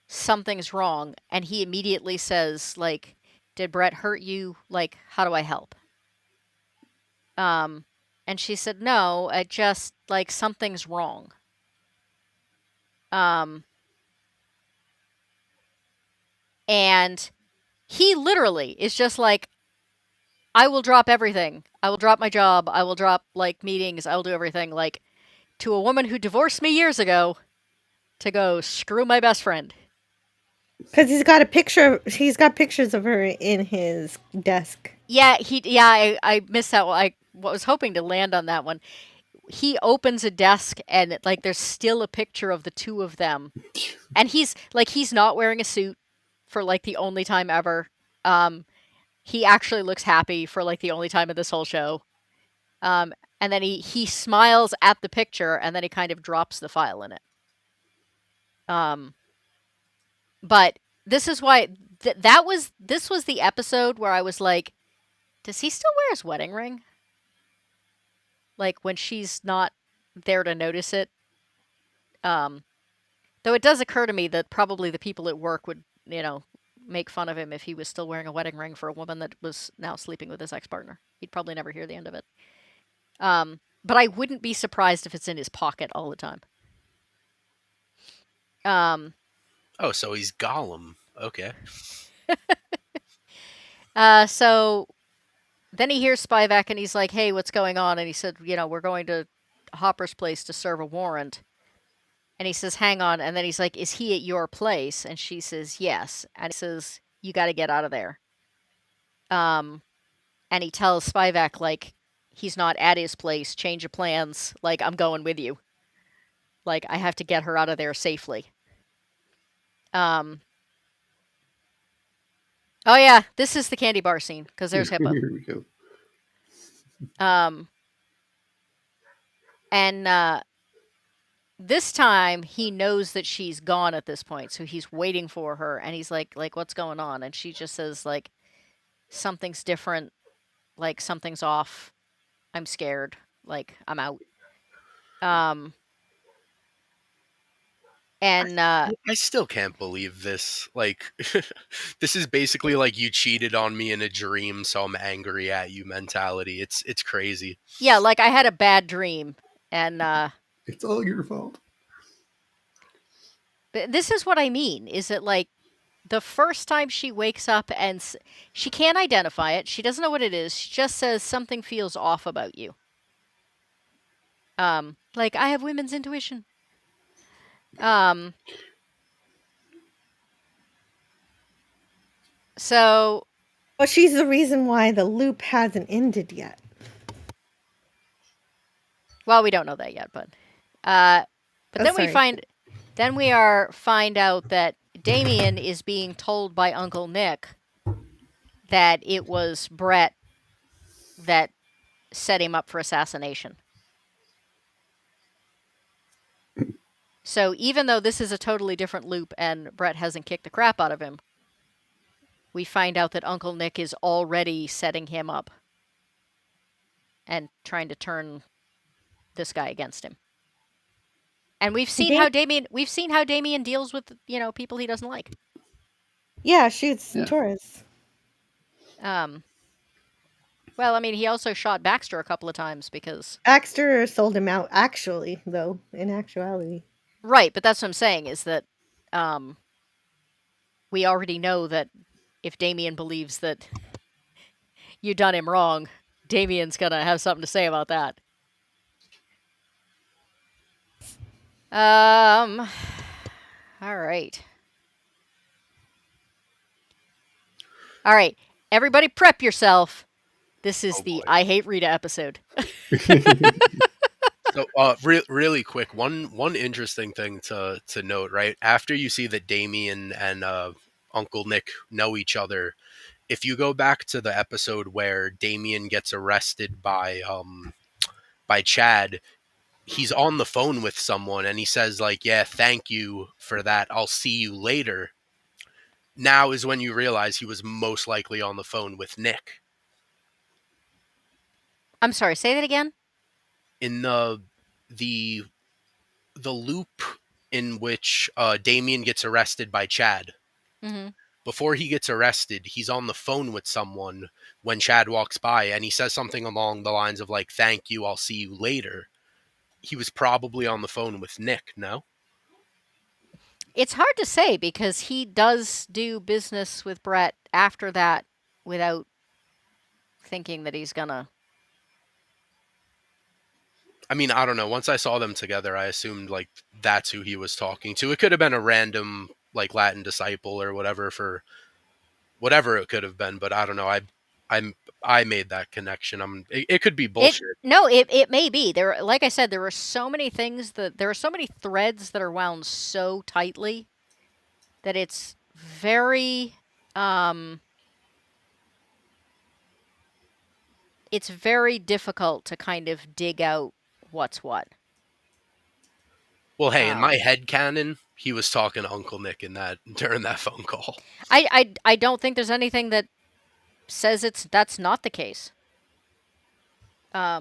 S1: something's wrong. And he immediately says, like, did Brett hurt you? Like, how do I help? And she said, no, it just, like, something's wrong. And he literally is just like, I will drop everything. I will drop my job. I will drop, like, meetings. I will do everything, like, to a woman who divorced me years ago to go screw my best friend.
S4: Because he's got pictures of her in his desk.
S1: Yeah, I missed that one. I was hoping to land on that one. He opens a desk and, like, there's still a picture of the two of them. And he's not wearing a suit for, like, the only time ever. He actually looks happy for, like, the only time of this whole show. And then he smiles at the picture, and then he kind of drops the file in it. But this is why this was the episode where I was like, does he still wear his wedding ring? Like, when she's not there to notice it. Though it does occur to me that probably the people at work would, make fun of him if he was still wearing a wedding ring for a woman that was now sleeping with his ex-partner. He'd probably never hear the end of it. But I wouldn't be surprised if it's in his pocket all the time.
S2: Oh, so he's Gollum. Okay.
S1: So then he hears Spivak and he's like, "Hey, what's going on?" And he said, "We're going to Hopper's place to serve a warrant." And he says, "Hang on." And then he's like, "Is he at your place?" And she says, "Yes." And he says, "You got to get out of there." And he tells Spivak, like, he's not at his place, change of plans, like, I'm going with you. Like, I have to get her out of there safely. Oh yeah, this is the candy bar scene, because there's Hippo.
S3: Here we go.
S1: And this time he knows that she's gone at this point, so he's waiting for her, and he's like, what's going on? And she just says, like, something's different, like, something's off. I'm scared. Like, I'm out. And
S2: I still can't believe this. Like, this is basically like you cheated on me in a dream, so I'm angry at you mentality. It's crazy.
S1: yeah, like, I had a bad dream, and
S3: It's all your fault.
S1: this is what I mean, is that, like, the first time she wakes up and she can't identify it, she doesn't know what it is, she just says something feels off about you. Like, I have women's intuition. So,
S4: Well, she's the reason why the loop hasn't ended yet.
S1: well, we don't know that yet, but then we
S4: sorry.
S1: find out that Damien is being told by Uncle Nick that it was Brett that set him up for assassination. So even though this is a totally different loop and Brett hasn't kicked the crap out of him, we find out that Uncle Nick is already setting him up and trying to turn this guy against him. And we've seen how Damien deals with, people he doesn't like.
S4: Yeah, shoots tourists.
S1: Well, I mean, he also shot Baxter a couple of times because
S4: Baxter sold him out, actually, though, in actuality.
S1: right, but that's what I'm saying is that we already know that if Damien believes that you done him wrong, Damien's gonna have something to say about that. All right. All right. Everybody prep yourself. This is the I Hate Rita episode.
S2: So, really quick, one interesting thing to note, right? After you see that Damien and Uncle Nick know each other, if you go back to the episode where Damien gets arrested by Chad, he's on the phone with someone and he says, like, "Yeah, thank you for that. I'll see you later." Now is when you realize he was most likely on the phone with Nick.
S1: I'm sorry, say that again?
S2: In the loop in which Damien gets arrested by Chad.
S1: Mm-hmm.
S2: Before he gets arrested, he's on the phone with someone when Chad walks by and he says something along the lines of, like, "Thank you, I'll see you later." He was probably on the phone with Nick, no?
S1: It's hard to say because he does do business with Brett after that without thinking that he's gonna.
S2: I mean, I don't know. Once I saw them together, I assumed, like, that's who he was talking to. It could have been a random, like, Latin disciple or whatever for whatever it could have been, but I don't know. I made that connection. It could be bullshit.
S1: It may be. Like I said, there are so many threads that are wound so tightly that it's very it's very difficult to kind of dig out what's what.
S2: Well, hey, in my head canon, he was talking to Uncle Nick during that phone call.
S1: I don't think there's anything that says that's not the case. But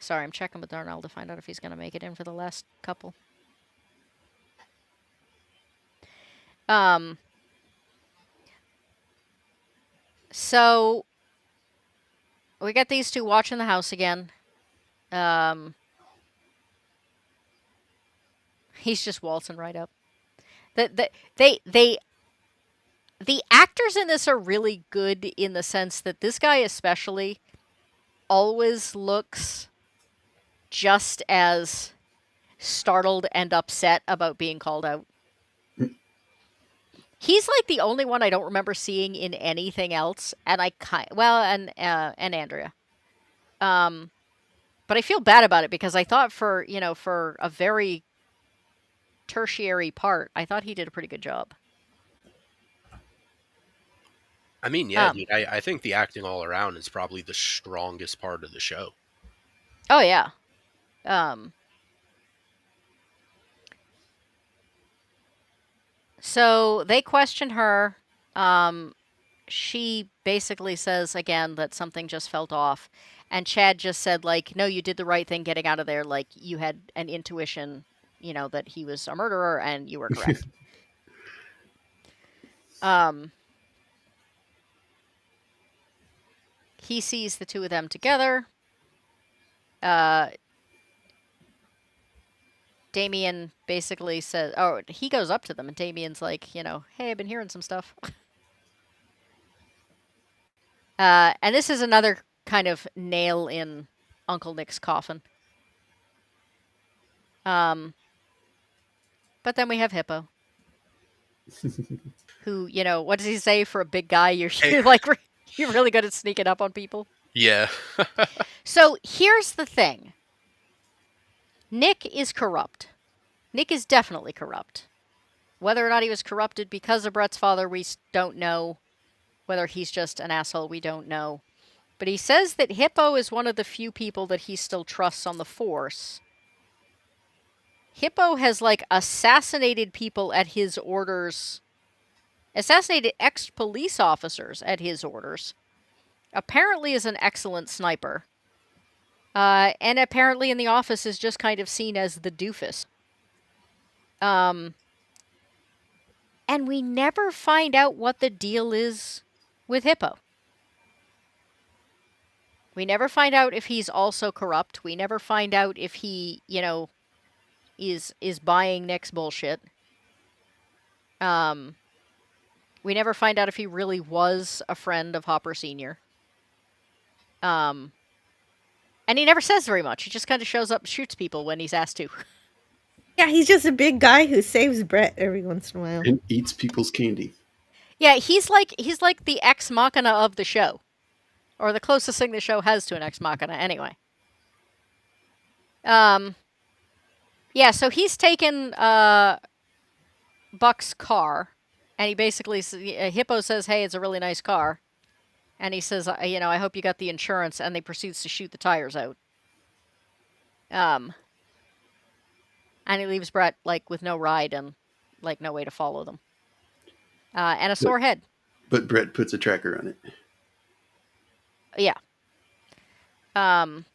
S1: Sorry, I'm checking with Darnell to find out if he's going to make it in for the last couple. So we got these two watching the house again. He's just waltzing right up. The actors in this are really good in the sense that this guy especially always looks just as startled and upset about being called out. He's like the only one I don't remember seeing in anything else, and and Andrea. But I feel bad about it because I thought for a very tertiary part, I thought he did a pretty good job.
S2: I mean, yeah, dude, I think the acting all around is probably the strongest part of the show.
S1: Oh yeah. So they question her. She basically says again that something just felt off. And Chad just said, like, no, you did the right thing getting out of there. Like, you had an intuition, that he was a murderer, and you were correct. He sees the two of them together. Damien basically says, he goes up to them, and Damien's like, hey, I've been hearing some stuff. And this is another kind of nail in Uncle Nick's coffin. But then we have Hippo, who, what does he say? For a big guy, you're really good at sneaking up on people.
S2: Yeah.
S1: So here's the thing. Nick is corrupt. Nick is definitely corrupt. Whether or not he was corrupted because of Brett's father, we don't know. Whether he's just an asshole, we don't know. But he says that Hippo is one of the few people that he still trusts on the force. Hippo has, assassinated people at his orders. Assassinated ex-police officers at his orders. Apparently is an excellent sniper. And apparently in the office is just kind of seen as the doofus. And we never find out what the deal is with Hippo. We never find out if he's also corrupt. We never find out if he, is buying Nick's bullshit. We never find out if he really was a friend of Hopper Sr. And he never says very much. He just kind of shows up and shoots people when he's asked to.
S4: Yeah, he's just a big guy who saves Brett every once in a while.
S3: And eats people's candy.
S1: Yeah, he's like the ex machina of the show. Or the closest thing the show has to an ex machina, anyway. Yeah, so he's taken Buck's car, and he basically, Hippo says, hey, it's a really nice car. And he says, I hope you got the insurance, and he proceeds to shoot the tires out. And he leaves Brett, with no ride and, no way to follow them. And a sore head.
S3: But Brett puts a tracker on it.
S1: Yeah. And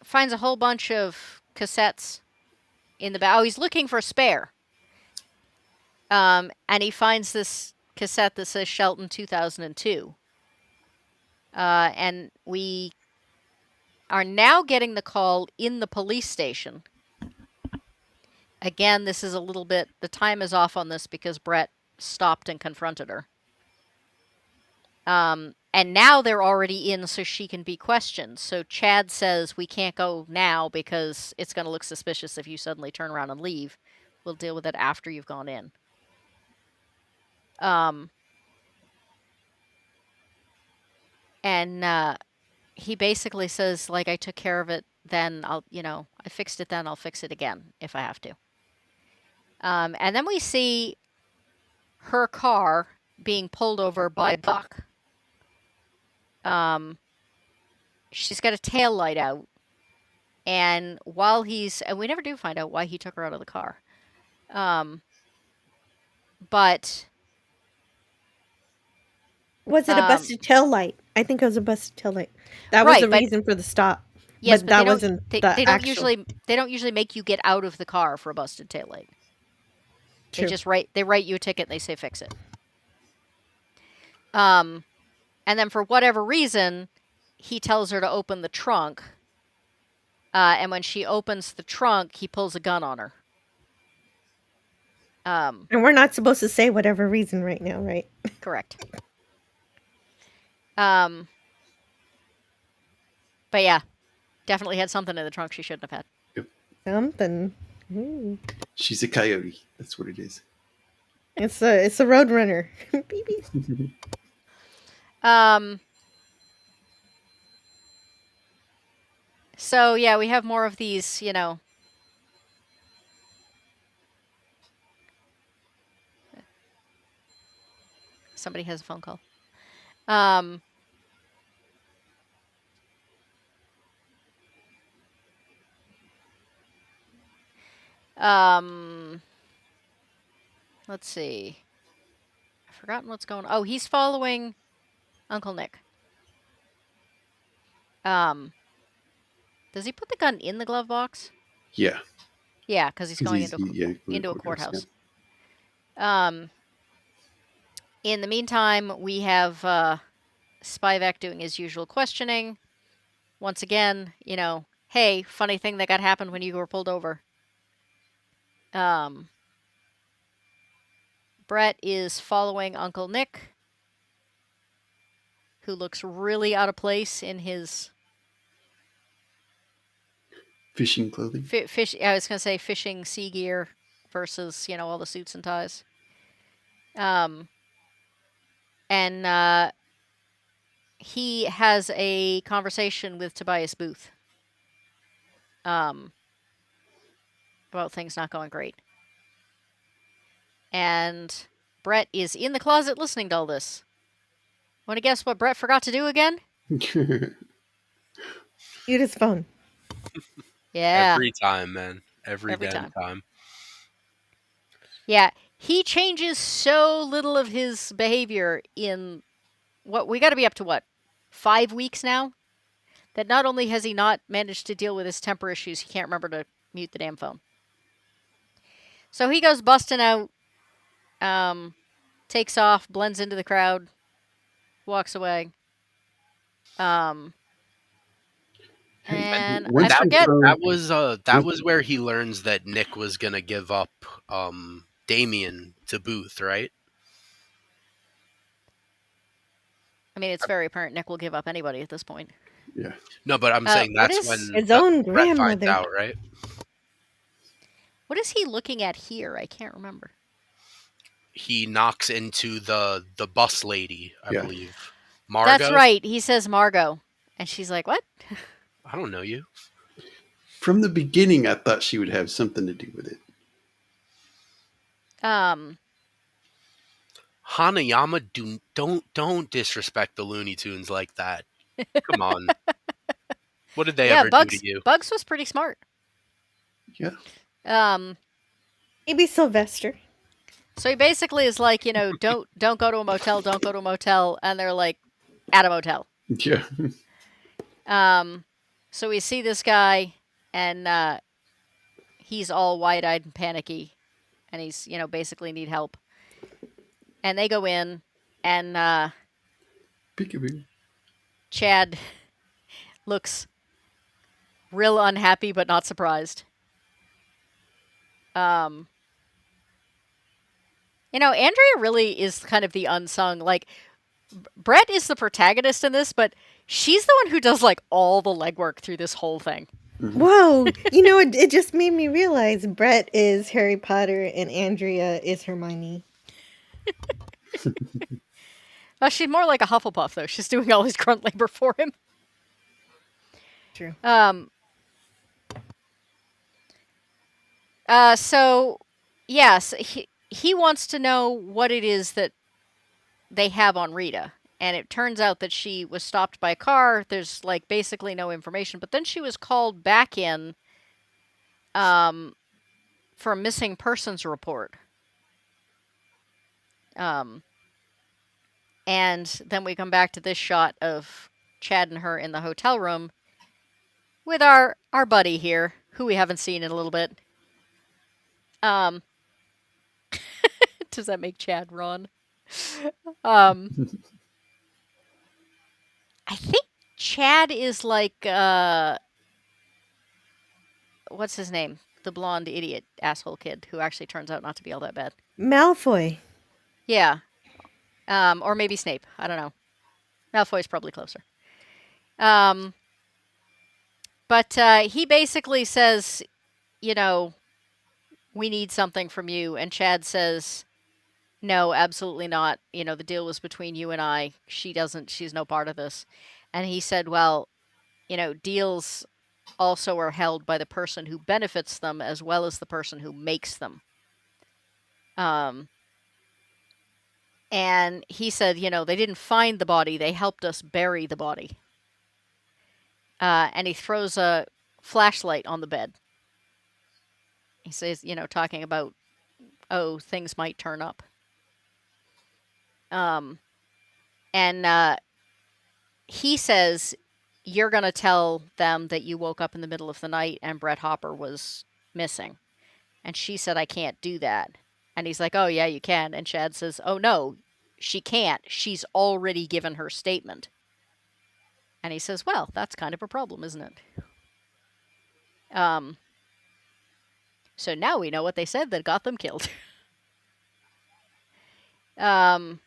S1: finds a whole bunch of cassettes in the back. Oh, he's looking for a spare. And he finds this cassette that says Shelton 2002. And we are now getting the call in the police station. Again, this is a little bit, the time is off on this because Brett stopped and confronted her. And now they're already in so she can be questioned. So Chad says, we can't go now because it's going to look suspicious if you suddenly turn around and leave. We'll deal with it after you've gone in. And he basically says, I took care of it, then I fixed it then, I'll fix it again if I have to. And then we see her car being pulled over by Buck. She's got a tail light out. And and we never do find out why he took her out of the car. But
S4: was it a busted tail light? I think it was a busted tail light. That was
S1: Right,
S4: the
S1: but
S4: reason for the stop.
S1: yes,
S4: But
S1: but
S4: that wasn't the
S1: they don't
S4: actual.
S1: usually make you get out of the car for a busted taillight. They
S4: True.
S1: just write you a ticket and they say fix it. And then for whatever reason, he tells her to open the trunk. And when she opens the trunk, he pulls a gun on her.
S4: And we're not supposed to say whatever reason right now, right?
S1: Correct. But yeah, definitely had something in the trunk she shouldn't have had.
S3: Yep.
S4: Something. Ooh.
S3: She's a coyote. That's what it is.
S4: It's a road runner. Beep, beep.
S1: So yeah, we have more of these, somebody has a phone call. Let's see. I've forgotten what's going on. Oh, he's following Uncle Nick. Does he put the gun in the glove box?
S3: Yeah.
S1: Yeah, because he's going into a
S3: courthouse.
S1: courthouse. Yeah. In the meantime, we have Spivak doing his usual questioning. Once again, hey, funny thing that got happened when you were pulled over. Brett is following Uncle Nick, who looks really out of place in his
S3: Fishing clothing.
S1: I was going to say fishing sea gear versus, all the suits and ties. And he has a conversation with Tobias Booth about things not going great. And Brett is in the closet listening to all this. Want to guess what Brett forgot to do again?
S4: Mute his phone.
S1: Yeah.
S2: Every time, man. Every damn time.
S1: Yeah. He changes so little of his behavior in we got to be up to what? 5 weeks now? That not only has he not managed to deal with his temper issues, he can't remember to mute the damn phone. So he goes busting out, takes off, blends into the crowd, walks away. And I forget.
S2: That was where he learns that Nick was gonna give up Damien to Booth, right?
S1: I mean, it's very apparent Nick will give up anybody at this point.
S3: Yeah.
S2: No, but I'm saying that's when
S4: his own
S2: Brett finds
S4: grandmother
S2: out, right?
S1: What is he looking at here? I can't remember.
S2: He knocks into the bus lady, I believe. Margot?
S1: That's right. He says Margot. And she's like, what?
S2: I don't know you.
S3: From the beginning, I thought she would have something to do with it.
S2: Hanayama, don't disrespect the Looney Tunes like that. Come on. What did they ever do to you?
S1: Bugs was pretty smart.
S3: Yeah.
S4: Maybe Sylvester.
S1: So he basically is like, don't go to a motel, don't go to a motel, and they're like, at a motel.
S3: Yeah.
S1: So we see this guy, and he's all wide-eyed and panicky, and he's, basically need help. And they go in, and
S3: Peekaboo.
S1: Chad looks real unhappy but not surprised. Andrea really is kind of the unsung. Like, Brett is the protagonist in this, but she's the one who does, like, all the legwork through this whole thing.
S3: Mm-hmm.
S4: Whoa. It just made me realize Brett is Harry Potter and Andrea is Hermione.
S1: Well, she's more like a Hufflepuff, though. She's doing all his grunt labor for him.
S4: True.
S1: So, yes, he wants to know what it is that they have on Rita. And it turns out that she was stopped by a car. There's, like, basically no information. But then she was called back in for a missing persons report. And And then we come back to this shot of Chad and her in the hotel room with our buddy here, who we haven't seen in a little bit. Um, does that make Chad run? Um, I think Chad is like what's his name? The blonde idiot asshole kid who actually turns out not to be all that bad.
S4: Malfoy.
S1: Yeah. Or maybe Snape. I don't know. Malfoy's probably closer. But he basically says, you know, we need something from you. And Chad says, no, absolutely not. You know, the deal was between you and I. She's no part of this. And he said, well, you know, deals also are held by the person who benefits them as well as the person who makes them. And he said, you know, they didn't find the body, they helped us bury the body. And he throws a flashlight on the bed. He says, you know, talking about, oh, things might turn up. And he says, you're going to tell them that you woke up in the middle of the night and Brett Hopper was missing. And she said, I can't do that. And he's like, oh, yeah, you can. And Chad says, oh, no, she can't. She's already given her statement. And he says, well, that's kind of a problem, isn't it? So now we know what they said that got them killed. I'm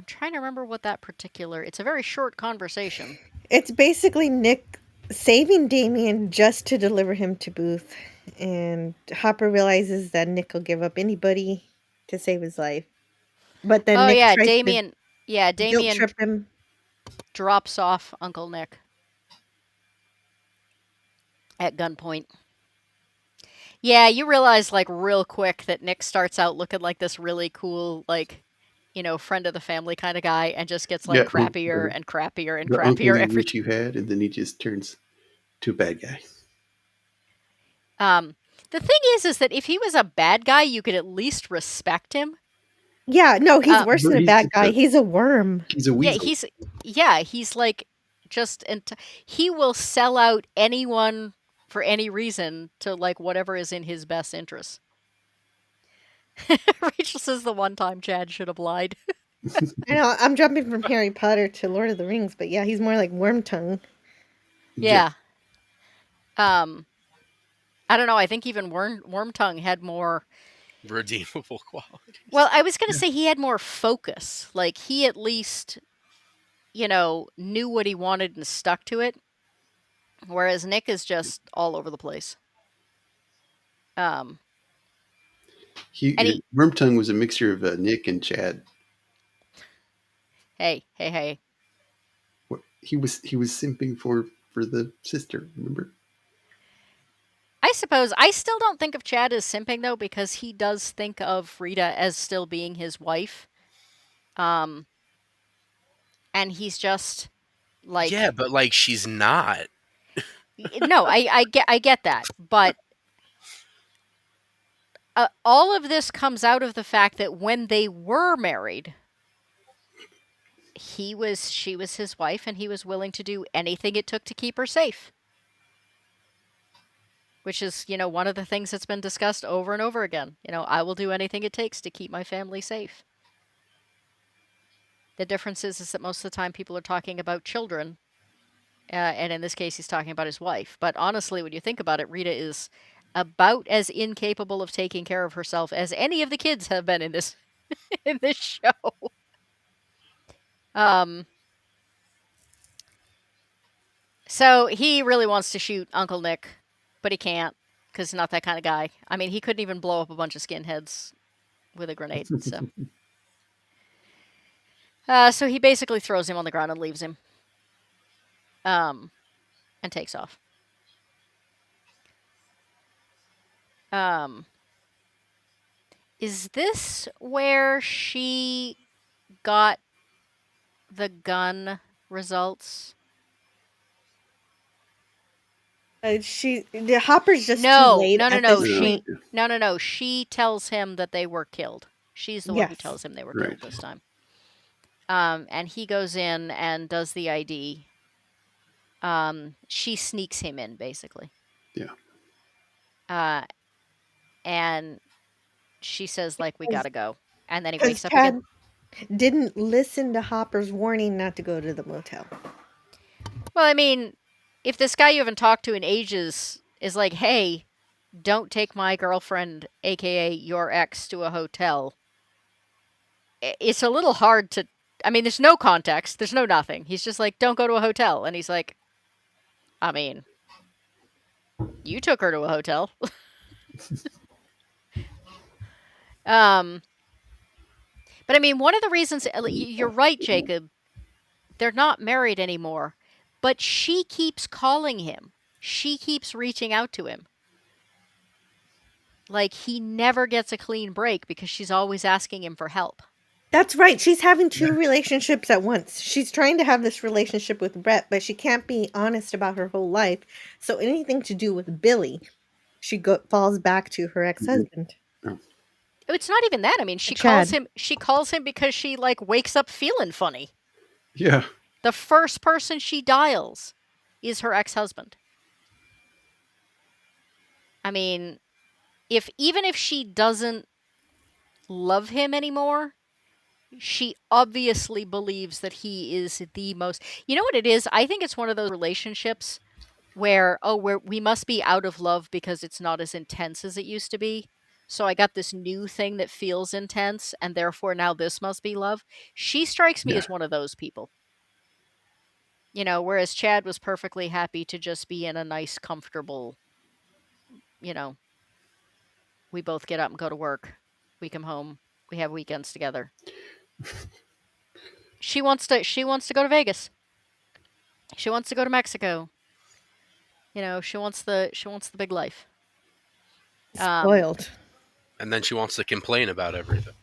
S1: trying to remember what that particular... It's a very short conversation.
S4: It's basically Nick saving Damien just to deliver him to Booth. And Hopper realizes that Nick will give up anybody to save his life. But then
S1: Oh,
S4: Nick
S1: yeah,
S4: tries to
S1: Damien
S4: guilt trip him.
S1: drops off Uncle Nick at gunpoint. Yeah, you realize, like, real quick that Nick starts out looking like this really cool, like, you know, friend of the family kind of guy and just gets, like, crappier and crappier and
S3: the uncle
S1: crappier
S3: you
S1: every
S3: wish you had, and then he just turns to a bad guy.
S1: The thing is that if he was a bad guy, you could at least respect him.
S4: Yeah, no, he's worse than a
S3: He's
S4: bad
S3: just
S4: guy. He's a worm.
S3: He's a weasel.
S1: He's like just he will sell out anyone for any reason to like whatever is in his best interest. Rachel says the one time Chad should have lied.
S4: I know, I'm jumping from Harry Potter to Lord of the Rings, but yeah, he's more like Wormtongue.
S1: Yeah. I don't know. I think even Wormtongue had more
S2: redeemable qualities.
S1: Well, I was going to say he had more focus. Like he at least, you know, knew what he wanted and stuck to it. Whereas Nick is just all over the place.
S3: Wormtongue was a mixture of Nick and Chad.
S1: Hey.
S3: He was simping for the sister, remember?
S1: I suppose I still don't think of Chad as simping though, because he does think of Rita as still being his wife. And he's just like,
S2: yeah, but like she's not.
S1: No, I get that, but all of this comes out of the fact that when they were married, she was his wife, and he was willing to do anything it took to keep her safe. Which is, you know, one of the things that's been discussed over and over again. You know, I will do anything it takes to keep my family safe. The difference is that most of the time people are talking about children, and in this case, he's talking about his wife. But honestly, when you think about it, Rita is about as incapable of taking care of herself as any of the kids have been in this in this show. So he really wants to shoot Uncle Nick, but he can't because he's not that kind of guy. I mean, he couldn't even blow up a bunch of skinheads with a grenade. So he basically throws him on the ground and leaves him, and takes off. Is this where she got the gun results?
S4: The Hopper's just too
S1: No,
S4: late
S1: no, no,
S4: at
S1: no.
S4: this
S3: Yeah,
S4: point.
S1: No. She tells him that they were killed. She's the one who
S4: Yes.
S1: tells him they were
S3: right.
S1: killed this time. And he goes in and does the ID. She sneaks him in, basically.
S3: Yeah.
S1: Uh, and she says, like, we gotta go. And then he
S4: Because
S1: wakes up again.
S4: Chad didn't listen to Hopper's warning not to go to the motel.
S1: Well, I mean, if this guy you haven't talked to in ages is like, hey, don't take my girlfriend, aka your ex, to a hotel, it's a little hard to. I mean, there's no context, there's no nothing. He's just like, don't go to a hotel. And he's like, I mean, you took her to a hotel. um, but I mean, one of the reasons, you're right, Jacob, they're not married anymore, but she keeps calling him. She keeps reaching out to him. Like, he never gets a clean break because she's always asking him for help.
S4: That's right. She's having two relationships at once. She's trying to have this relationship with Brett, but she can't be honest about her whole life. So anything to do with Billy, she falls back to her ex-husband.
S3: Oh,
S1: It's not even that. I mean,
S4: Chad.
S1: She calls him because she like wakes up feeling funny.
S3: yeah.
S1: The first person she dials is her ex-husband. I mean, even if she doesn't love him anymore, she obviously believes that he is the most. You know what it is? I think it's one of those relationships where we must be out of love because it's not as intense as it used to be. So I got this new thing that feels intense, and therefore now this must be love. She strikes me
S3: Yeah.
S1: as one of those people. You know, whereas Chad was perfectly happy to just be in a nice, comfortable, you know, we both get up and go to work. We come home. We have weekends together. She wants to go to Vegas. She wants to go to Mexico. You know, she wants the big life.
S4: Spoiled.
S2: And then she wants to complain about everything.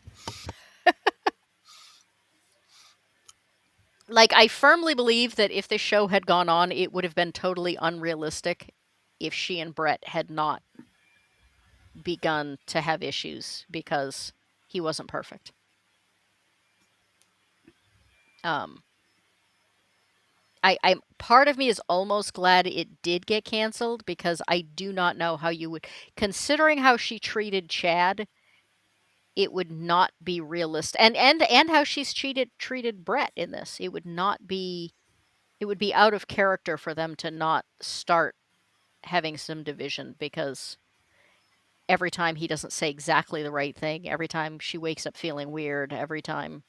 S1: Like, I firmly believe that if the show had gone on, it would have been totally unrealistic if she and Brett had not begun to have issues because he wasn't perfect. I part of me is almost glad it did get canceled because I do not know how you would, considering how she treated Chad, it would not be realistic, and how she's treated Brett in this. It would not be. It would be out of character for them to not start having some division because every time he doesn't say exactly the right thing, every time she wakes up feeling weird, every time.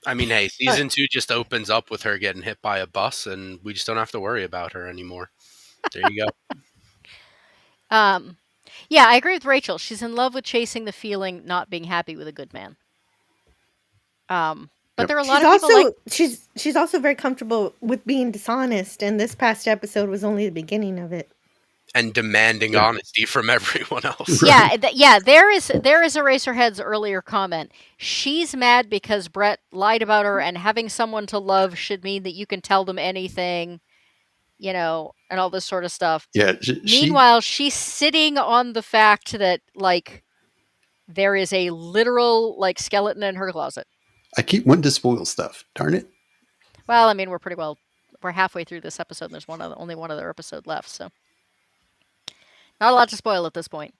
S2: I mean, hey, season 2 just opens up with her getting hit by a bus, and we just don't have to worry about her anymore. There you go.
S1: Yeah, I agree with Rachel. She's in love with chasing the feeling, not being happy with a good man. But
S3: Yep.
S1: there are a lot of people like.
S4: She's also very comfortable with being dishonest, and this past episode was only the beginning of it.
S2: And demanding honesty from everyone else.
S1: Yeah, yeah. There is Eraserhead's earlier comment. She's mad because Brett lied about her, and having someone to love should mean that you can tell them anything, you know, and all this sort of stuff.
S3: Yeah.
S1: Meanwhile, she's sitting on the fact that like there is a literal like skeleton in her closet.
S3: I keep wanting to spoil stuff. Darn it.
S1: Well, I mean, we're halfway through this episode, and there's only one other episode left, so not a lot to spoil at this point.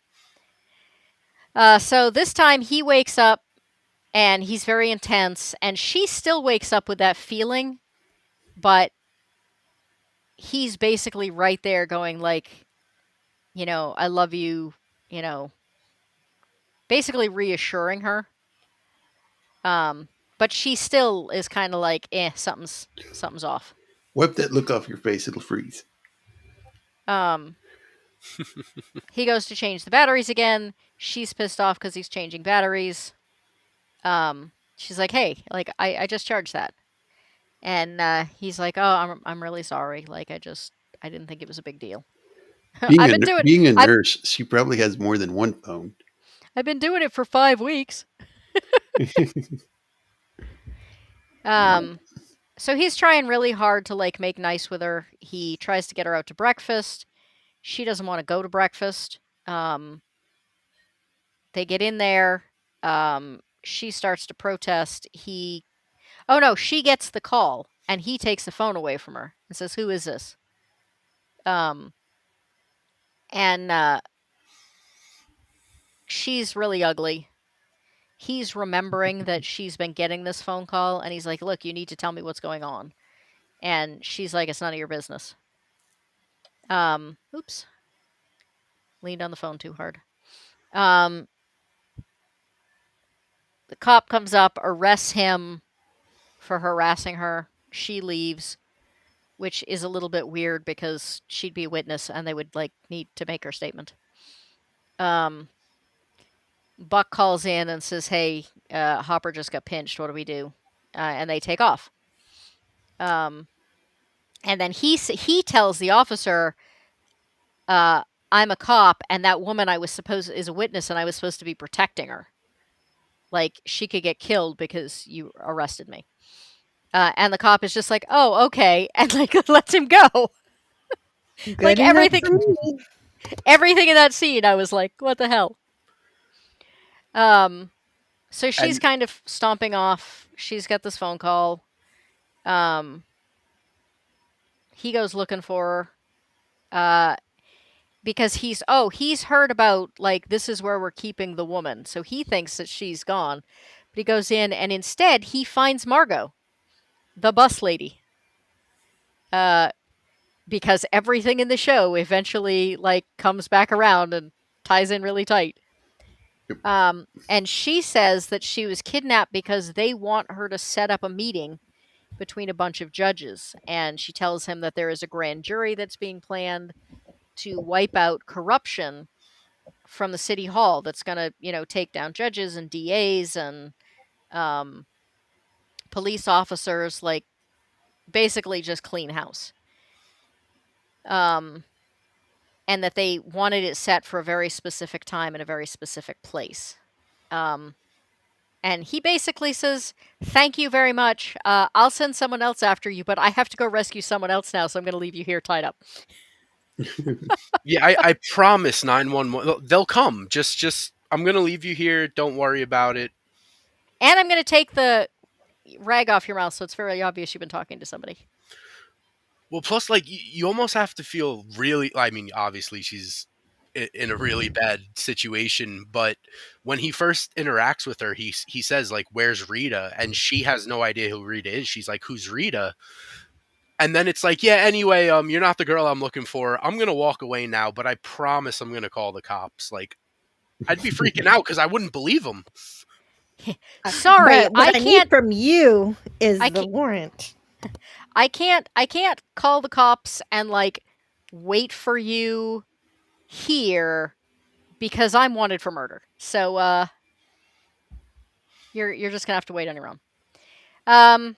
S1: So this time he wakes up and he's very intense, and she still wakes up with that feeling, but he's basically right there going like, you know, I love you, you know, basically reassuring her. But she still is kind of like, something's off.
S3: Wipe that look off your face. It'll freeze.
S1: He goes to change the batteries again. She's pissed off because he's changing batteries. She's like, hey, like I just charged that. And he's like, oh, I'm really sorry. Like I didn't think it was a big deal.
S3: Being a nurse, she probably has more than one phone.
S1: I've been doing it for 5 weeks. So he's trying really hard to like make nice with her. He tries to get her out to breakfast. She doesn't want to go to breakfast. They get in there. She starts to protest. Oh no, she gets the call and he takes the phone away from her and says, "Who is this?" Um, and she's really ugly. He's remembering that she's been getting this phone call and he's like, "Look, you need to tell me what's going on." And she's like, "It's none of your business." Oops. Leaned on the phone too hard. Um, the cop comes up, arrests him for harassing her. She leaves, which is a little bit weird because she'd be a witness and they would like need to make her statement. Buck calls in and says, "Hey, Hopper just got pinched. What do we do?" And they take off. And then he tells the officer, "I'm a cop, and that woman is a witness, and I was supposed to be protecting her. Like she could get killed because you arrested me." And the cop is just like, "Oh, okay," and like lets him go.
S4: Good
S1: Like
S4: enough for me.
S1: everything in that scene, I was like, "What the hell?" So she's
S3: And
S1: kind of stomping off. She's got this phone call. He goes looking for her. Because he's heard about like this is where we're keeping the woman. So he thinks that she's gone. But he goes in and instead he finds Margot, the bus lady. Because everything in the show eventually like comes back around and ties in really tight. And she says that she was kidnapped because they want her to set up a meeting between a bunch of judges. And she tells him that there is a grand jury that's being planned to wipe out corruption from the city hall that's going to, take down judges and DAs and police officers, like basically just clean house. And that they wanted it set for a very specific time in a very specific place. And he basically says, "Thank you very much. I'll send someone else after you, but I have to go rescue someone else now, so I'm going to leave you here tied up."
S2: Yeah, I promise 911. They'll come. Just I'm gonna leave you here. Don't worry about it.
S1: And I'm going to take the rag off your mouth, so it's very obvious you've been talking to somebody.
S2: Well, plus, like, you almost have to feel really. I mean, obviously, she's in a really bad situation, but when he first interacts with her, he says, like, "Where's Rita?" And she has no idea who Rita is. She's like, "Who's Rita?" And then it's like, "Yeah, anyway, you're not the girl I'm looking for. I'm gonna walk away now, but I promise I'm gonna call the cops." Like, I'd be freaking out because I wouldn't believe them.
S1: Sorry,
S4: But what I need from you is the warrant.
S1: I can't call the cops and like wait for you here because I'm wanted for murder. So you're just gonna have to wait on your own.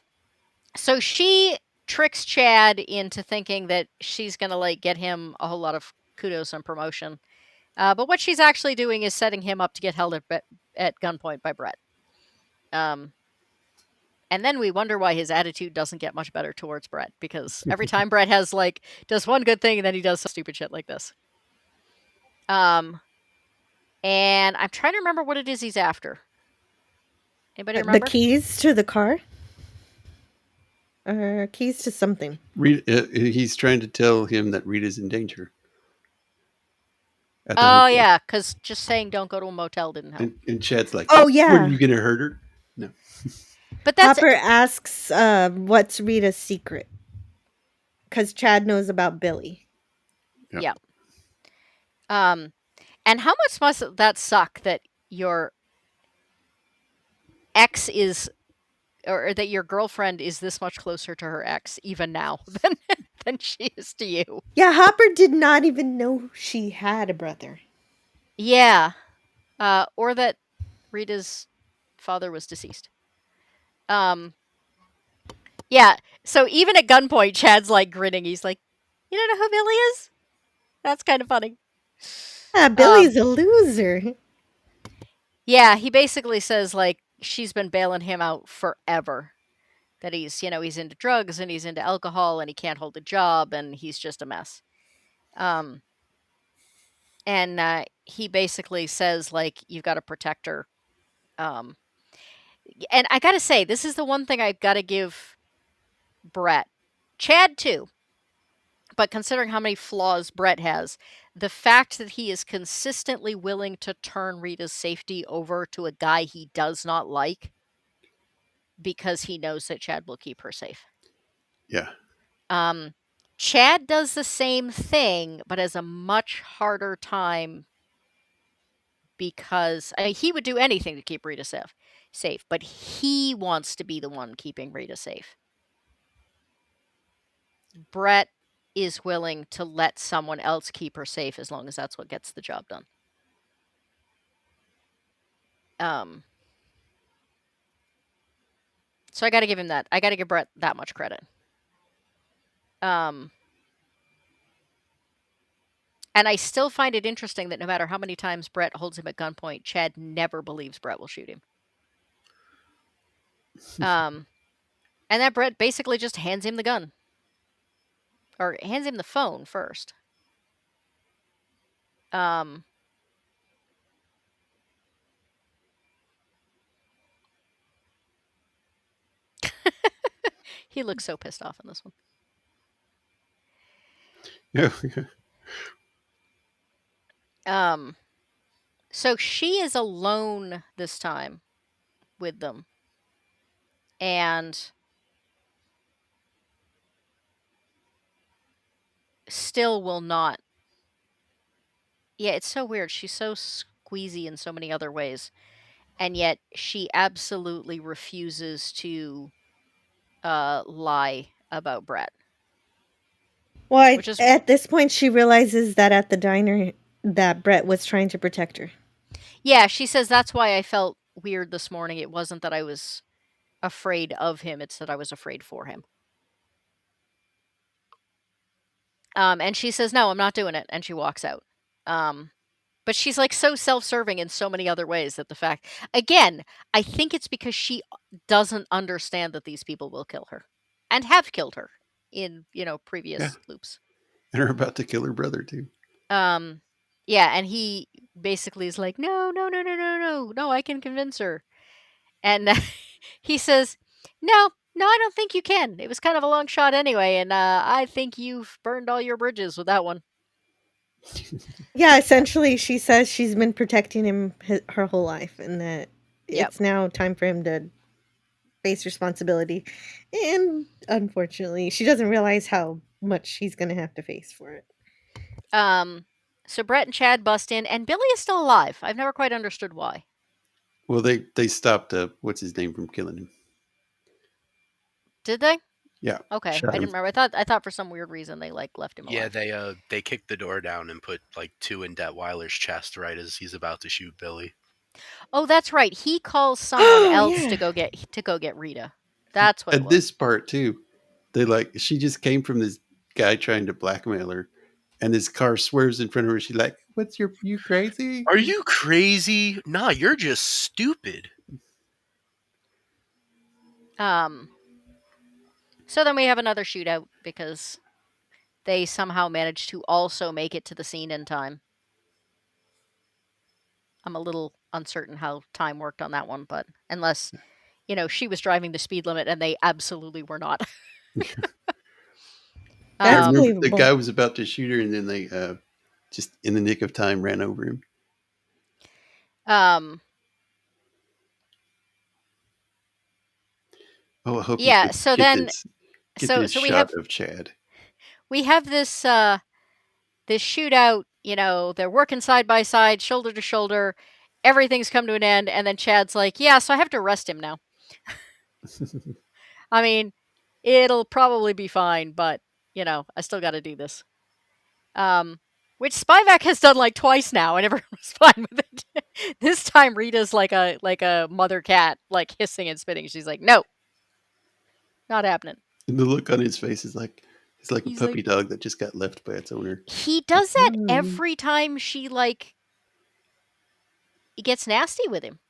S1: So she tricks Chad into thinking that she's gonna like get him a whole lot of kudos and promotion. But what she's actually doing is setting him up to get held at gunpoint by Brett. And then we wonder why his attitude doesn't get much better towards Brett, because every time Brett does one good thing and then he does some stupid shit like this. And I'm trying to remember what it is he's after. Anybody remember?
S4: The keys to the car? Keys to something.
S3: Rita, he's trying to tell him that Rita's in danger.
S1: Oh, yeah, because just saying don't go to a motel didn't help.
S3: And Chad's like,
S4: "Oh, yeah.
S3: What, are you going to hurt her?" No.
S1: But that's
S4: Hopper asks, what's Rita's secret? Because Chad knows about Billy.
S1: Yeah. And how much must that suck that your ex is, or that your girlfriend is this much closer to her ex even now than she is to you?
S4: Yeah, Hopper did not even know she had a brother.
S1: Yeah. Or that Rita's father was deceased. Yeah, so even at gunpoint, Chad's like grinning. He's like, "You don't know who Billy is?" That's kind of funny.
S4: Billy's a loser.
S1: Yeah, he basically says like she's been bailing him out forever. that he's into drugs and he's into alcohol and he can't hold a job and he's just a mess. And he basically says, like, you've got to protect her. And I got to say, this is the one thing I've got to give Brett. Chad, too. But considering how many flaws Brett has, the fact that he is consistently willing to turn Rita's safety over to a guy he does not like because he knows that Chad will keep her safe.
S3: Yeah.
S1: Chad does the same thing, but has a much harder time because he would do anything to keep Rita safe, but he wants to be the one keeping Rita safe. Brett is willing to let someone else keep her safe as long as that's what gets the job done. So I got to give him that. I got to give Brett that much credit. And I still find it interesting that no matter how many times Brett holds him at gunpoint, Chad never believes Brett will shoot him. And that Brett basically just hands him the gun. Or hands him the phone first. He looks so pissed off in this one.
S3: Yeah.
S1: So she is alone this time with them. And still will not. Yeah, it's so weird. She's so squeezy in so many other ways. And yet she absolutely refuses to lie about Brett.
S4: Well,
S1: Which is,
S4: at this point, she realizes that at the diner that Brett was trying to protect her.
S1: yeah, she says that's why I felt weird this morning. It wasn't that I was afraid of him, it's that I was afraid for him. And she says, no, I'm not doing it. And she walks out. But she's like so self-serving in so many other ways that the fact, again, I think it's because she doesn't understand that these people will kill her and have killed her in, previous loops.
S3: And are about to kill her brother too.
S1: Yeah, and he basically is like, no, I can convince her. And he says, no, I don't think you can. It was kind of a long shot anyway, and I think you've burned all your bridges with that one.
S4: Yeah, essentially, she says she's been protecting him her whole life, and that it's now time for him to face responsibility. And unfortunately, she doesn't realize how much she's going to have to face for it.
S1: So Brett and Chad bust in, and Billy is still alive. I've never quite understood why.
S3: Well, they stopped what's his name from killing him.
S1: Did they?
S3: Yeah.
S1: Okay, I didn't remember. I thought for some weird reason they left him alive.
S2: Yeah, they kicked the door down and put like 2 in Detweiler's chest right as he's about to shoot Billy.
S1: Oh, that's right. He calls someone else to go get Rita. That's what.
S3: At this part too, she just came from this guy trying to blackmail her, and this car swerves in front of her. She's like, "What's you crazy?
S2: Are you crazy? Nah, you're just stupid."
S1: So then we have another shootout because they somehow managed to also make it to the scene in time. I'm a little uncertain how time worked on that one, but unless, she was driving the speed limit and they absolutely were not.
S4: That's
S3: the
S4: believable.
S3: guy was about to shoot her, and then they just in the nick of time ran over him. Oh, I hope
S1: yeah. So then,
S3: get this shot of Chad.
S1: We have this this shootout. They're working side by side, shoulder to shoulder. Everything's come to an end, and then Chad's like, "Yeah, so I have to arrest him now." I mean, it'll probably be fine, but I still got to do this. Which Spivak has done like twice now, and everyone was fine with it. This time, Rita's like a mother cat, like hissing and spitting. She's like, "No, not happening."
S3: And the look on his face is like he's a puppy dog that just got left by its owner.
S1: He does that every time she he gets nasty with him.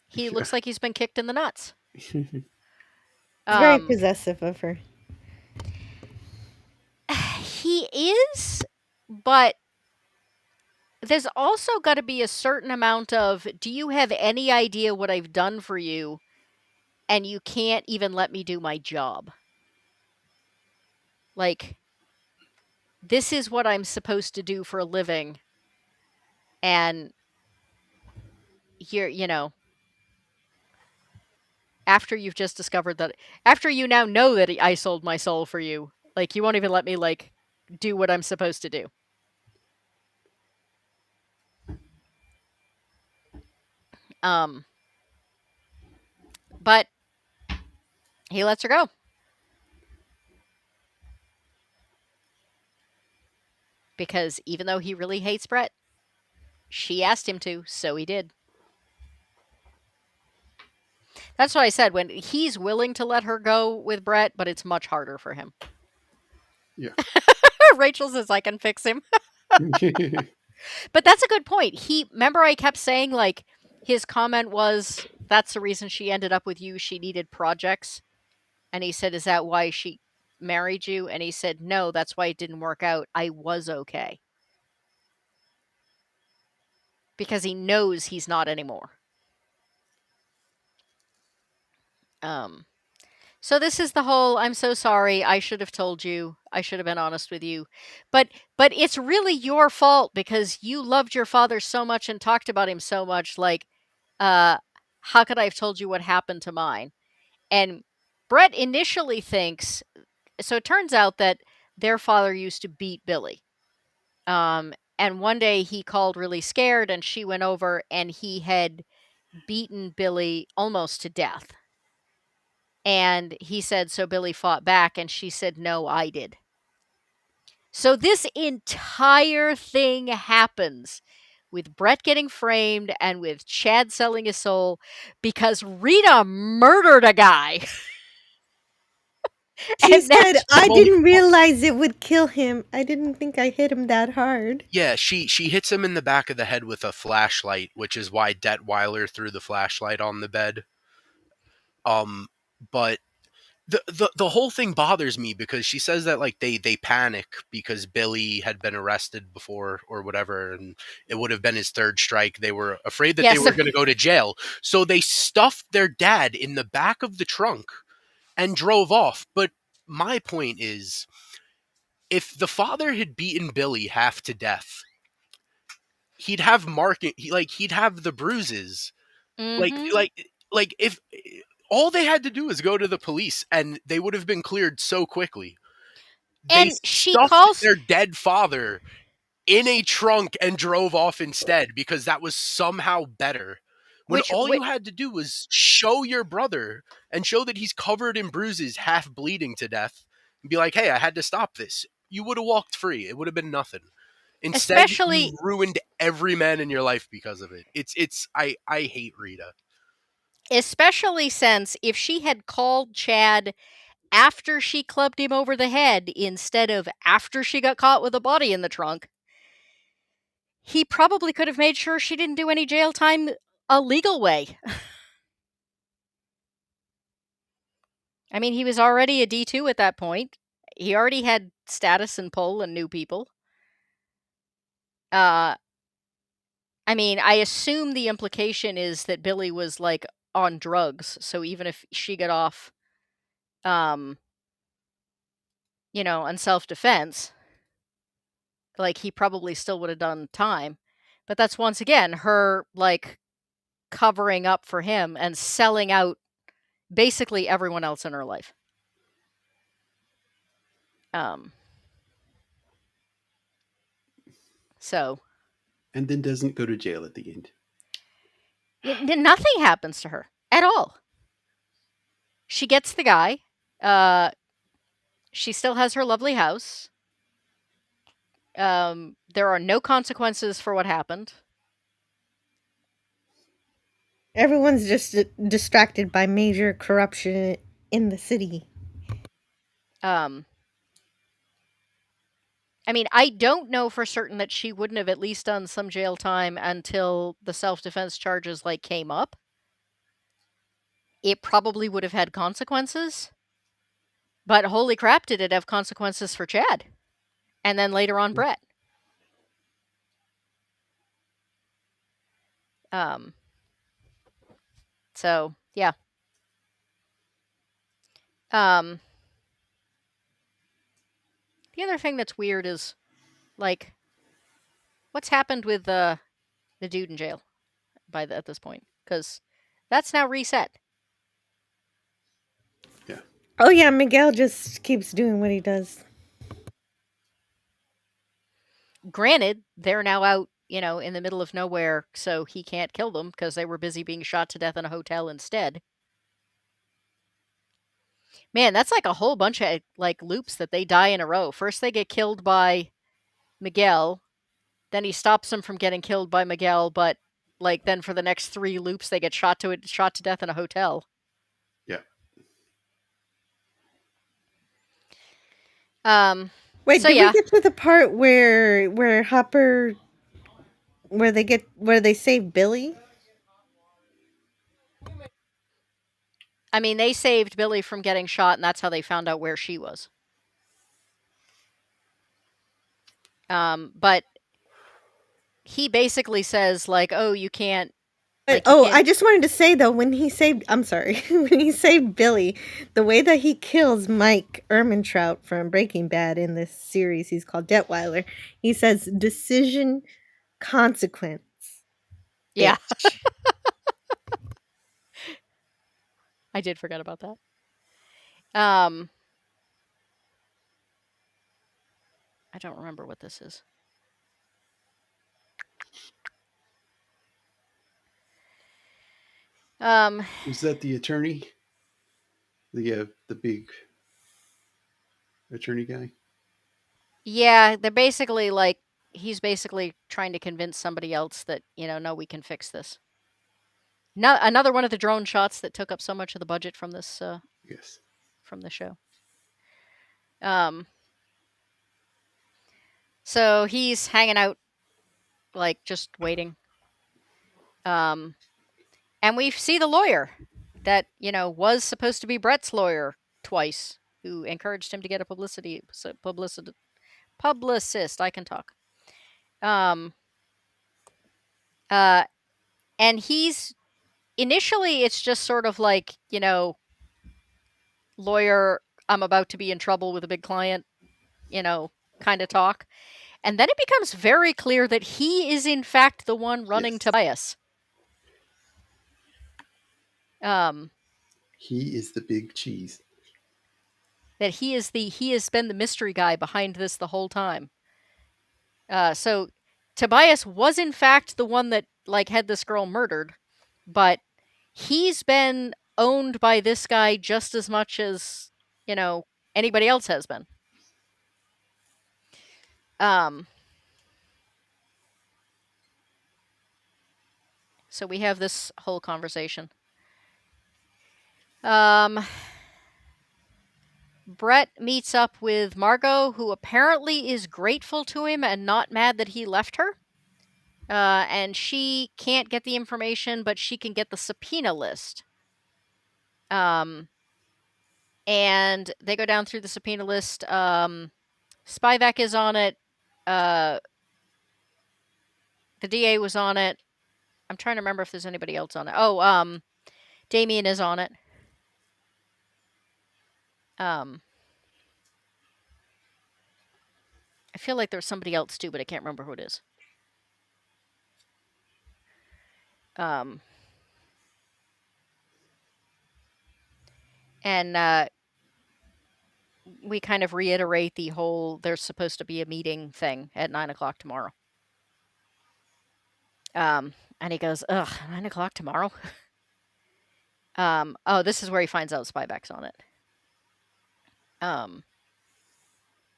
S1: He looks like he's been kicked in the nuts.
S4: It's very
S1: Um,
S4: possessive of her.
S1: he is, but there's also got to be a certain amount of, do you have any idea what I've done for you? And you can't even let me do my job. Like, this is what I'm supposed to do for a living. And you're, after you've just discovered that, after you now know that I sold my soul for you, like, you won't even let me, like, do what I'm supposed to do. Um, but he lets her go. Because even though he really hates Brett, she asked him to, so he did. That's what I said, when he's willing to let her go with Brett, but it's much harder for him.
S3: Yeah.
S1: Rachel says I can fix him. But that's a good point. Remember I kept saying, like, his comment was, that's the reason she ended up with you. She needed projects. And he said, is that why she married you? And he said, no, that's why it didn't work out. I was okay. Because he knows he's not anymore. So this is the whole, I'm so sorry, I should have told you, I should have been honest with you. But it's really your fault because you loved your father so much and talked about him so much, like, how could I have told you what happened to mine? And Brett initially thinks, so it turns out that their father used to beat Billy. And one day he called really scared and she went over and he had beaten Billy almost to death. And he said, so Billy fought back, and she said, no, I did. So this entire thing happens with Brett getting framed and with Chad selling his soul because Rita murdered a guy.
S4: She
S1: And
S4: said,
S1: that's
S4: I
S2: Well,
S4: didn't realize it would kill him. I didn't think I hit him that hard.
S2: yeah, she hits him in the back of the head with a flashlight, which is why Detweiler threw the flashlight on the bed. But the whole thing bothers me because she says that, like, they panic because Billy had been arrested before or whatever, and it would have been his third strike. They were afraid that
S1: yeah,
S2: they
S1: so
S2: were going to go to jail, so they stuffed their dad in the back of the trunk and drove off. But my point is, if the father had beaten Billy half to death, he'd have he'd have the bruises. Like
S1: mhm.
S2: like if all they had to do is go to the police and they would have been cleared so quickly. They
S1: And she
S2: stuffed
S1: calls,
S2: their dead father in a trunk and drove off instead because that was somehow better. When
S1: which,
S2: all you had to do was show your brother and show that he's covered in bruises, half bleeding to death, and be like, hey, I had to stop this. You would have walked free. It would have been nothing. Instead,
S1: especially
S2: you ruined every man in your life because of it. I hate Rita.
S1: especially since if she had called Chad after she clubbed him over the head instead of after she got caught with a body in the trunk, he probably could have made sure she didn't do any jail time a legal way. I mean, he was already a D2 at that point. He already had status and pull and knew people. I mean, I assume the implication is that Billy was, like, on drugs, so even if she got off, on self-defense, like, he probably still would have done time. But that's once again her, like, covering up for him and selling out basically everyone else in her life. Um, so
S3: And then doesn't go to jail at the end.
S1: nothing happens to her at all. She gets the guy. She still has her lovely house. There are no consequences for what happened.
S4: Everyone's just distracted by major corruption in the city.
S1: I mean, I don't know for certain that she wouldn't have at least done some jail time until the self-defense charges, like, came up. It probably would have had consequences. But holy crap, did it have consequences for Chad? And then later on, Brett. So yeah. The other thing that's weird is, like, what's happened with the dude in jail at this point? Because that's now reset.
S3: Yeah.
S4: Oh yeah, Miguel just keeps doing what he does.
S1: Granted, they're now out, in the middle of nowhere, so he can't kill them because they were busy being shot to death in a hotel instead. Man, that's like a whole bunch of like loops that they die in a row. First, they get killed by Miguel. Then he stops them from getting killed by Miguel, but like then for the next 3 loops, they get shot to death in a hotel.
S3: Yeah.
S4: Wait,
S1: So
S4: did
S1: yeah,
S4: we get to the part where Hopper, where they save Billy?
S1: I mean, they saved Billy from getting shot, and that's how they found out where she was. But he basically says like, "Oh, you can't." Like, you
S4: I
S1: can't.
S4: just wanted to say though, I'm sorry, when he saved Billy, the way that he kills Mike Ehrmantraut from Breaking Bad in this series, he's called Detweiler. He says, "Decision, consequence,
S1: Yeah,
S4: bitch."
S1: I did forget about that. I don't remember what this is.
S3: Was that the attorney? The big attorney guy?
S1: Yeah, they're basically like, he's basically trying to convince somebody else that, no, we can fix this. Another one of the drone shots that took up so much of the budget from this
S3: Yes.
S1: from the show. So he's hanging out, like, just waiting. And we see the lawyer that, was supposed to be Brett's lawyer twice, who encouraged him to get a publicist. I can talk. And he's initially, it's just sort of like, lawyer, I'm about to be in trouble with a big client, kind of talk. And then it becomes very clear that he is in fact the one running
S3: Yes.
S1: Tobias.
S3: He is the big cheese.
S1: That he has been the mystery guy behind this the whole time. So Tobias was in fact the one that like had this girl murdered, but he's been owned by this guy just as much as, anybody else has been. So we have this whole conversation. Brett meets up with Margot, who apparently is grateful to him and not mad that he left her. And she can't get the information, but she can get the subpoena list. And they go down through the subpoena list. Spivak is on it. The DA was on it. I'm trying to remember if there's anybody else on it. Oh, Damien is on it. I feel like there's somebody else too, but I can't remember who it is. And we kind of reiterate the whole there's supposed to be a meeting thing at 9:00 tomorrow. And he goes, ugh, 9:00 tomorrow? Oh, this is where he finds out Spivak's on it.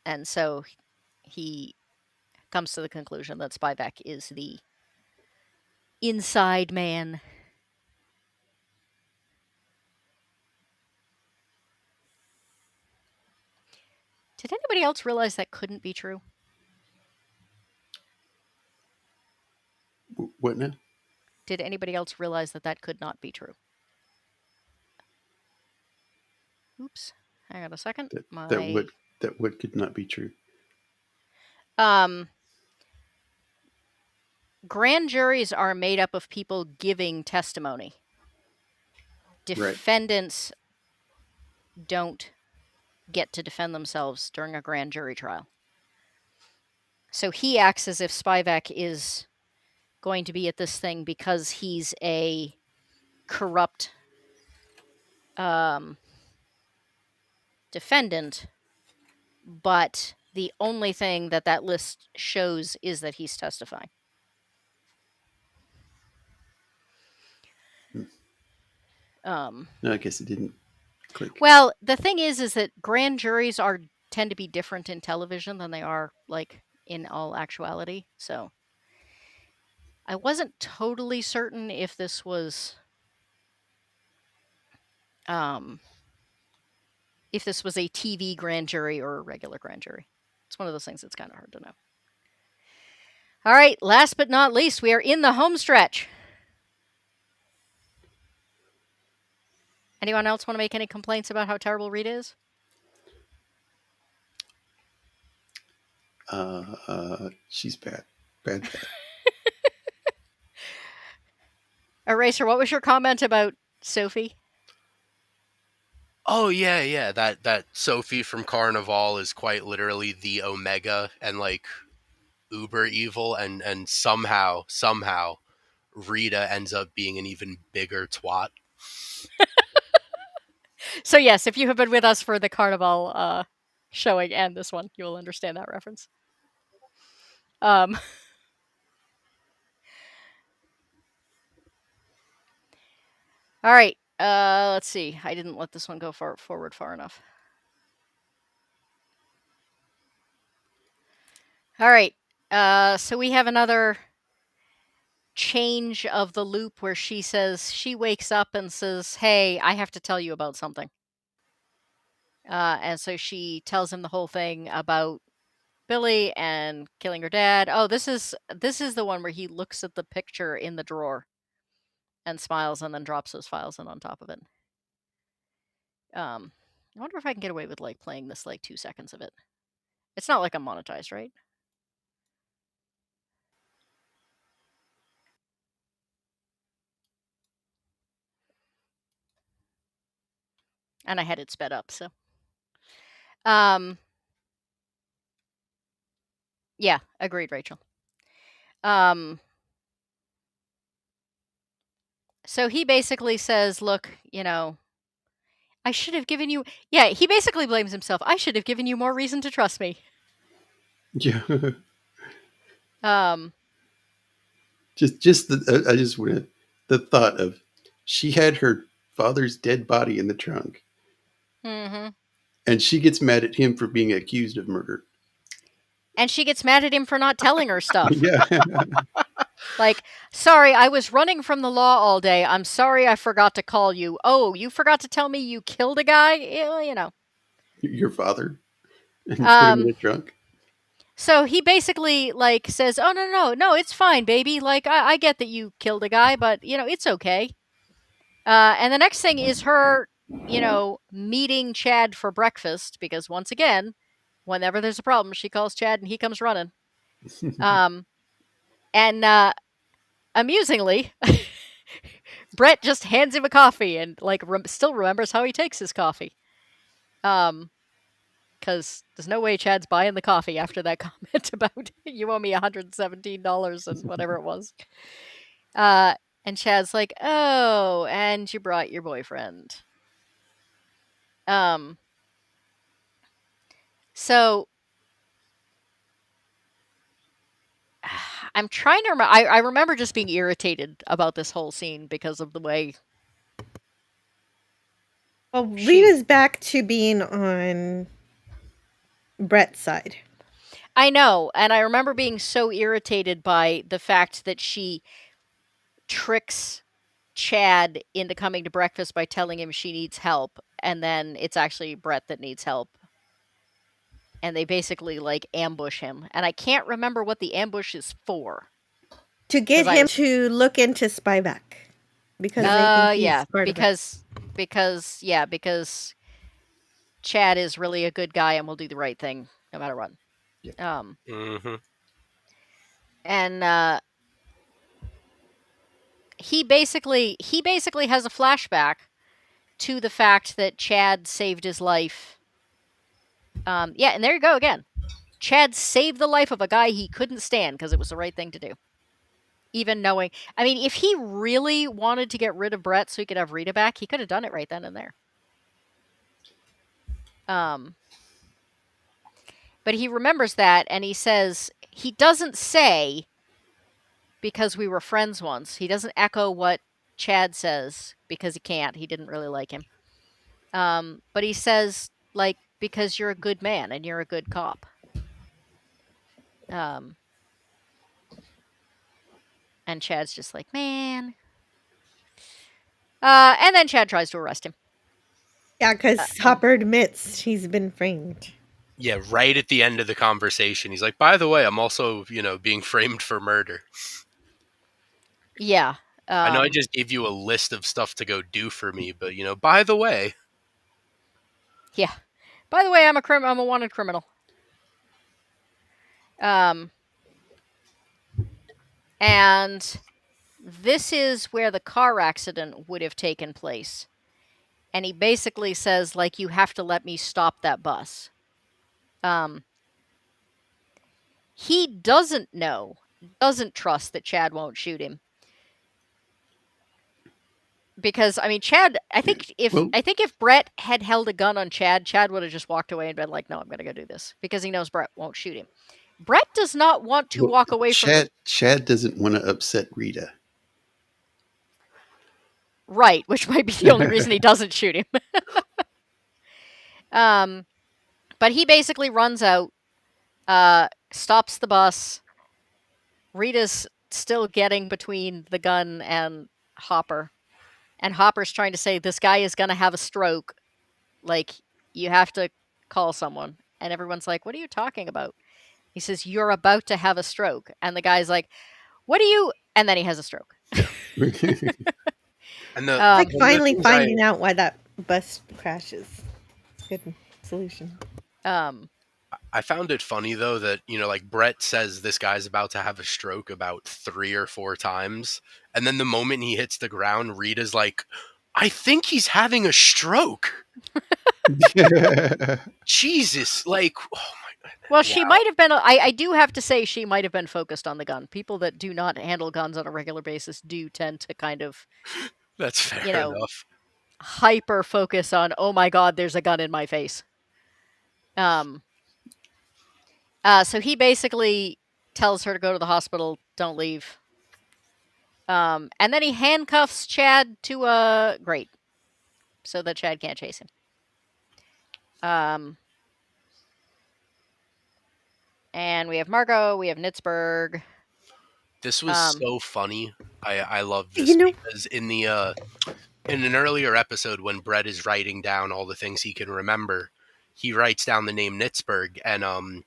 S1: And so he comes to the conclusion that Spivak is the inside man. Did anybody else realize that couldn't be true?
S3: What now?
S1: Did anybody else realize that could not be true? Oops. hang on a second.
S3: That what could not be true.
S1: Grand juries are made up of people giving testimony. Defendants don't get to defend themselves during a grand jury trial. So he acts as if Spivak is going to be at this thing because he's a corrupt defendant, but the only thing that list shows is that he's testifying.
S3: No, I guess it didn't click.
S1: Well, the thing is that grand juries tend to be different in television than they are like in all actuality. So I wasn't totally certain if this was a TV grand jury or a regular grand jury. It's one of those things that's kind of hard to know. All right, last but not least, we are in the home stretch. Anyone else want to make any complaints about how terrible Rita is?
S3: She's bad. Bad.
S1: Eraser, what was your comment about Sophie?
S2: Oh yeah. That Sophie from Carnival is quite literally the Omega and like uber evil, and somehow Rita ends up being an even bigger twat.
S1: So yes, if you have been with us for the Carnival showing and this one, you will understand that reference. All right. Let's see. I didn't let this one go forward far enough. All right. So we have another change of the loop where she wakes up and says, "Hey, I have to tell you about something." And so she tells him the whole thing about Billy and killing her dad. Oh, this is the one where he looks at the picture in the drawer and smiles and then drops those files in on top of it. I wonder if I can get away with like playing this like 2 seconds of it. It's not like I'm monetized, right? And I had it sped up, so. Yeah, agreed, Rachel. So he basically says, look, I should have given you... Yeah, he basically blames himself. I should have given you more reason to trust me.
S3: Yeah.
S1: I
S3: just the thought of she had her father's dead body in the trunk.
S1: Mm-hmm.
S3: And she gets mad at him for being accused of murder.
S1: And she gets mad at him for not telling her stuff.
S3: Yeah.
S1: Like, sorry, I was running from the law all day. I'm sorry I forgot to call you. Oh, you forgot to tell me you killed a guy?
S3: Your father? And put him in the trunk?
S1: So he basically, like, says, oh, no, it's fine, baby. Like, I get that you killed a guy, but, it's okay. And the next thing is her, meeting Chad for breakfast, because once again, whenever there's a problem, she calls Chad and he comes running. And amusingly, Brett just hands him a coffee and like still remembers how he takes his coffee. Because there's no way Chad's buying the coffee after that comment about you owe me $117 and whatever it was. And Chad's like, oh, and you brought your boyfriend. So I'm trying to remember. I remember just being irritated about this whole scene because of the way.
S4: Well, Rita's back to being on Brett's side.
S1: I know, and I remember being so irritated by the fact that she tricks Chad into coming to breakfast by telling him she needs help, and then it's actually Brett that needs help. And they basically like ambush him, and I can't remember what the ambush is for.
S4: To get him to look into Spivak. Because they think he's part of it.
S1: Because Chad is really a good guy and will do the right thing no matter what.
S3: Yeah.
S1: And he basically has a flashback to the fact that Chad saved his life. Yeah, and there you go again. Chad saved the life of a guy he couldn't stand because it was the right thing to do. Even knowing, I mean, if he really wanted to get rid of Brett so he could have Rita back, he could have done it right then and there. But he remembers that, and he says, he doesn't say, because we were friends once. He doesn't echo what Chad says, because he can't. He didn't really like him. But he says, like, because you're a good man and you're a good cop. And Chad's just like, man. And then Chad tries to arrest him.
S4: Yeah, because Hopper admits he's been framed.
S2: Yeah, right at the end of the conversation, he's like, by the way, I'm also, being framed for murder.
S1: Yeah.
S2: I know I just gave you a list of stuff to go do for me, but, by the way.
S1: Yeah. By the way, I'm a wanted criminal. And this is where the car accident would have taken place. And he basically says, like, you have to let me stop that bus. He doesn't trust that Chad won't shoot him. Because, I mean, Chad, I think if Brett had held a gun on Chad, Chad would have just walked away and been like, no, I'm going to go do this. Because he knows Brett won't shoot him. Brett does not want to walk away from
S3: Chad doesn't want to upset Rita.
S1: Right, which might be the only reason he doesn't shoot him. But he basically runs out, stops the bus. Rita's still getting between the gun and Hopper. And Hopper's trying to say, this guy is going to have a stroke. Like, you have to call someone. And everyone's like, what are you talking about? He says, you're about to have a stroke. And the guy's like, what do you... And then he has a stroke.
S2: And
S4: like finally finding out why that bus crashes. Good solution.
S2: I found it funny, though, that, like Brett says this guy's about to have a stroke about 3 or 4 times. And then the moment he hits the ground, Rita's like, I think he's having a stroke. Jesus. Like, oh my God.
S1: Well, she might have been, I do have to say she might have been focused on the gun. People that do not handle guns on a regular basis do tend to kind of...
S2: That's fair enough.
S1: Hyper focus on, oh my God, there's a gun in my face. So he basically tells her to go to the hospital, don't leave. And then he handcuffs Chad to a grate so that Chad can't chase him. And we have Margot, we have Nitzberg.
S2: This was so funny. I love this because in an earlier episode when Brett is writing down all the things he can remember, he writes down the name Nitzberg, and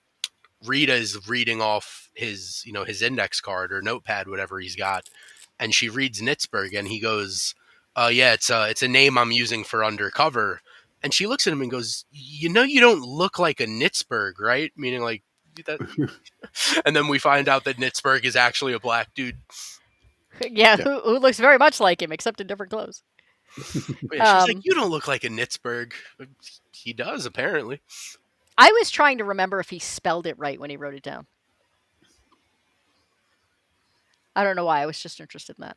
S2: Rita is reading off his index card or notepad, whatever he's got, and she reads Nitzberg, and he goes, yeah, it's a name I'm using for undercover. And she looks at him and goes, you don't look like a Nitzberg, right? Meaning like that. And then we find out that Nitzberg is actually a black dude.
S1: Yeah, who looks very much like him, except in different clothes.
S2: Yeah, she's like, you don't look like a Nitzberg. He does, apparently.
S1: I was trying to remember if he spelled it right when he wrote it down. I don't know why. I was just interested in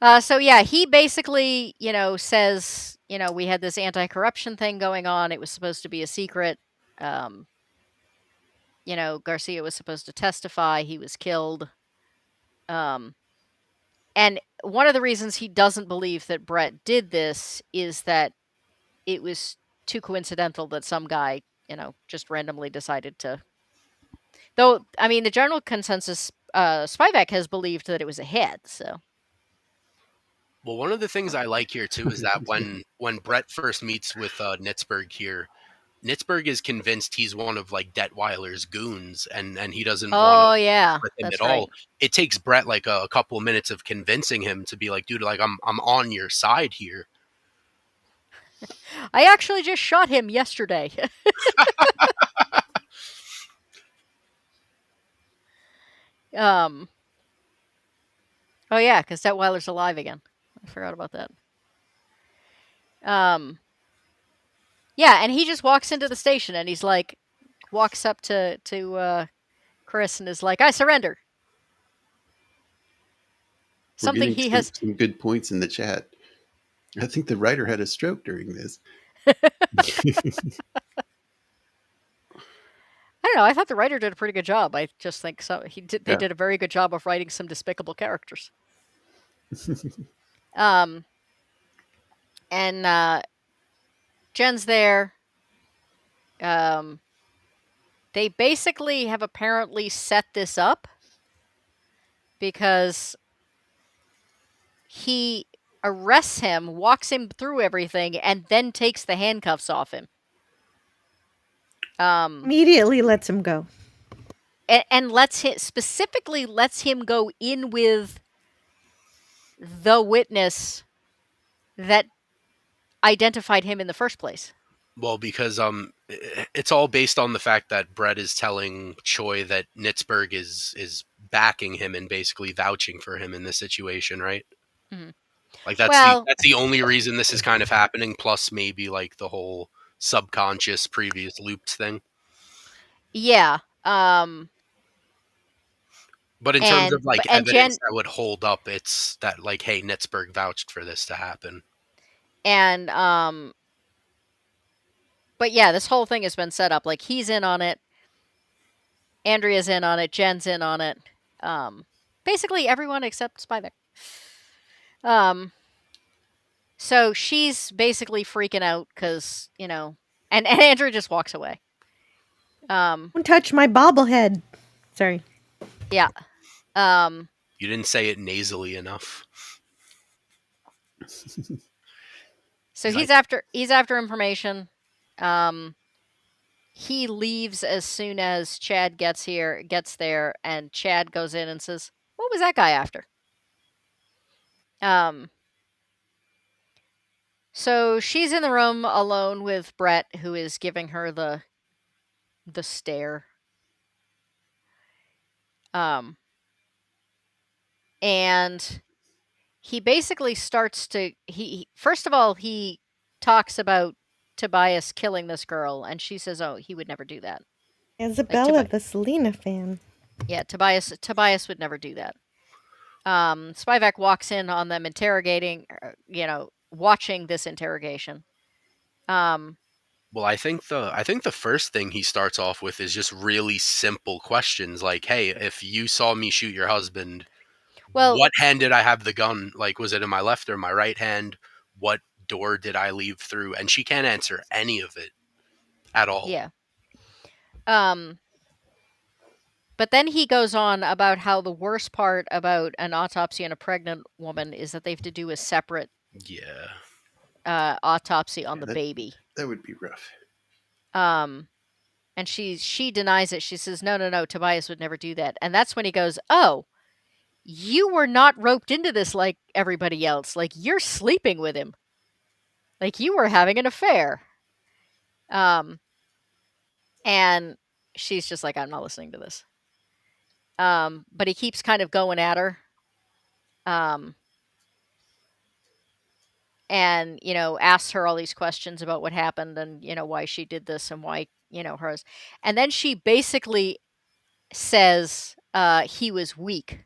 S1: that. So yeah, he basically, says, we had this anti-corruption thing going on. It was supposed to be a secret. Garcia was supposed to testify. He was killed. And one of the reasons he doesn't believe that Brett did this is that it was too coincidental that some guy, just randomly decided to. Though, I mean, the general consensus, Spivak has believed that it was a hit, so.
S2: Well, one of the things I like here, too, is that when Brett first meets with Nitzberg here, Nitzberg is convinced he's one of, like, Detweiler's goons, and he doesn't want to work with him at all. It takes Brett, like, a couple of minutes of convincing him to be like, dude, like, I'm on your side here.
S1: I actually just shot him yesterday. um. Oh yeah, because Detweiler's alive again. I forgot about that. Um. Yeah, and he just walks into the station and he's like, walks up to Chris and is like, "I surrender."
S3: We're
S1: Something
S3: getting
S1: he has.
S3: some good points in the chat. I think the writer had a stroke during this.
S1: I don't know. I thought the writer did a pretty good job. I just think so. He did. They
S3: Yeah.
S1: did a very good job of writing some despicable characters. Um, and Jen's there. Um, they basically have apparently set this up because he arrests him, walks him through everything, and then takes the handcuffs off him.
S4: Immediately lets him go.
S1: And specifically lets him go in with the witness that identified him in the first place.
S2: Well, because it's all based on the fact that Brett is telling Choi that Nitzberg is backing him and basically vouching for him in this situation, right?
S1: Mm-hmm.
S2: Like
S1: Well,
S2: that's the only reason this is kind of happening. Plus, maybe like the whole subconscious previous loops thing.
S1: yeah.
S2: But in terms of like
S1: And
S2: evidence
S1: Jen
S2: that would hold up, it's that like, hey, Nitzberg vouched for this to happen.
S1: and but yeah, this whole thing has been set up. Like he's in on it, Andrea's in on it, Jen's in on it. Basically everyone except Spivak. So she's basically freaking out because, and Andrea just walks away.
S4: Don't touch my bobblehead. Sorry.
S1: Yeah.
S2: You didn't say it nasally enough.
S1: So he's after information. He leaves as soon as Chad gets there, and Chad goes in and says, "What was that guy after?" So she's in the room alone with Brett, who is giving her the stare. And he basically starts to first of all he talks about Tobias killing this girl, and she says, "Oh, he would never do that."
S4: Isabella, the Selena fan.
S1: Yeah, Tobias would never do that. Spivak walks in on them interrogating, watching this interrogation.
S2: Well, I think the first thing he starts off with is just really simple questions like, "Hey, if you saw me shoot your husband,
S1: Well,
S2: what hand did I have the gun? Like, was it in my left or my right hand? What door did I leave through?" And she can't answer any of it at all.
S1: yeah. But then he goes on about how the worst part about an autopsy on a pregnant woman is that they have to do a separate
S2: Yeah.
S1: autopsy on the baby.
S3: That would be rough.
S1: And she denies it. She says, no, Tobias would never do that. And that's when he goes, "Oh, you were not roped into this like everybody else. Like, you're sleeping with him. Like, you were having an affair." And she's just like, "I'm not listening to this." But he keeps kind of going at her. And, asks her all these questions about what happened and, why she did this and why, hers. And then she basically says he was weak.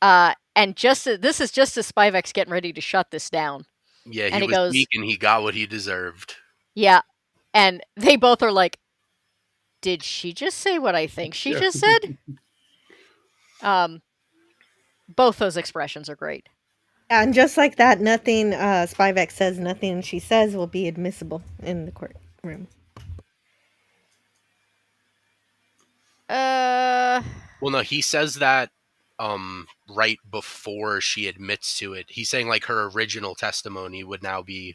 S1: And this is just as Spivak's getting ready to shut this down.
S2: Yeah,
S1: And
S2: he was
S1: goes,
S2: weak and he got what he deserved.
S1: "Yeah." And they both are like, "Did she just say what I think she just said?" Both those expressions are great.
S4: And just like that, nothing Spivak says, nothing she says will be admissible in the courtroom.
S2: Well, no, he says that right before she admits to it. He's saying like her original testimony would now be,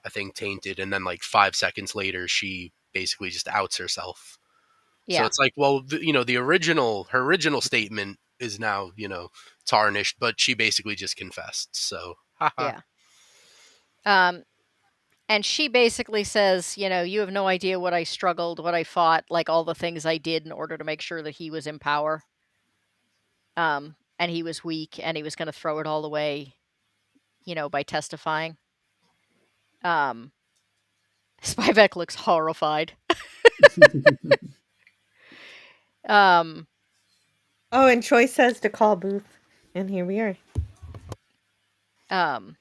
S2: I think, tainted, and then like 5 seconds later she basically just outs herself. So
S1: Yeah.
S2: it's like, well, her original statement is now, tarnished, but she basically just confessed. So, haha.
S1: Yeah. And she basically says, you have no idea what I struggled, what I fought, like all the things I did in order to make sure that he was in power. And he was weak and he was going to throw it all away, by testifying. Spivak looks horrified. Um,
S4: Oh, and Troy says to call Booth, and here we are.
S1: um,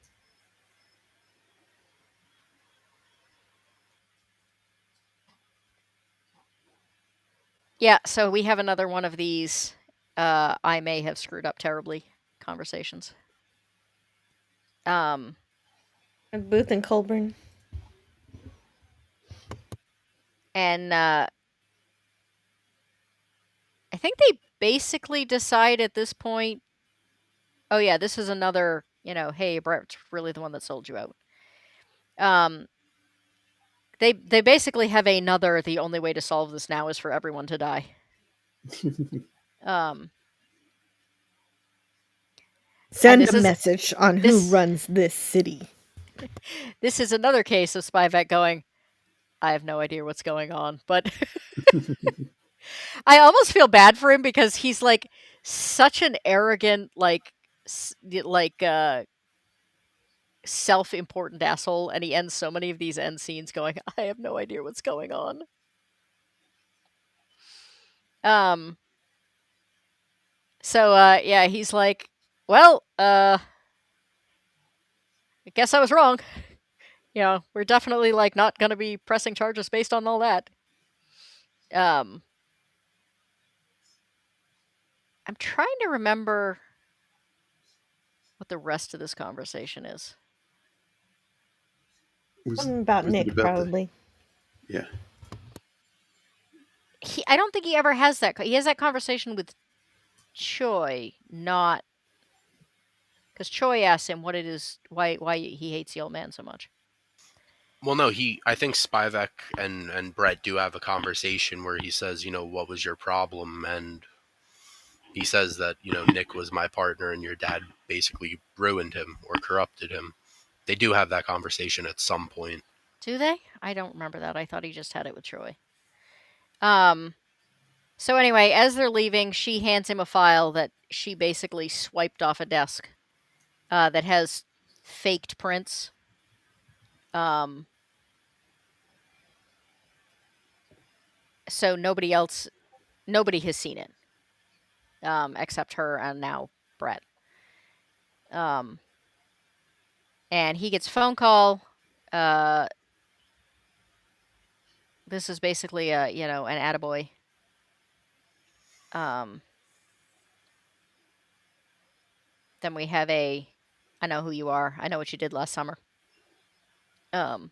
S1: yeah, so we have another one of these I may have screwed up terribly conversations.
S4: And Booth and Colburn.
S1: And I think they basically decide at this point, oh yeah, this is another, hey, Brett's really the one that sold you out. They basically have another, the only way to solve this now is for everyone to die. Um,
S4: Send
S1: this
S4: a
S1: is
S4: message on who runs this city.
S1: This is another case of Spivak going, I have no idea what's going on, but I almost feel bad for him because he's like such an arrogant, self-important asshole, and he ends so many of these end scenes going, I have no idea what's going on. So yeah, he's like, well, I guess I was wrong. We're definitely like not gonna be pressing charges based on all that. I'm trying to remember what the rest of this conversation is.
S4: Something about Nick, probably.
S3: Yeah.
S1: I don't think he ever has that. He has that conversation with Choi, not because Choi asks him what it is, why he hates the old man so much.
S2: Well, no, I think Spivak and Brett do have a conversation where he says, what was your problem? And he says that, Nick was my partner and your dad basically ruined him or corrupted him. They do have that conversation at some point.
S1: Do they? I don't remember that. I thought he just had it with Troy. So anyway, as they're leaving, she hands him a file that she basically swiped off a desk that has faked prints. So nobody has seen it except her and now Brett. And he gets a phone call. This is basically an attaboy. Then we have I know who you are. I know what you did last summer. And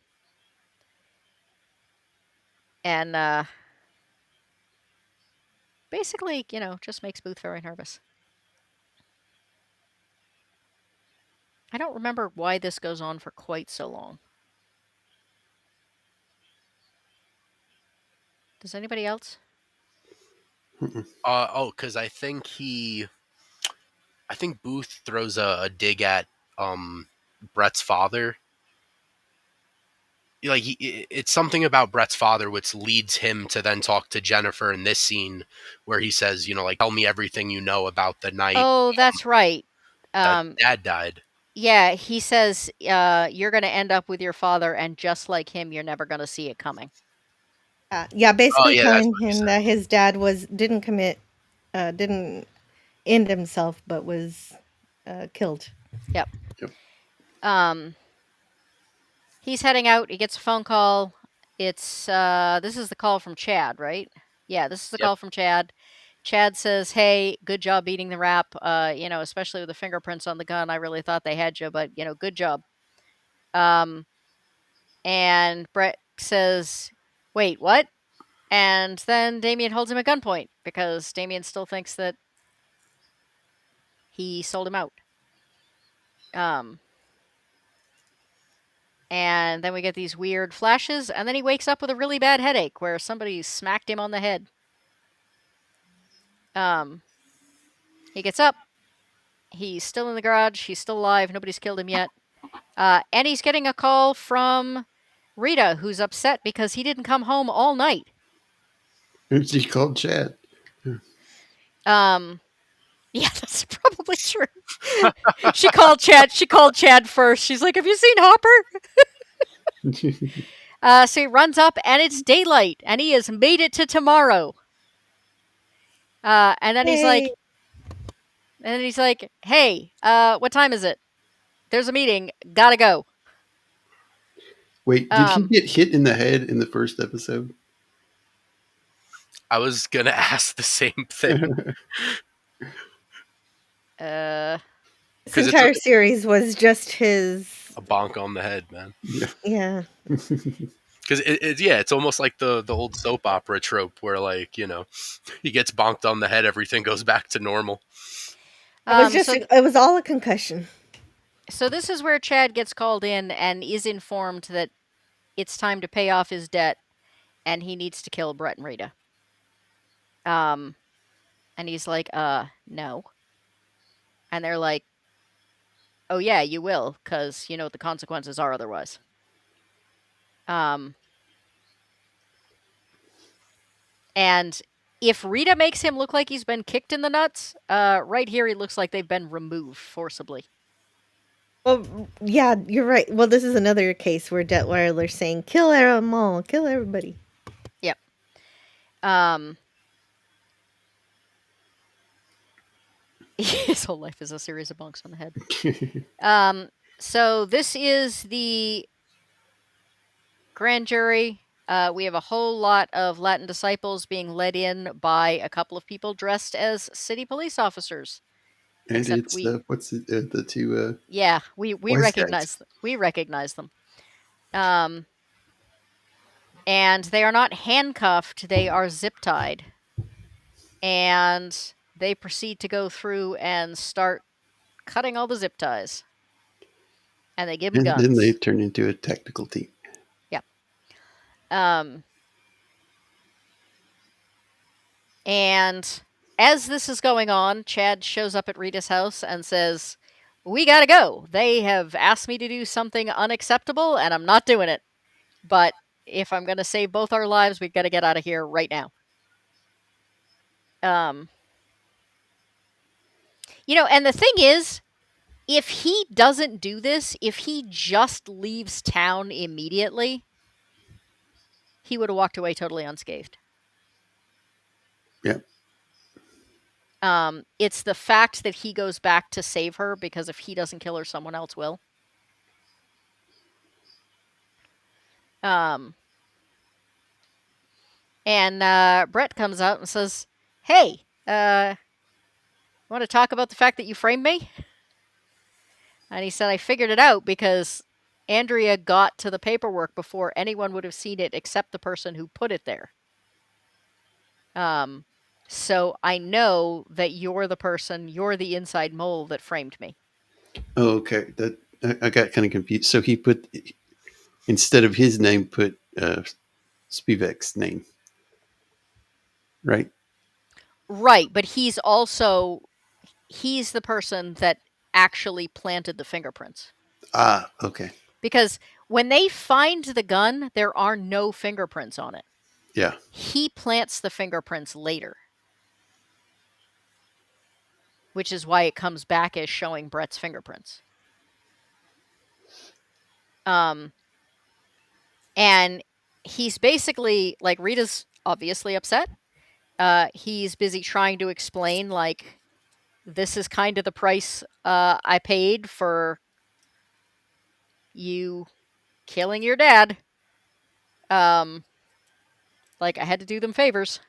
S1: basically, just makes Booth very nervous. I don't remember why this goes on for quite so long. Does anybody else?
S2: Because I think Booth throws a dig at Brett's father. Like it's something about Brett's father which leads him to then talk to Jennifer in this scene where he says, tell me everything you know about the night.
S1: Oh, that's right.
S2: That Dad died.
S1: Yeah, he says you're going to end up with your father, and just like him, you're never going to see it coming.
S4: Basically telling him that his dad didn't end himself, but was killed.
S1: Yep. He's heading out. He gets a phone call. It's this is the call from Chad, right? Yeah, this is the call from Chad. Chad says, "Hey, good job beating the rap. Especially with the fingerprints on the gun. I really thought they had you, but good job." And Brett says, "Wait, what?" And then Damien holds him at gunpoint because Damien still thinks that he sold him out. And then we get these weird flashes, and then he wakes up with a really bad headache where somebody smacked him on the head. He gets up. He's still in the garage. He's still alive. Nobody's killed him yet. And he's getting a call from Rita, who's upset because he didn't come home all night.
S3: And she called Chad.
S1: Yeah, that's probably true. She called Chad. She called Chad first. She's like, "Have you seen Hopper?" So he runs up, and it's daylight, and he has made it to tomorrow. And then
S4: Yay.
S1: he's like, "Hey, what time is it? There's a meeting. Gotta go."
S3: Wait, did he get hit in the head in the first episode?
S2: I was gonna ask the same thing.
S4: This entire series was just his
S2: a bonk on the head, man.
S4: Yeah.
S2: Because it's almost like the old soap opera trope where, like, you know, he gets bonked on the head, everything goes back to normal.
S4: It was all a concussion.
S1: So this is where Chad gets called in and is informed that it's time to pay off his debt, and he needs to kill Brett and Rita. And he's like, no. And they're like, oh yeah, you will, because you know what the consequences are otherwise. And if Rita makes him look like he's been kicked in the nuts, right here he looks like they've been removed forcibly.
S4: Well, yeah, you're right. Well, this is another case where Detweiler's saying, kill them all, kill everybody.
S1: Yep. His whole life is a series of bonks on the head. So this is the grand jury. We have a whole lot of Latin disciples being led in by a couple of people dressed as city police officers.
S3: And it's the two.
S1: Yeah, we recognize them. We recognize them. And they are not handcuffed; they are zip tied. And they proceed to go through and start cutting all the zip ties. And they give them guns.
S3: And then they turn into a tactical team.
S1: Yep. And as this is going on, Chad shows up at Rita's house and says, we gotta go. They have asked me to do something unacceptable, and I'm not doing it. But if I'm gonna save both our lives, we've got to get out of here right now. You know, and the thing is, if he doesn't do this, if he just leaves town immediately, he would have walked away totally unscathed.
S3: Yeah.
S1: It's the fact that he goes back to save her, because if he doesn't kill her, someone else will. And Brett comes out and says, hey, want to talk about the fact that you framed me? And he said, I figured it out because Andrea got to the paperwork before anyone would have seen it except the person who put it there. So I know that you're the person, you're the inside mole that framed me.
S3: Oh, okay. I got kind of confused. So he put, instead of his name, put Spivak's name, right?
S1: Right, but he's the person that actually planted the fingerprints.
S3: Ah, okay.
S1: Because when they find the gun, there are no fingerprints on it.
S3: Yeah.
S1: He plants the fingerprints later, which is why it comes back as showing Brett's fingerprints. And he's basically, like, Rita's obviously upset. He's busy trying to explain, like, this is kind of the price I paid for you killing your dad. Like, I had to do them favors.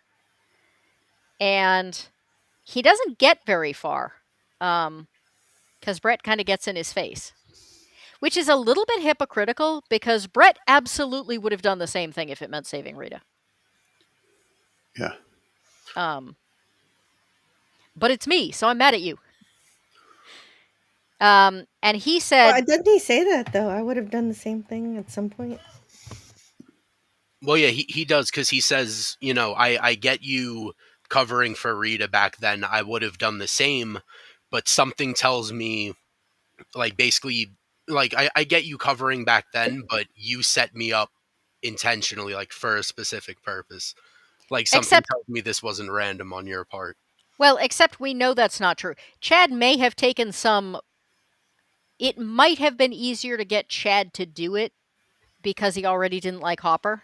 S1: And he doesn't get very far, because Brett kind of gets in his face, which is a little bit hypocritical, because Brett absolutely would have done the same thing if it meant saving Rita.
S3: Yeah.
S1: But it's me, so I'm mad at you. And he said...
S4: Well, didn't he say that, though? I would have done the same thing at some point.
S2: Well, yeah, he does, because he says, you know, I get you covering for Rita back then. I would have done the same, but something tells me, like, basically, like, I get you covering back then, but you set me up intentionally, like for a specific purpose. Like something
S1: Except,
S2: tells me this wasn't random on your part.
S1: well, except we know that's not true. Chad may have taken some. It might have been easier to get Chad to do it because he already didn't like Hopper.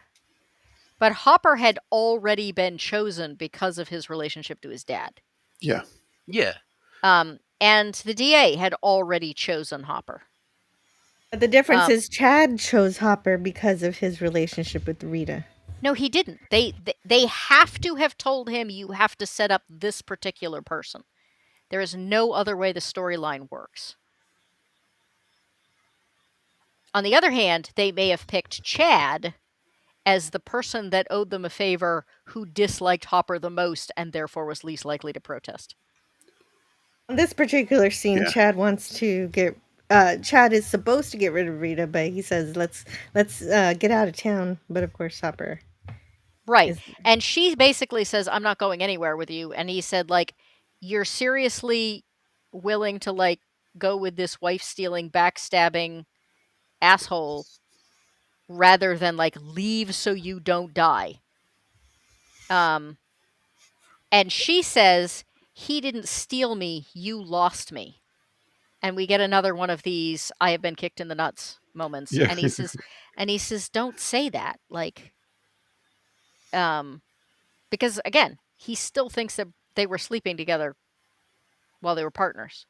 S1: But Hopper had already been chosen because of his relationship to his dad.
S3: Yeah.
S2: Yeah.
S1: And the DA had already chosen Hopper.
S4: But the difference is Chad chose Hopper because of his relationship with Rita.
S1: No, he didn't. They have to have told him you have to set up this particular person. There is no other way the storyline works. On the other hand, they may have picked Chad as the person that owed them a favor who disliked Hopper the most and therefore was least likely to protest.
S4: On this particular scene,
S3: Yeah.
S4: Chad wants to get. Chad is supposed to get rid of Rita, but he says, "Let's get out of town." But of course, Hopper
S1: Right.
S4: is.
S1: And she basically says, I'm not going anywhere with you. And he said, like, you're seriously willing to, like, go with this wife stealing, backstabbing asshole rather than, like, leave so you don't die. And she says, he didn't steal me, you lost me. And we get another one of these I have been kicked in the nuts moments.
S3: Yeah.
S1: And he says, don't say that. Like, because again, he still thinks that they were sleeping together while they were partners.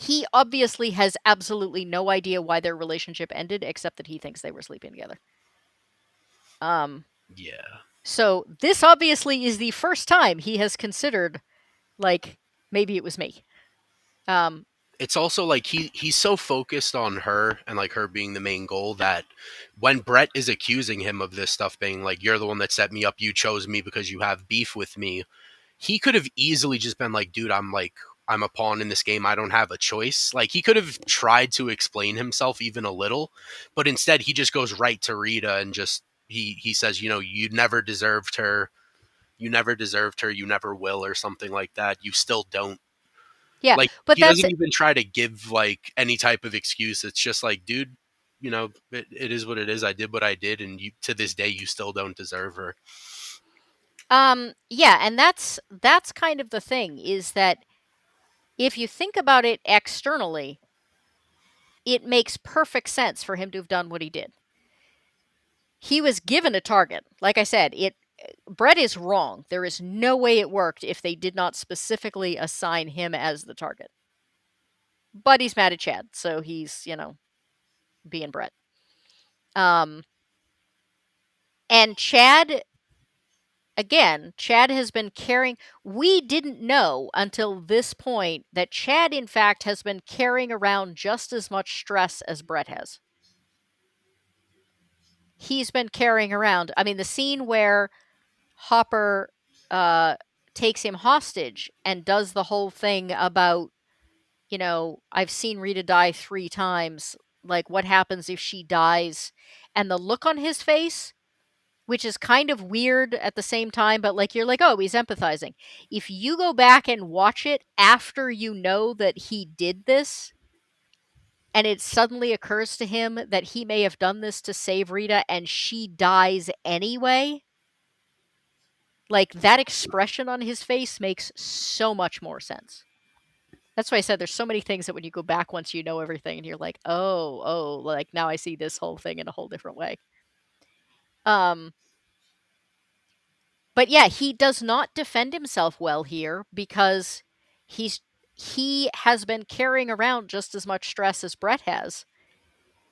S1: He obviously has absolutely no idea why their relationship ended, except that he thinks they were sleeping together.
S2: Yeah.
S1: So this obviously is the first time he has considered, like, maybe it was me.
S2: It's also like he's so focused on her and like her being the main goal that when Brett is accusing him of this stuff being like, you're the one that set me up, you chose me because you have beef with me, he could have easily just been like, dude, I'm a pawn in this game, I don't have a choice. Like he could have tried to explain himself even a little, but instead he just goes right to Rita and just he says, you know, you never deserved her, you never will, or something like that, you still don't.
S1: Yeah,
S2: Like
S1: but
S2: he
S1: that's
S2: doesn't even try to give like any type of excuse. It's just like, dude, you know, it is what it is. I did what I did, and you to this day you still don't deserve her.
S1: yeah, and that's kind of the thing, is that if you think about it externally, it makes perfect sense for him to have done what he did. He was given a target. Like I said, Brett is wrong. There is no way it worked if they did not specifically assign him as the target. But he's mad at Chad, so he's, being Brett. And Chad, again, Chad has been carrying. We didn't know until this point that Chad, in fact, has been carrying around just as much stress as Brett has. He's been carrying around. I mean, the scene where Hopper takes him hostage and does the whole thing about, I've seen Rita die 3 times. Like, what happens if she dies? And the look on his face, which is kind of weird at the same time, but like, you're like, oh, he's empathizing. If you go back and watch it after you know that he did this, and it suddenly occurs to him that he may have done this to save Rita and she dies anyway, like, that expression on his face makes so much more sense. That's why I said there's so many things that when you go back once you know everything and you're like, oh, like now I see this whole thing in a whole different way. But yeah, he does not defend himself well here because he has been carrying around just as much stress as Brett has,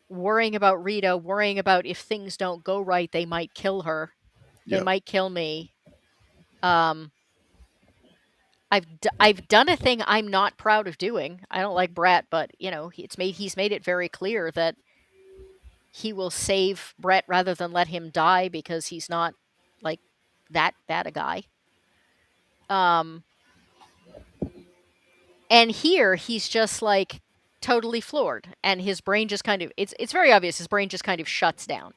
S1: worrying about Rita, worrying about if things don't go right, they might kill her, they
S3: Yep.
S1: might kill me. I've done a thing I'm not proud of doing. I don't like Brett, but he's made it very clear that he will save Brett rather than let him die because he's not like that bad a guy. And here he's just like totally floored, and his brain just kind of it's very obvious his brain just kind of shuts down.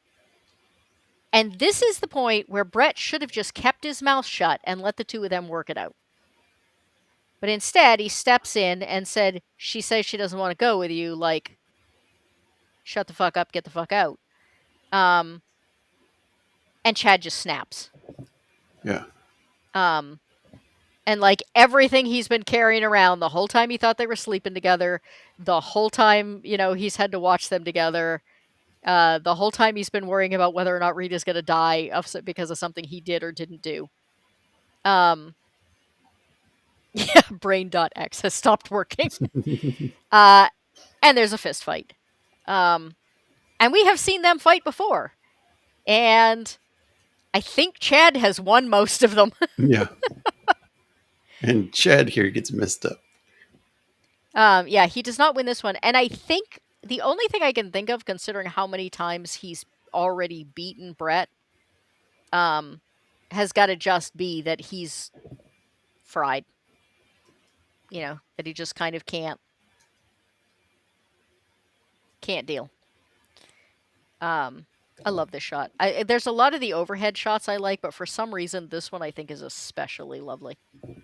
S1: And this is the point where Brett should have just kept his mouth shut and let the two of them work it out. But instead, he steps in and said, she says she doesn't want to go with you, like, shut the fuck up, get the fuck out. And Chad just snaps.
S3: Yeah.
S1: And like everything he's been carrying around the whole time he thought they were sleeping together, the whole time, he's had to watch them together, the whole time he's been worrying about whether or not Rita's going to die because of something he did or didn't do. Yeah, brain.x has stopped working. And there's a fist fight. And we have seen them fight before. And I think Chad has won most of them.
S3: Yeah. And Chad here gets messed up.
S1: Yeah, he does not win this one. And I think the only thing I can think of, considering how many times he's already beaten Brett, has got to just be that he's fried. That he just kind of can't deal. I love this shot. There's a lot of the overhead shots I like, but for some reason, this one I think is especially lovely.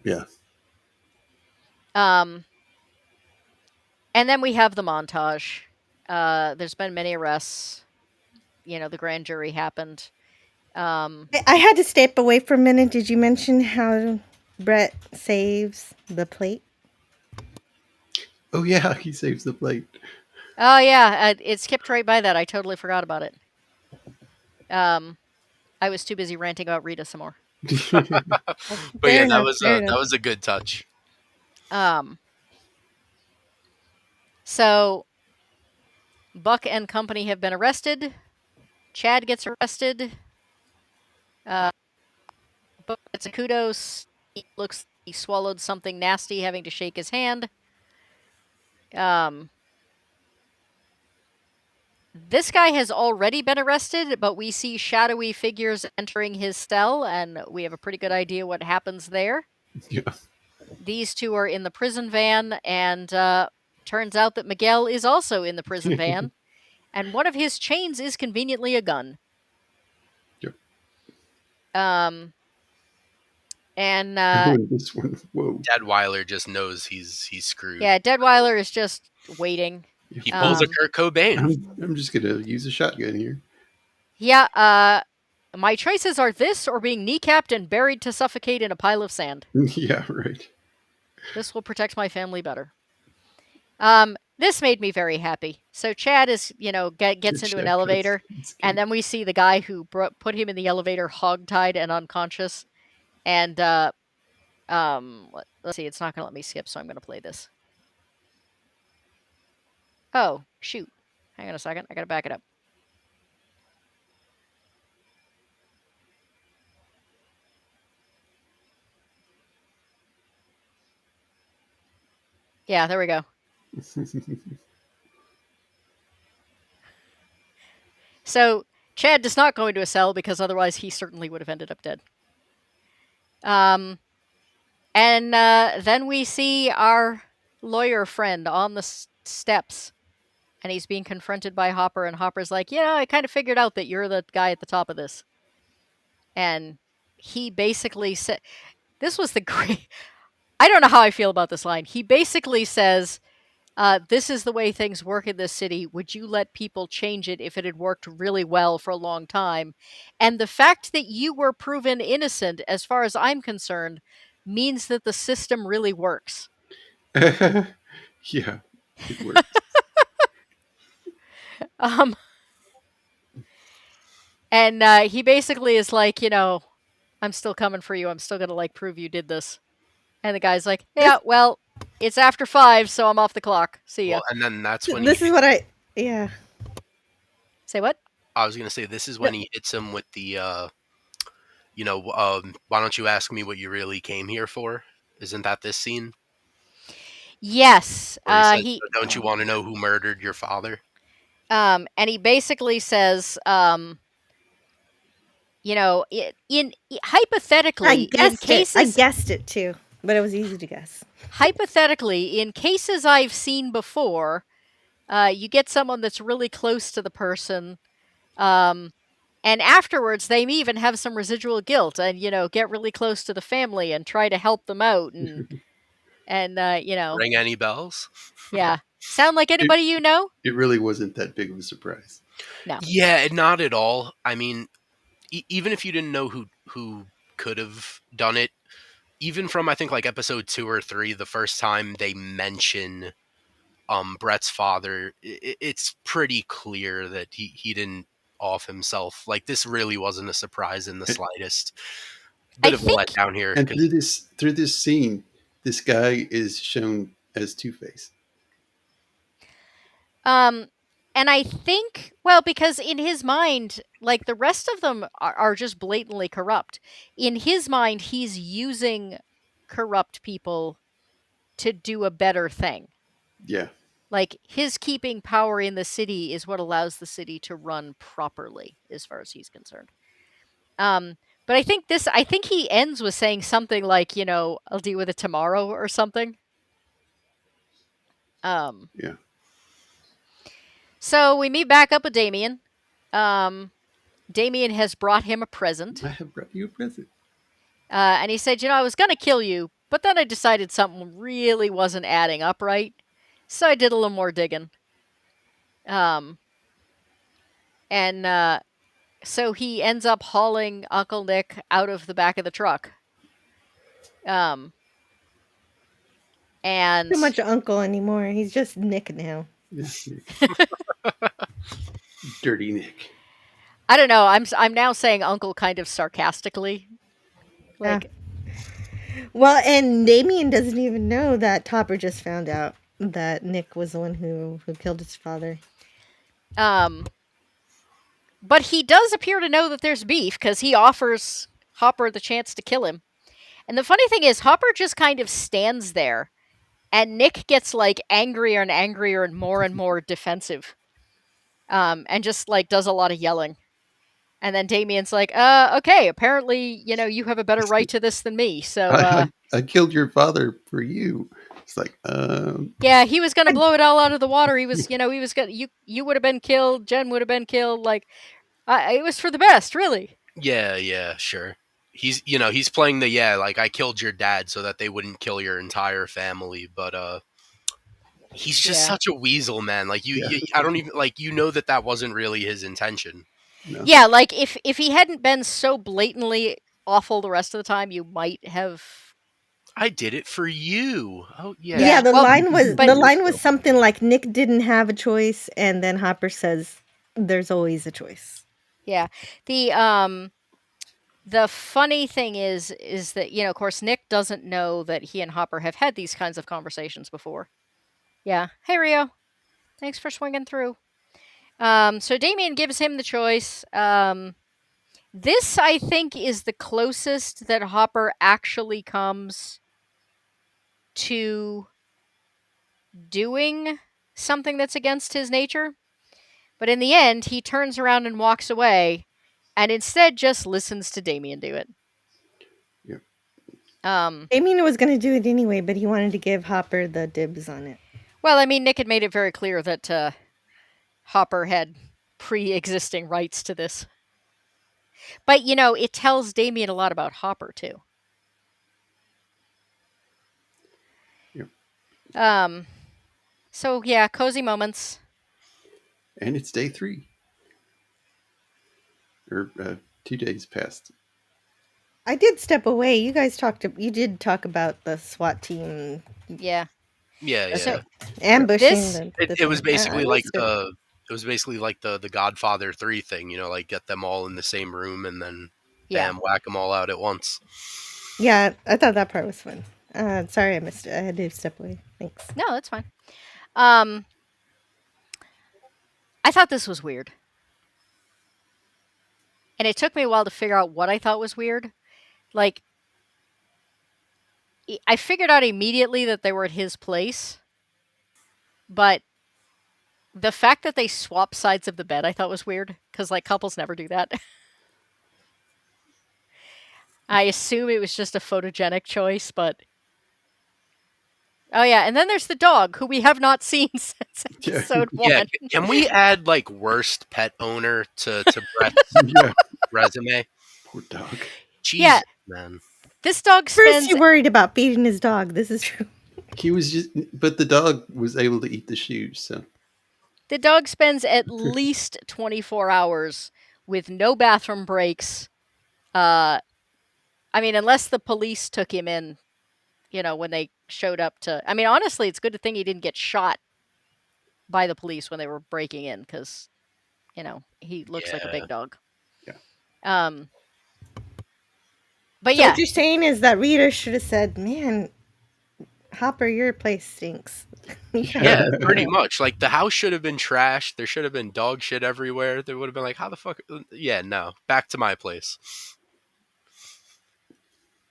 S3: Yeah.
S1: And then we have the montage. There's been many arrests. The grand jury happened.
S4: I had to step away for a minute. Did you mention how Brett saves the plate?
S3: Oh, yeah. He saves the plate.
S1: Oh, yeah. It skipped right by that. I totally forgot about it. I was too busy ranting about Rita some more.
S2: But yeah, that was a good touch.
S1: So Buck and company have been arrested. Chad gets arrested. Buck gets a kudos. He swallowed something nasty, having to shake his hand. This guy has already been arrested, but we see shadowy figures entering his cell, and we have a pretty good idea what happens there.
S3: Yeah.
S1: These two are in the prison van, and turns out that Miguel is also in the prison van, and one of his chains is conveniently a gun.
S3: Yep.
S1: And
S3: this one, whoa.
S2: Deadweiler just knows he's screwed.
S1: Yeah, Deadweiler is just waiting.
S2: He pulls a Kurt Cobain.
S3: I'm just gonna use a shotgun here.
S1: Yeah, my choices are this or being kneecapped and buried to suffocate in a pile of sand.
S3: Yeah, right.
S1: This will protect my family better. This made me very happy. So Chad is, gets into an elevator, and then we see the guy who put him in the elevator hogtied and unconscious. And let's see, it's not going to let me skip, so I'm going to play this. Oh, shoot. Hang on a second. I got to back it up. Yeah, there we go. So Chad does not go into a cell because otherwise he certainly would have ended up dead. And then we see our lawyer friend on the steps, and he's being confronted by Hopper, and Hopper's like, I kind of figured out that you're the guy at the top of this. And he basically said, this was the great, I don't know how I feel about this line. He basically says, this is the way things work in this city. Would you let people change it if it had worked really well for a long time? And the fact that you were proven innocent, as far as I'm concerned, means that the system really works.
S3: Yeah, it works.
S1: And he basically is like, I'm still coming for you. I'm still going to prove you did this. And the guy's like, yeah, well, it's after 5, so I'm off the clock. See ya.
S2: Well, and then that's when
S4: this is what yeah.
S1: Say what?
S2: I was going to say, this is when he hits him with the, why don't you ask me what you really came here for? Isn't that this scene?
S1: Yes.
S2: He says, don't you want to know who murdered your father?
S1: And he basically says, hypothetically,
S4: I guessed it too, but it was easy to guess.
S1: Hypothetically, in cases I've seen before, you get someone that's really close to the person, and afterwards they may even have some residual guilt and, get really close to the family and try to help them out and
S2: Ring any bells?
S1: Yeah. Sound like anybody you know?
S3: It really wasn't that big of a surprise.
S1: No.
S2: Yeah, not at all. I mean, even if you didn't know who could have done it, even from I think like episode 2 or 3, the first time they mention Brett's father, it's pretty clear that he didn't off himself. Like, this really wasn't a surprise in the
S3: And,
S2: slightest.
S1: I
S2: Bit of a
S1: think
S2: letdown here
S3: and
S2: because
S3: through this scene, this guy is shown as Two-Face.
S1: um and I think, well, because in his mind, like the rest of them are just blatantly corrupt. In his mind, he's using corrupt people to do a better thing.
S3: Yeah,
S1: Like his keeping power in the city is what allows the city to run properly, as far as he's concerned. Um, but I think he ends with saying something like, "I'll deal with it tomorrow" or something. Um,
S3: yeah.
S1: so we meet back up with Damien. Um, Damien has brought him a present,
S3: I have brought you a present.
S1: and he said, "I was gonna kill you, but then I decided something really wasn't adding up right, so I did a little more digging." Um, and so he ends up hauling Uncle Nick out of the back of the truck. Um, and
S4: Too much uncle anymore. He's just Nick now.
S3: Yeah, Nick. Dirty Nick.
S1: I don't know. I'm now saying uncle kind of sarcastically.
S4: Yeah.
S1: Like,
S4: Well, and Damien doesn't even know that Topper just found out that Nick was the one who killed his father.
S1: but he does appear to know that there's beef because he offers Hopper the chance to kill him. And the funny thing is, Hopper just kind of stands there, and Nick gets like angrier and angrier and more defensive, and just like does a lot of yelling. And then Damien's like, okay, apparently, you have a better right to this than me. So,
S3: I killed your father for you. It's like,
S1: yeah, he was gonna blow it all out of the water. He was, he was gonna, you would have been killed. Jen would have been killed. Like, it was for the best, really.
S2: yeah, sure. He's playing the like I killed your dad so that they wouldn't kill your entire family, but he's just
S1: Yeah.
S2: such a weasel, man. Like
S3: Yeah.
S2: I don't even like that wasn't really his intention.
S3: no.
S1: Yeah, like if he hadn't been so blatantly awful the rest of the time, you might have.
S2: I did it for you. Oh yeah.
S1: Yeah,
S4: The
S1: well,
S4: line was
S1: but-
S4: the line was something like Nick didn't have a choice, and then Hopper says, "There's always a choice."
S1: Yeah. The funny thing is that, of course, Nick doesn't know that he and Hopper have had these kinds of conversations before. Yeah. Hey, Rio. Thanks for swinging through. So Damien gives him the choice. This, I think, is the closest that Hopper actually comes to doing something that's against his nature. But in the end, he turns around and walks away, and instead just listens to Damien do it.
S3: Yep.
S4: Damien was going to do it anyway, but he wanted to give Hopper the dibs on it.
S1: Well, I mean, Nick had made it very clear that Hopper had pre-existing rights to this. But, it tells Damien a lot about Hopper, too.
S3: Yep.
S1: So, yeah, cozy moments.
S3: And it's day 3. Or 2 days past.
S4: I did step away. You guys you did talk about the SWAT team.
S1: Yeah.
S2: Yeah.
S1: So,
S4: ambushing.
S1: This-
S2: It was basically like
S4: the
S2: the Godfather 3 thing, like get them all in the same room and then
S1: Yeah.
S2: bam, whack them all out at once.
S4: Yeah, I thought that part was fun. Sorry I missed it. I had to step away. Thanks.
S1: No, that's fine. I thought this was weird. And it took me a while to figure out what I thought was weird. Like, I figured out immediately that they were at his place. But the fact that they swapped sides of the bed I thought was weird. Because, like, couples never do that. I assume it was just a photogenic choice, but... Oh, yeah, and then there's the dog, who we have not seen since episode 1.
S2: Yeah, can we add, like, worst pet owner to Brett's resume?
S3: Poor dog.
S2: Jesus, man.
S1: This dog
S4: First
S1: spends...
S4: you worried about feeding his dog. This is true.
S3: He was but the dog was able to eat the shoes, so.
S1: The dog spends at least 24 hours with no bathroom breaks. I mean, unless the police took him in, when they showed up to. I mean, honestly, it's a good thing he didn't get shot by the police when they were breaking in because, he looks like a
S2: Yeah.
S1: big dog.
S3: Yeah.
S1: Um, but
S4: So
S1: yeah,
S4: what you're saying is that Rita should have said, "Man, Hopper, your place stinks." You gotta
S2: Yeah,
S4: go
S2: pretty
S4: somewhere else.
S2: much. Like the house should have been trashed. There should have been dog shit everywhere. They would have been like, "How the fuck?" Yeah, no, back to my place.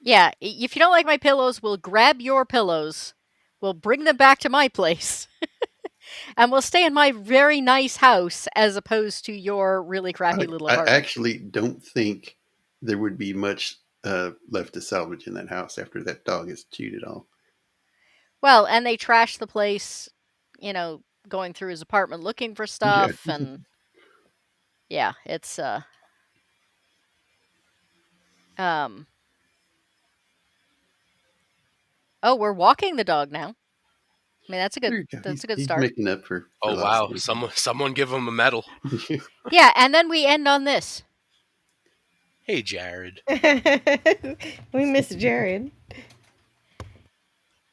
S1: yeah. If you don't like my pillows, we'll grab your pillows. We'll bring them back to my place. And we'll stay in my very nice house as opposed to your really crappy little
S3: I
S1: apartment.
S3: actually don't think there would be much left to salvage in that house after that dog has chewed it all.
S1: Well, and they trashed the place, going through his apartment looking for
S3: Yeah.
S1: stuff and yeah, it's um oh, we're walking the dog now. I mean,
S3: There you go.
S1: that's a good
S3: He's
S1: start.
S3: making up for
S2: Oh
S3: last
S2: wow, someone give him a medal.
S3: week.
S1: Yeah, and then we end on this.
S2: Hey, Jared.
S4: We miss Jared.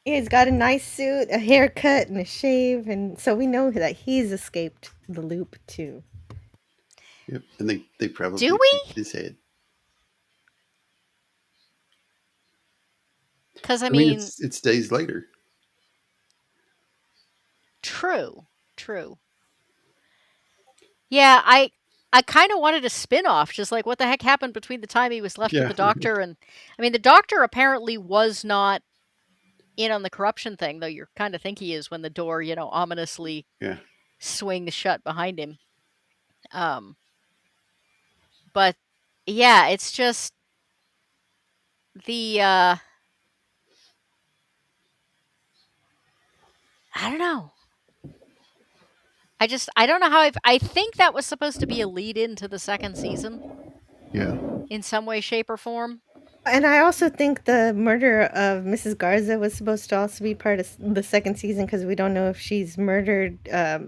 S4: He's got a nice suit, a haircut, and a shave, and so we know that he's escaped the loop too.
S3: Yep. And they probably
S1: Do
S3: picked
S1: we?
S3: his head.
S1: Cuz I
S3: I mean,
S1: mean,
S3: it's days later.
S1: true. True. Yeah, I kind of wanted a spin-off, just like what the heck happened between the time he was left with
S3: Yeah.
S1: the doctor and I mean, the doctor apparently was not in on the corruption thing, though you kind of think he is when the door, ominously
S3: Yeah.
S1: swings shut behind him. Um, but yeah, it's just the I don't know. I don't know how I think that was supposed to be a lead into the second season
S3: Yeah.
S1: in some way, shape, or form.
S4: And I also think the murder of Mrs. Garza was supposed to also be part of the second season because we don't know if she's murdered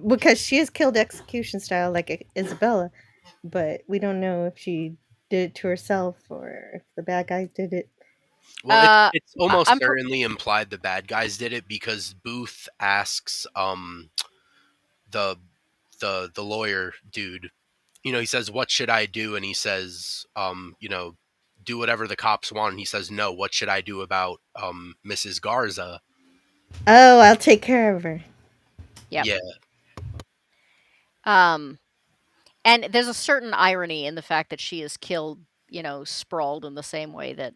S4: because she is killed execution style like Isabella, but we don't know if she did it to herself or if the bad guys did it.
S2: Well, it's almost
S1: I'm pr-
S2: certainly implied the bad guys did it because Booth asks the the lawyer dude, he says, "What should I do?" And he says, "Do whatever the cops want." And he says, "No, what should I do about Mrs. Garza?"
S4: Oh, I'll take care of her.
S1: yeah.
S2: Yeah,
S1: Um, and there's a certain irony in the fact that she is killed, sprawled in the same way that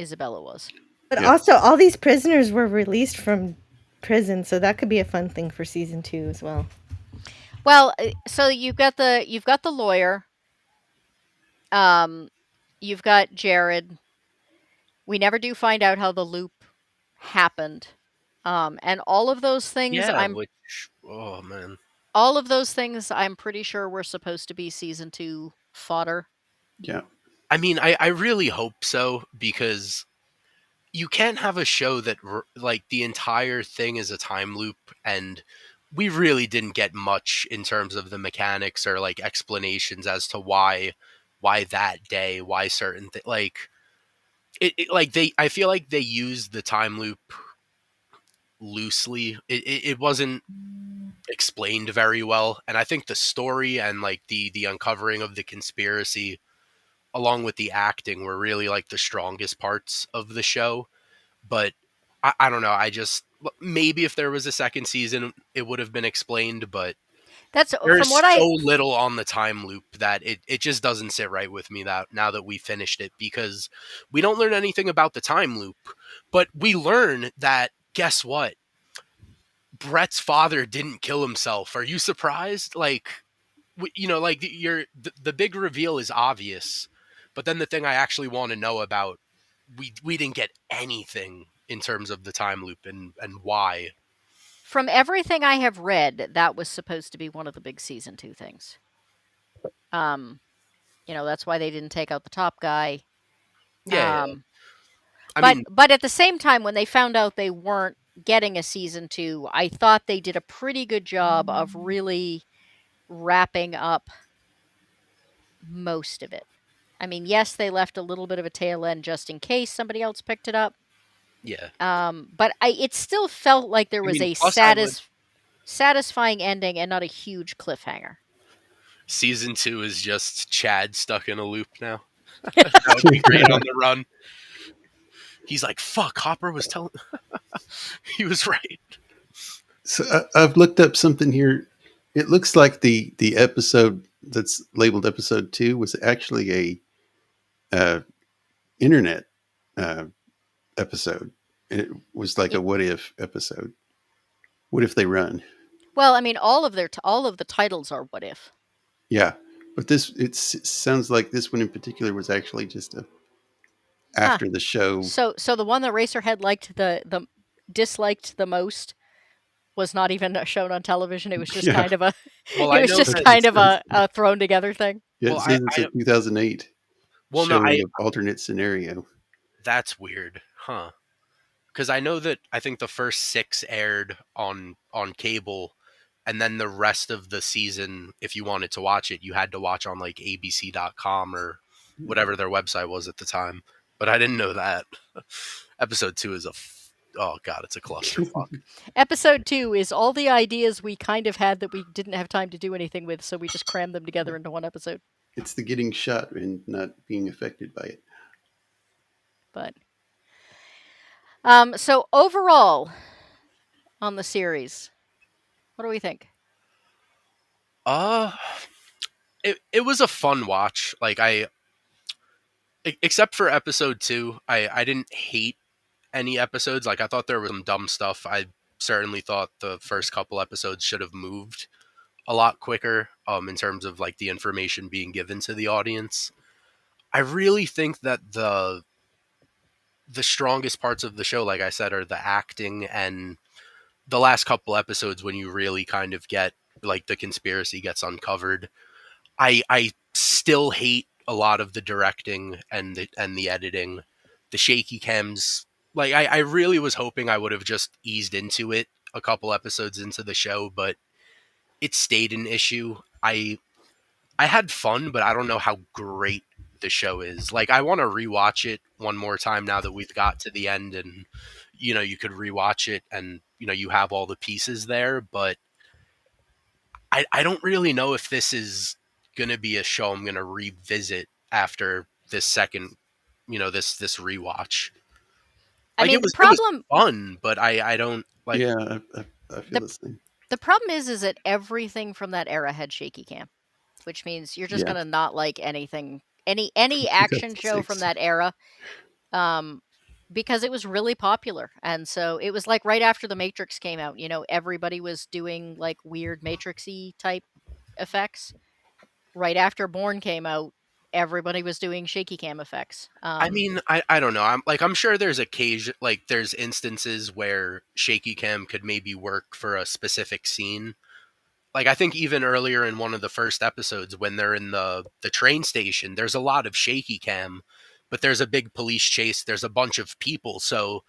S1: Isabella was.
S4: But
S3: Yeah.
S4: also, all these prisoners were released from prison, so that could be a fun thing for season 2 as well.
S1: Well, so you've got the lawyer. You've got Jared. We never do find out how the loop happened. And all of those things
S2: yeah. Which, oh man,
S1: I'm pretty sure were supposed to be season 2 fodder.
S3: Yeah.
S2: I mean, I really hope so because you can't have a show that like the entire thing is a time loop and we really didn't get much in terms of the mechanics or like explanations as to why that day, why certain like like I feel like they used the time loop loosely. It wasn't explained very well, and I think the story and like the uncovering of the conspiracy along with the acting were really like the strongest parts of the show. But I don't know. I just maybe if there was a second season, it would have been explained. But
S1: That's from
S2: there's
S1: what
S2: so
S1: I
S2: little on the time loop that it just doesn't sit right with me that now that we finished it because we don't learn anything about the time loop, but we learn that guess what? Brett's father didn't kill himself. Are you surprised? Like, like the big reveal is obvious, but then the thing I actually want to know about, we didn't get anything in terms of the time loop and why.
S1: from everything I have read, that was supposed to be one of the big season 2 things. That's why they didn't take out the top guy.
S2: Yeah, yeah. I
S1: But
S2: mean,
S1: at the same time, when they found out they weren't getting a season 2, I thought they did a pretty good job of really wrapping up most of it. I mean, yes, they left a little bit of a tail end just in case somebody else picked it up.
S2: Yeah.
S1: But it still felt like there
S2: I
S1: was
S2: mean,
S1: a
S2: plus I would
S1: satisfying ending and not a huge cliffhanger.
S2: season 2 is just Chad stuck in a loop now. That would be great on the run. He's like, "Fuck, Hopper was telling." He was right.
S3: So I've looked up something here. It looks like the episode that's labeled episode 2 was actually a internet uh, episode. And it was like
S1: It,
S3: a what if episode. What if they run?
S1: well, I mean, all of the titles are what if.
S3: Yeah, but this sounds like this one in particular was actually just a
S1: Huh.
S3: after the show.
S1: So the one that Racerhead liked the disliked the most was not even shown on television. It was just
S3: Yeah,
S1: kind of a
S2: Well,
S1: it
S2: I
S1: was
S2: know
S1: just
S3: that's
S2: that.
S3: what it
S1: kind of
S3: sounds like.
S1: a thrown together thing.
S3: Yeah, it
S2: Well,
S3: says it's a 2008
S2: well, no,
S3: show of alternate scenario.
S2: that's weird, huh? Because I know that I think the first 6 aired on cable, and then the rest of the season, if you wanted to watch it, you had to watch on like abc.com or whatever their website was at the time. But I didn't know that. Episode 2 is oh god, it's a clusterfuck.
S1: Episode 2 is all the ideas we kind of had that we didn't have time to do anything with, so we just crammed them together into one episode.
S3: It's the getting shot and not being affected by it.
S1: But so overall on the series, what do we think?
S2: Uh it was a fun watch. Like except for episode 2, I didn't hate any episodes. Like I thought there was some dumb stuff. I certainly thought the first couple episodes should have moved a lot quicker in terms of like the information being given to the audience. I really think that the strongest parts of the show, like I said, are the acting and the last couple episodes when you really kind of get like the conspiracy gets uncovered. I still hate a lot of the directing and the editing, the shaky cams. Like I really was hoping I would have just eased into it a couple episodes into the show, but it stayed an issue. I had fun, but I don't know how great the show is. Like I want to rewatch it one more time now that we've got to the end, and you could rewatch it and you have all the pieces there, but I don't really know if this is gonna be a show I'm gonna revisit after this second, this rewatch.
S1: I
S2: Like
S1: mean,
S2: it was fun, but I don't like.
S3: Yeah, I feel
S1: the
S3: the same.
S1: the problem is that everything from that era had shaky cam, which means you're just
S3: Yeah,
S1: gonna not like anything, any action show from
S3: 2006.
S1: that era, um, because it was really popular, and so it was like right after the Matrix came out. Everybody was doing like weird Matrixy type effects. Right after Bourne came out, everybody was doing shaky cam effects.
S2: I mean, I don't know. I'm sure there's occasion like there's instances where shaky cam could maybe work for a specific scene. Like I think even earlier in one of the first episodes when they're in the train station, there's a lot of shaky cam, but there's a big police chase, there's a bunch of people. So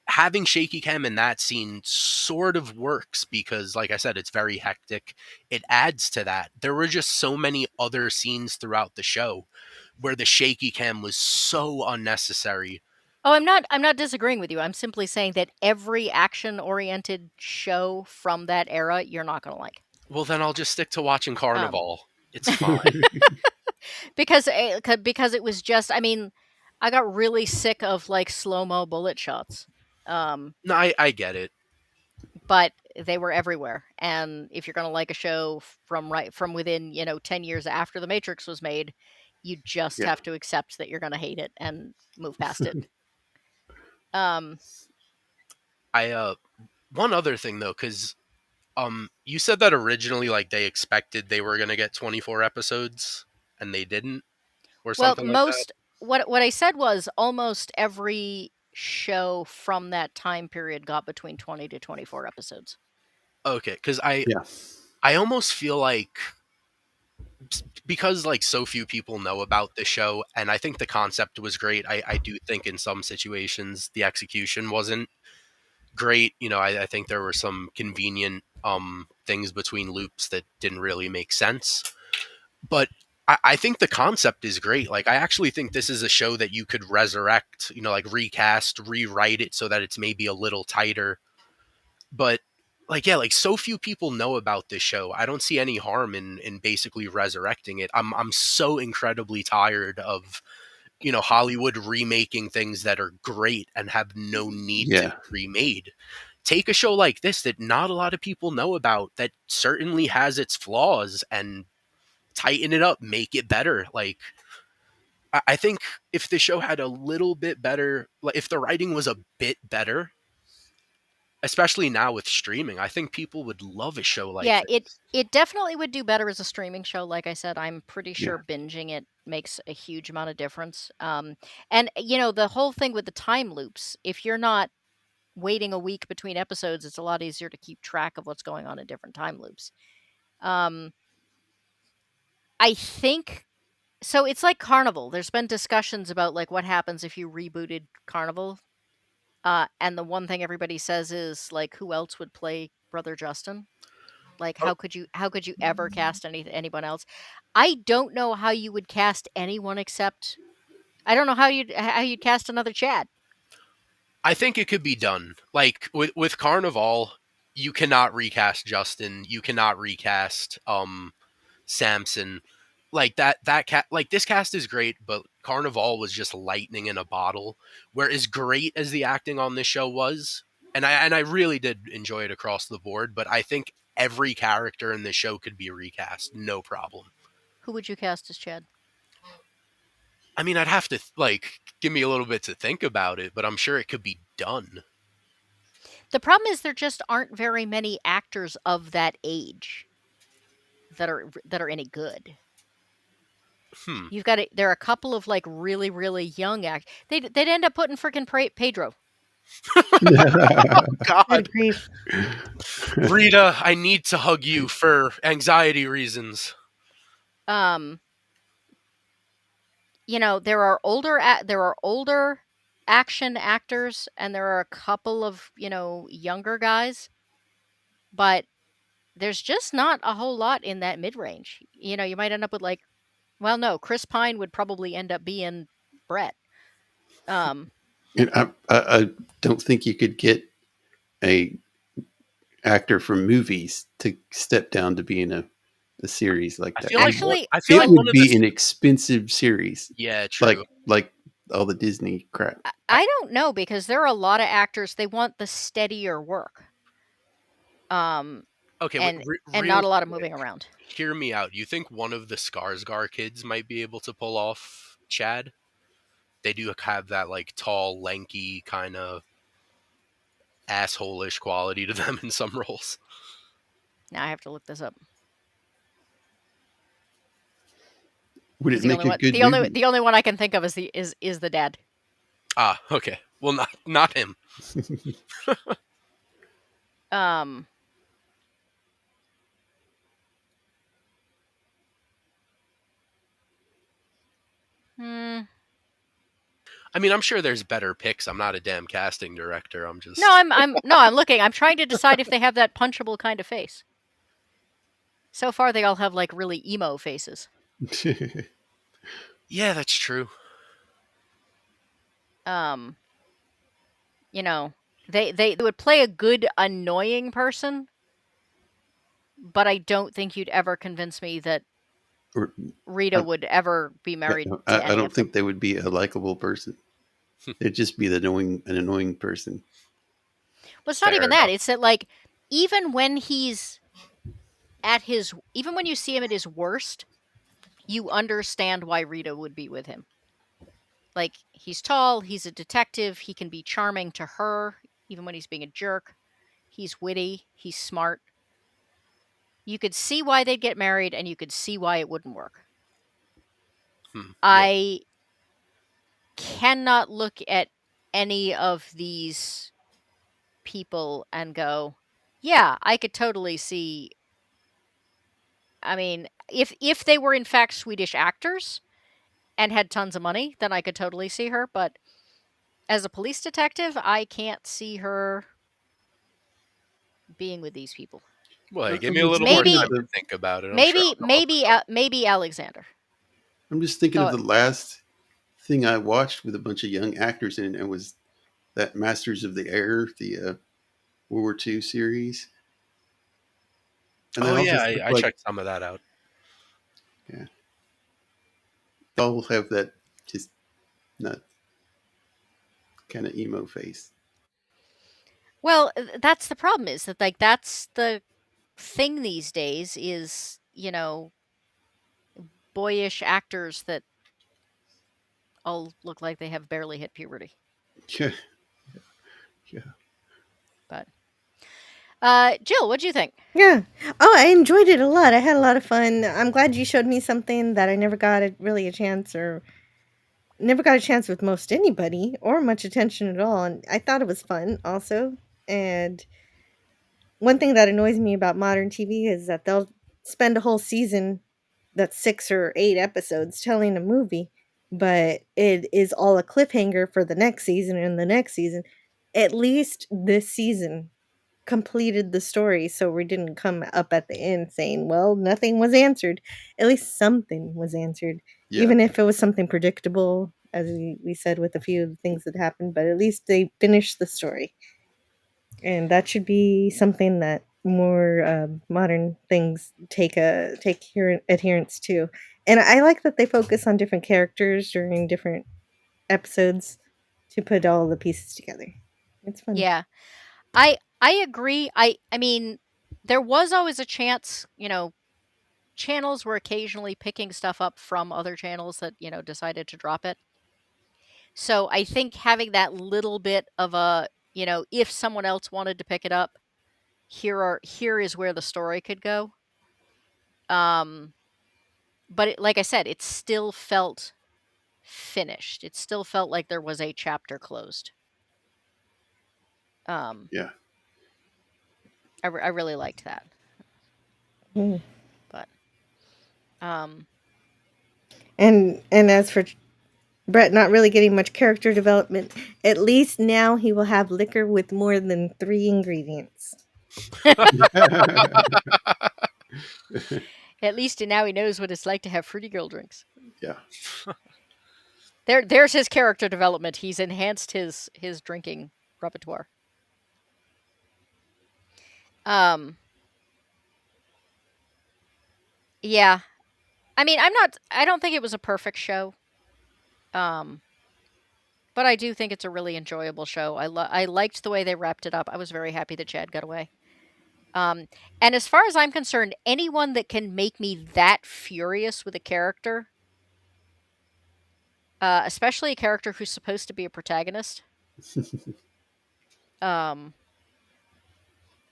S2: having shaky cam in that scene sort of works because like I said, it's very hectic. It adds to that. There were just so many other scenes throughout the show where the shaky cam was so unnecessary.
S1: Oh, I'm not disagreeing with you. I'm simply saying that every action-oriented show from that era you're not going to like.
S2: Well, then I'll just stick to watching
S1: Um,
S2: Carnival. It's fine.
S1: because it was just, I mean, I got really sick of like slow-mo bullet shots.
S2: No, I get it.
S1: But they were everywhere. And if you're going to like a show from within, 10 years after The Matrix was made, you just
S3: yeah.
S1: have to accept that you're going to hate it and move past it. Um,
S2: I one other thing though, because you said that originally like they expected they were gonna get 24 episodes and they didn't, or
S1: well,
S2: something like that.
S1: what I said was almost every show from that time period got between 20 to 24 episodes.
S2: Okay, because I
S3: Yeah.
S2: I almost feel like because like so few people know about the show, and I think the concept was great. I do think in some situations the execution wasn't great. I think there were some convenient things between loops that didn't really make sense. But I think the concept is great. Like, I actually think this is a show that you could resurrect, like recast, rewrite it so that it's maybe a little tighter. But like, yeah, like so few people know about this show. I don't see any harm in basically resurrecting it. I'm so incredibly tired of Hollywood remaking things that are great and have no need to
S3: Yeah.
S2: be remade. Take a show like this that not a lot of people know about, that certainly has its flaws, and tighten it up, make it better. Like, I think if the show had a little bit better, like if the writing was a bit better, especially now with streaming, I think people would love a show like
S1: Yeah,
S2: this.
S1: it definitely would do better as a streaming show. Like I said, I'm pretty
S3: Yeah.
S1: sure binging it makes a huge amount of difference. And the whole thing with the time loops, if you're not waiting a week between episodes, it's a lot easier to keep track of what's going on in different time loops. Um, I think so. It's like Carnival. There's been discussions about like what happens if you rebooted Carnival. And the one thing everybody says is like, who else would play Brother Justin? Like,
S2: Oh,
S1: how could you ever cast anyone else? I don't know how you would cast anyone except I don't know how you'd cast another Chad.
S2: I think it could be done. Like with Carnival, you cannot recast Justin. You cannot recast Samson. Like that cat. Like, this cast is great, but Carnival was just lightning in a bottle. Where as great as the acting on this show was, and I really did enjoy it across the board, but I think every character in this show could be recast, no problem.
S1: Who would you cast as Chad?
S2: I mean, I'd have to like give me a little bit to think about it, but I'm sure it could be done.
S1: The problem is there just aren't very many actors of that age that are any good.
S2: Hmm.
S1: There are a couple of like really really young they'd end up putting freaking Pedro.
S2: God,
S4: Good grief.
S2: Rita, I need to hug you for anxiety reasons.
S1: Um, there are older action actors and there are a couple of, younger guys, but there's just not a whole lot in that mid-range. You might end up with like, well, no, Chris Pine would probably end up being Brett. Um,
S3: And I don't think you could get a actor from movies to step down to be in a series like
S2: I
S3: that.
S2: feel like
S1: actually,
S2: I feel
S3: It
S2: like
S3: would
S2: one of
S3: be
S2: the
S3: an expensive series,
S2: yeah,
S3: like
S2: true.
S3: all the Disney crap.
S1: I don't know because there are a lot of actors they want the steadier work. Um,
S2: Okay,
S1: and
S2: real
S1: not a lot of
S2: quick,
S1: moving around.
S2: hear me out. You think one of the Skarsgård kids might be able to pull off Chad? They do have that like tall, lanky kind of asshole-ish quality to them in some roles.
S1: Now I have to look this up
S3: Would
S1: because
S3: it
S1: the only
S3: make a
S1: one
S3: good
S1: the only
S3: movie?
S1: the only one I can think of is the dad.
S2: Ah, okay. Well, not him.
S1: Um, hmm.
S2: I mean, I'm sure there's better picks. I'm not a damn casting director. I'm just
S1: No, I'm looking. I'm trying to decide if they have that punchable kind of face. So far, they all have like really emo faces.
S2: yeah, that's true.
S1: Um, they would play a good annoying person, but I don't think you'd ever convince me that
S3: Or,
S1: Rita would ever be married to
S3: I
S1: any
S3: don't
S1: of them.
S3: think they would be a likable person. They'd just be an annoying person.
S1: But it's not
S2: Fair
S1: even that.
S2: enough.
S1: It's that like even when even when you see him at his worst, you understand why Rita would be with him. Like, he's tall, he's a detective, he can be charming to her, even when he's being a jerk. He's witty, he's smart. You could see why they'd get married, and you could see why it wouldn't work.
S2: Yeah.
S1: I cannot look at any of these people and go, yeah, I could totally see. I mean, if they were in fact Swedish actors and had tons of money, then I could totally see her. But as a police detective, I can't see her being with these people.
S2: Well, hey, give
S3: I'm
S2: me a
S3: just
S2: little more
S3: thinking
S1: Maybe,
S3: of
S2: time to
S3: the
S2: think about it. I'm sure
S1: maybe,
S2: I'll come up with
S1: maybe,
S2: something.
S1: maybe Alexander.
S3: I'm just thinking of
S1: Though,
S3: the last thing I watched with a bunch of young actors in it, and was that Masters of the Air, the World War II series, and they
S2: Oh
S3: all
S2: yeah,
S3: just look
S2: I
S3: like,
S2: checked some of that out.
S3: yeah, they all have that just not kind of emo face.
S1: well, that's the problem is that like that's the thing these days is, boyish actors that all look like they have barely hit puberty.
S3: Yeah, yeah.
S1: But Jill, what do you think?
S4: Yeah. Oh, I enjoyed it a lot. I had a lot of fun. I'm glad you showed me something that I never got really a chance, or never got a chance with most anybody, or much attention at all. And I thought it was fun also. And one thing that annoys me about modern TV is that they'll spend a whole season that's 6 or 8 episodes telling a movie, but it is all a cliffhanger for the next season and the next season. At least this season completed the story, so we didn't come up at the end saying, "Well, nothing was answered." At least something was answered,
S3: Yeah.
S4: even if it was something predictable, as we said with a few of the things that happened, but at least they finished the story. And that should be something that more modern things take adherence to. And I like that they focus on different characters during different episodes to put all the pieces together. It's fun.
S1: Yeah, I agree. I mean, there was always a chance, channels were occasionally picking stuff up from other channels that, decided to drop it. So I think having that little bit of a, if someone else wanted to pick it up, here is where the story could go. Um, but like I said, it still felt finished. It still felt like there was a chapter closed. Um,
S3: Yeah.
S1: I really liked that.
S4: Mm.
S1: But um,
S4: And as for Brett not really getting much character development, at least now he will have liquor with more than 3 ingredients.
S1: at least now he knows what it's like to have fruity girl drinks.
S3: Yeah.
S1: There's his character development. He's enhanced his drinking repertoire. Um, yeah. I mean, I don't think it was a perfect show. Um, but I do think it's a really enjoyable show. I liked the way they wrapped it up. I was very happy that Chad got away. Um, and as far as I'm concerned, anyone that can make me that furious with a character, especially a character who's supposed to be a protagonist, um,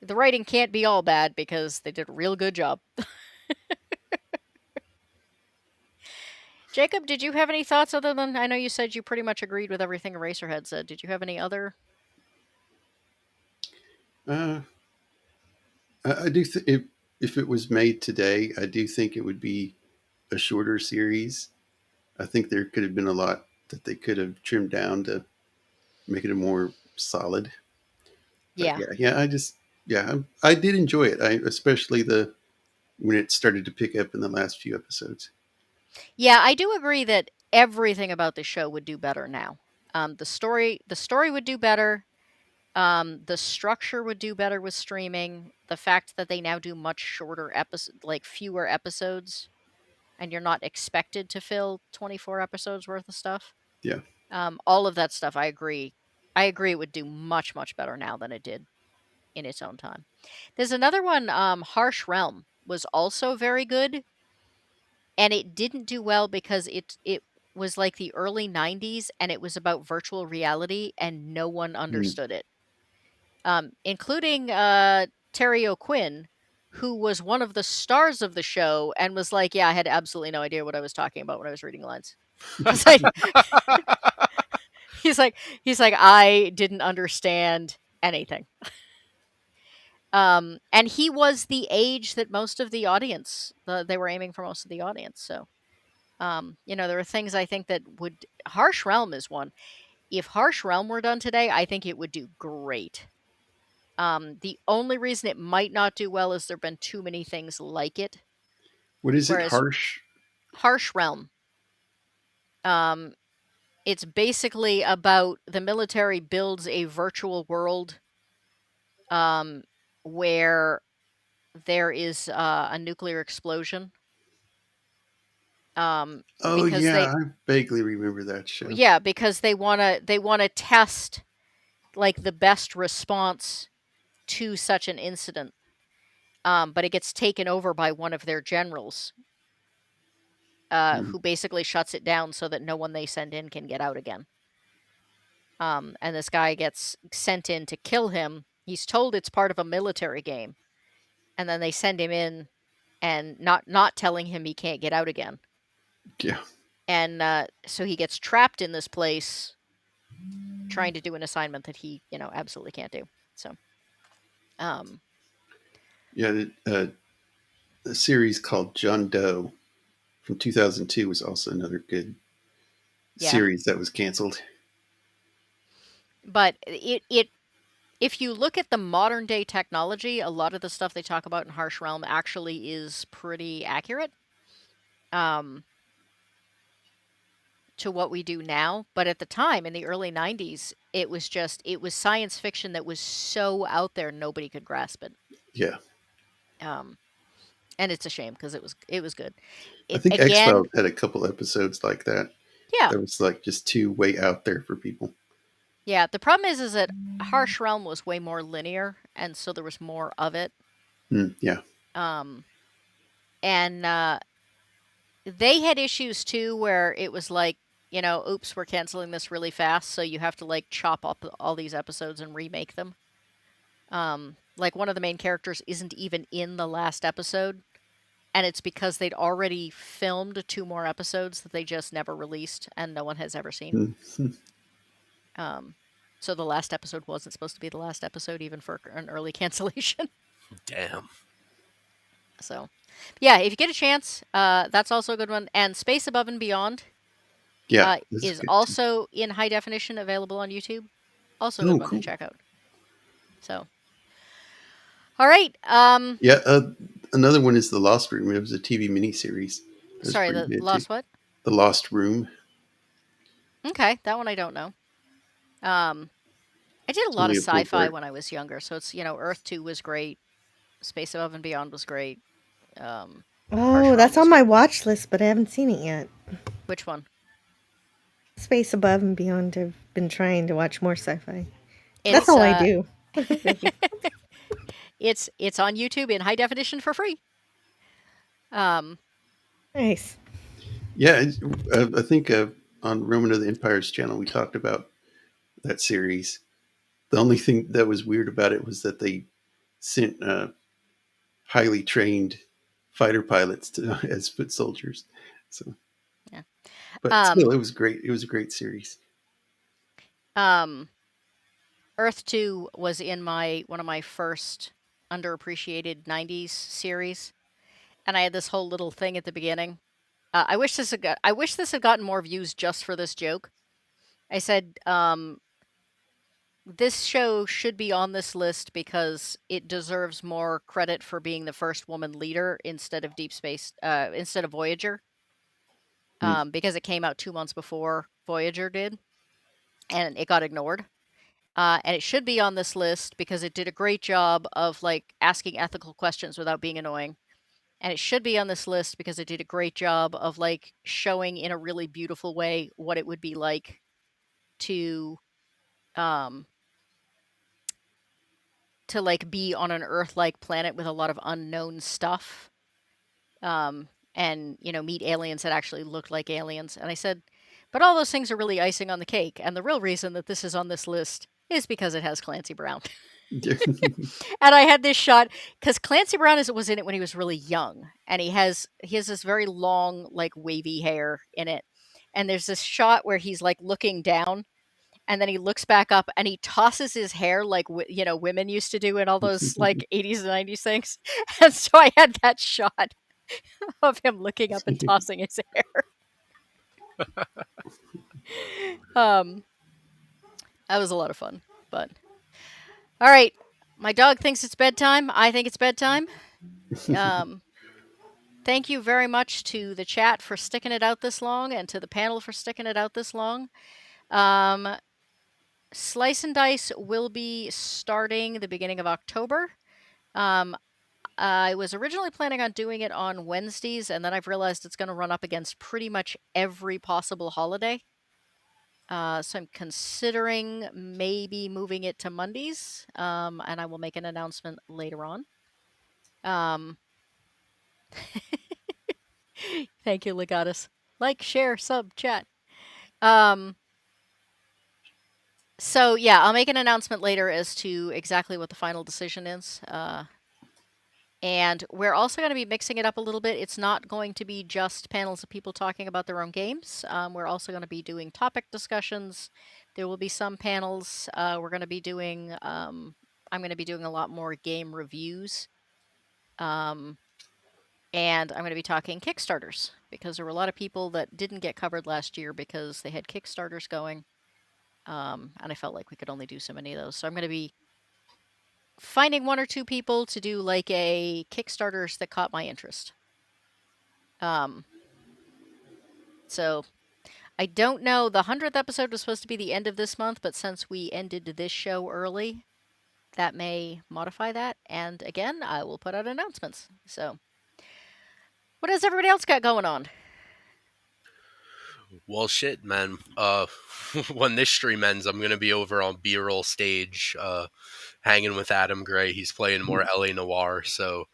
S1: the writing can't be all bad because they did a real good job. Jacob, did you have any thoughts other than I know you said you pretty much agreed with everything Eraserhead said. Did you have any other?
S3: uh, I do think if it was made today, I do think it would be a shorter series. I think there could have been a lot that they could have trimmed down to make it a more solid. But
S1: Yeah.
S3: yeah, I did enjoy it. I especially the when it started to pick up in the last few episodes.
S1: Yeah, I do agree that everything about the show would do better now. The story would do better. The structure would do better with streaming. The fact that they now do much shorter episodes, like fewer episodes, and you're not expected to fill 24 episodes worth of stuff.
S3: Yeah,
S1: All of that stuff, I agree. I agree it would do much, much better now than it did in its own time. There's another one, Harsh Realm was also very good, and it didn't do well because it was like the early 90s and it was about virtual reality and no one
S3: mm,
S1: understood it. Including Terry O'Quinn, who was one of the stars of the show and was like, "Yeah, I had absolutely no idea what I was talking about when I was reading lines." He's like, he's like, I didn't understand anything. And he was the age that most of the audience, they were aiming for most of the audience. So, there are things I think that would. Harsh Realm is one. If Harsh Realm were done today, I think it would do great. The only reason it might not do well is there have been too many things like it.
S3: What is it?
S1: Whereas
S3: Harsh?
S1: Harsh Realm, it's basically about the military builds a virtual world where there is a nuclear explosion.
S3: Oh
S1: Because
S3: yeah, I vaguely remember that show.
S1: because they wanna test like the best response to such an incident. But it gets taken over by one of their generals,
S3: Hmm.
S1: who basically shuts it down so that no one they send in can get out again. And this guy gets sent in to kill him. He's told it's part of a military game, and then they send him in, and not telling him he can't get out again.
S3: Yeah.
S1: And so he gets trapped in this place, trying to do an assignment that he, absolutely can't do. So, um,
S3: Yeah. A series called John Doe from 2002 was also another good
S1: yeah.
S3: series that was canceled.
S1: But it if you look at the modern day technology, a lot of the stuff they talk about in Harsh Realm actually is pretty accurate um, to what we do now. But at the time, in the early 90s, it was science fiction that was so out there nobody could grasp it.
S3: Yeah.
S1: Um, and it's a shame because it was good.
S3: I
S1: It
S3: think X
S1: again,
S3: Files had a couple episodes like that.
S1: yeah,
S3: That was like just too way out there for people.
S1: yeah. The problem is that Harsh Realm was way more linear, and so there was more of it.
S3: Yeah.
S1: Um, and they had issues too where it was like, oops, we're canceling this really fast, so you have to like chop up all these episodes and remake them. Like one of the main characters isn't even in the last episode, and it's because they'd already filmed 2 more episodes that they just never released and no one has ever seen.
S3: Mhm.
S1: So the last episode wasn't supposed to be the last episode even for an early cancellation.
S2: Damn.
S1: So, yeah, if you get a chance, that's also a good one. And Space Above and Beyond
S3: Yeah. This is
S1: is
S3: good too.
S1: also in high definition, available on YouTube. Also a good
S3: Oh,
S1: one to
S3: cool.
S1: check out. So, all right.
S3: Yeah. Another one is The Lost Room. It was a TV miniseries. It was
S1: Sorry,
S3: pretty
S1: the
S3: good too.
S1: Lost what?
S3: The Lost Room.
S1: Okay, that one I don't know. I did a
S3: It's
S1: lot of
S3: only a
S1: sci-fi
S3: 4 part.
S1: when I was younger, so it's Earth 2 was great, Space Above and Beyond was great, Harsh
S4: Oh,
S1: Realm
S4: that's
S1: was
S4: on my
S1: great.
S4: watch list, but I haven't seen it yet.
S1: Which one?
S4: Space Above and Beyond. I've been trying to watch more sci-fi. That's
S1: It's
S4: all I do. Really.
S1: it's on YouTube in high definition for free. Um,
S4: Nice.
S3: Yeah. I think on Roman of the Empire's channel, we talked about that series. The only thing that was weird about it was that they sent highly trained fighter pilots to as foot soldiers. So,
S1: yeah.
S3: but still,
S1: Um,
S3: it was great. It was a great series.
S1: um, Earth 2 was in one of my first underappreciated 90s series, and I had this whole little thing at the beginning. I wish this had gotten more views just for this joke. I said, this show should be on this list because it deserves more credit for being the first woman leader instead of instead of Voyager,
S3: Hmm.
S1: because it came out 2 months before Voyager did, and it got ignored. And it should be on this list because it did a great job of like asking ethical questions without being annoying. And it should be on this list because it did a great job of like showing in a really beautiful way what it would be like to um like be on an Earth-like planet with a lot of unknown stuff. And meet aliens that actually looked like aliens. And I said, but all those things are really icing on the cake. And the real reason that this is on this list is because it has Clancy Brown. And I had this shot because Clancy Brown was in it when he was really young, and he has this very long, like wavy hair in it. And there's this shot where he's like looking down, and then he looks back up, and he tosses his hair like women used to do in all those like 80s and 90s things. And so I had that shot of him looking up and tossing his hair. Um, that was a lot of fun. But all right, My dog thinks it's bedtime. I think it's bedtime. Um, thank you very much to the chat for sticking it out this long and to the panel for sticking it out this long. Slice and Dice will be starting the beginning of October. I was originally planning on doing it on Wednesdays, and then I've realized it's going to run up against pretty much every possible holiday. So I'm considering maybe moving it to Mondays, and I will make an announcement later on. Thank you, Legatus. Like, share, sub, chat. So yeah, I'll make an announcement later as to exactly what the final decision is. And we're also going to be mixing it up a little bit. It's not going to be just panels of people talking about their own games. We're also going to be doing topic discussions. There will be some panels. We're going to be doing. I'm going to be doing a lot more game reviews. And I'm going to be talking Kickstarters because there were a lot of people that didn't get covered last year because they had Kickstarters going. And I felt like we could only do so many of those. So I'm going to be finding one or two people to do like a Kickstarters that caught my interest. So I don't know. The 100th episode was supposed to be the end of this month, but since we ended this show early, that may modify that. And again, I will put out announcements. So, what has everybody else got going on?
S2: Well, shit, man. When this stream ends, I'm gonna be over on B-roll stage, hanging with Adam Gray. He's playing more LA Noir, so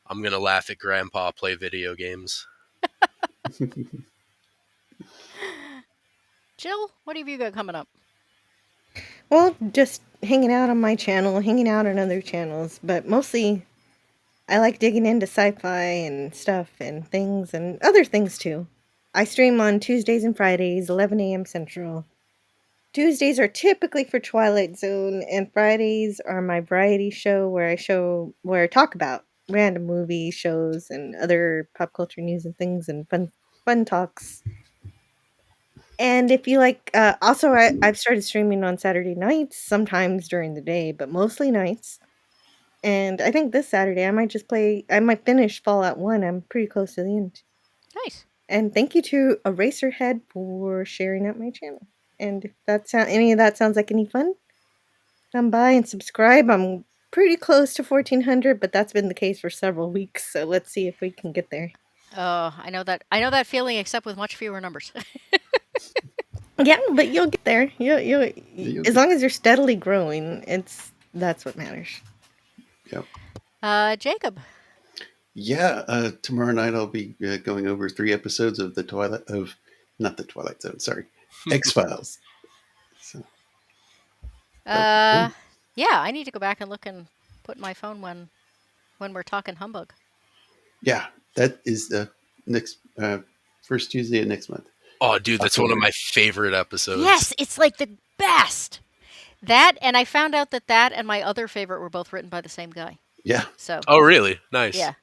S2: I'm gonna laugh at Grandpa play video games.
S1: Jill, what have you got coming up?
S4: Well, just hanging out on my channel, hanging out on other channels, but mostly I like digging into sci-fi and stuff and things and other things too. I stream on Tuesdays and Fridays, 11 a.m. Central. Tuesdays are typically for Twilight Zone, and Fridays are my variety show where I talk about random movie shows and other pop culture news and things and fun talks. And if you like, also I've started streaming on Saturday nights, sometimes during the day, but mostly nights. And I think this Saturday I might finish Fallout 1. I'm pretty close to the end.
S1: Nice.
S4: And thank you to Eraserhead for sharing out my channel. And if any of that sounds like any fun, come by and subscribe. I'm pretty close to 1400, but that's been the case for several weeks. So let's see if we can get there.
S1: Oh, I know that feeling, except with much fewer numbers.
S4: Yeah, but you'll get there. As long as you're steadily growing, that's what matters.
S3: Yep.
S1: Jacob.
S3: Yeah, tomorrow night I'll be going over 3 episodes of not the Twilight Zone, sorry, X-Files. So,
S1: Yeah, I need to go back and look and put my phone when we're talking humbug.
S3: yeah, that is the next first Tuesday of next month.
S2: Oh, dude, that's one of my favorite episodes.
S1: Yes, it's like the best. That, and I found out that and my other favorite were both written by the same guy.
S3: Yeah.
S1: So.
S2: Oh, really? Nice.
S1: Yeah.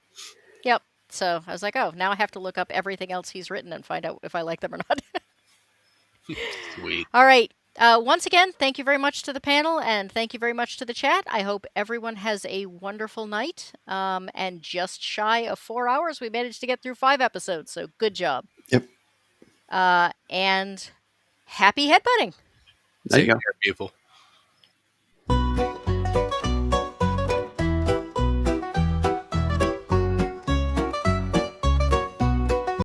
S1: Yep. So I was like, oh, now I have to look up everything else he's written and find out if I like them or not.
S2: Sweet.
S1: All right. Once again, thank you very much to the panel and thank you very much to the chat. I hope everyone has a wonderful night. And just shy of 4 hours, we managed to get through 5 episodes. So good job.
S3: Yep.
S1: And happy headbutting.
S3: There you go.
S2: Take care, people.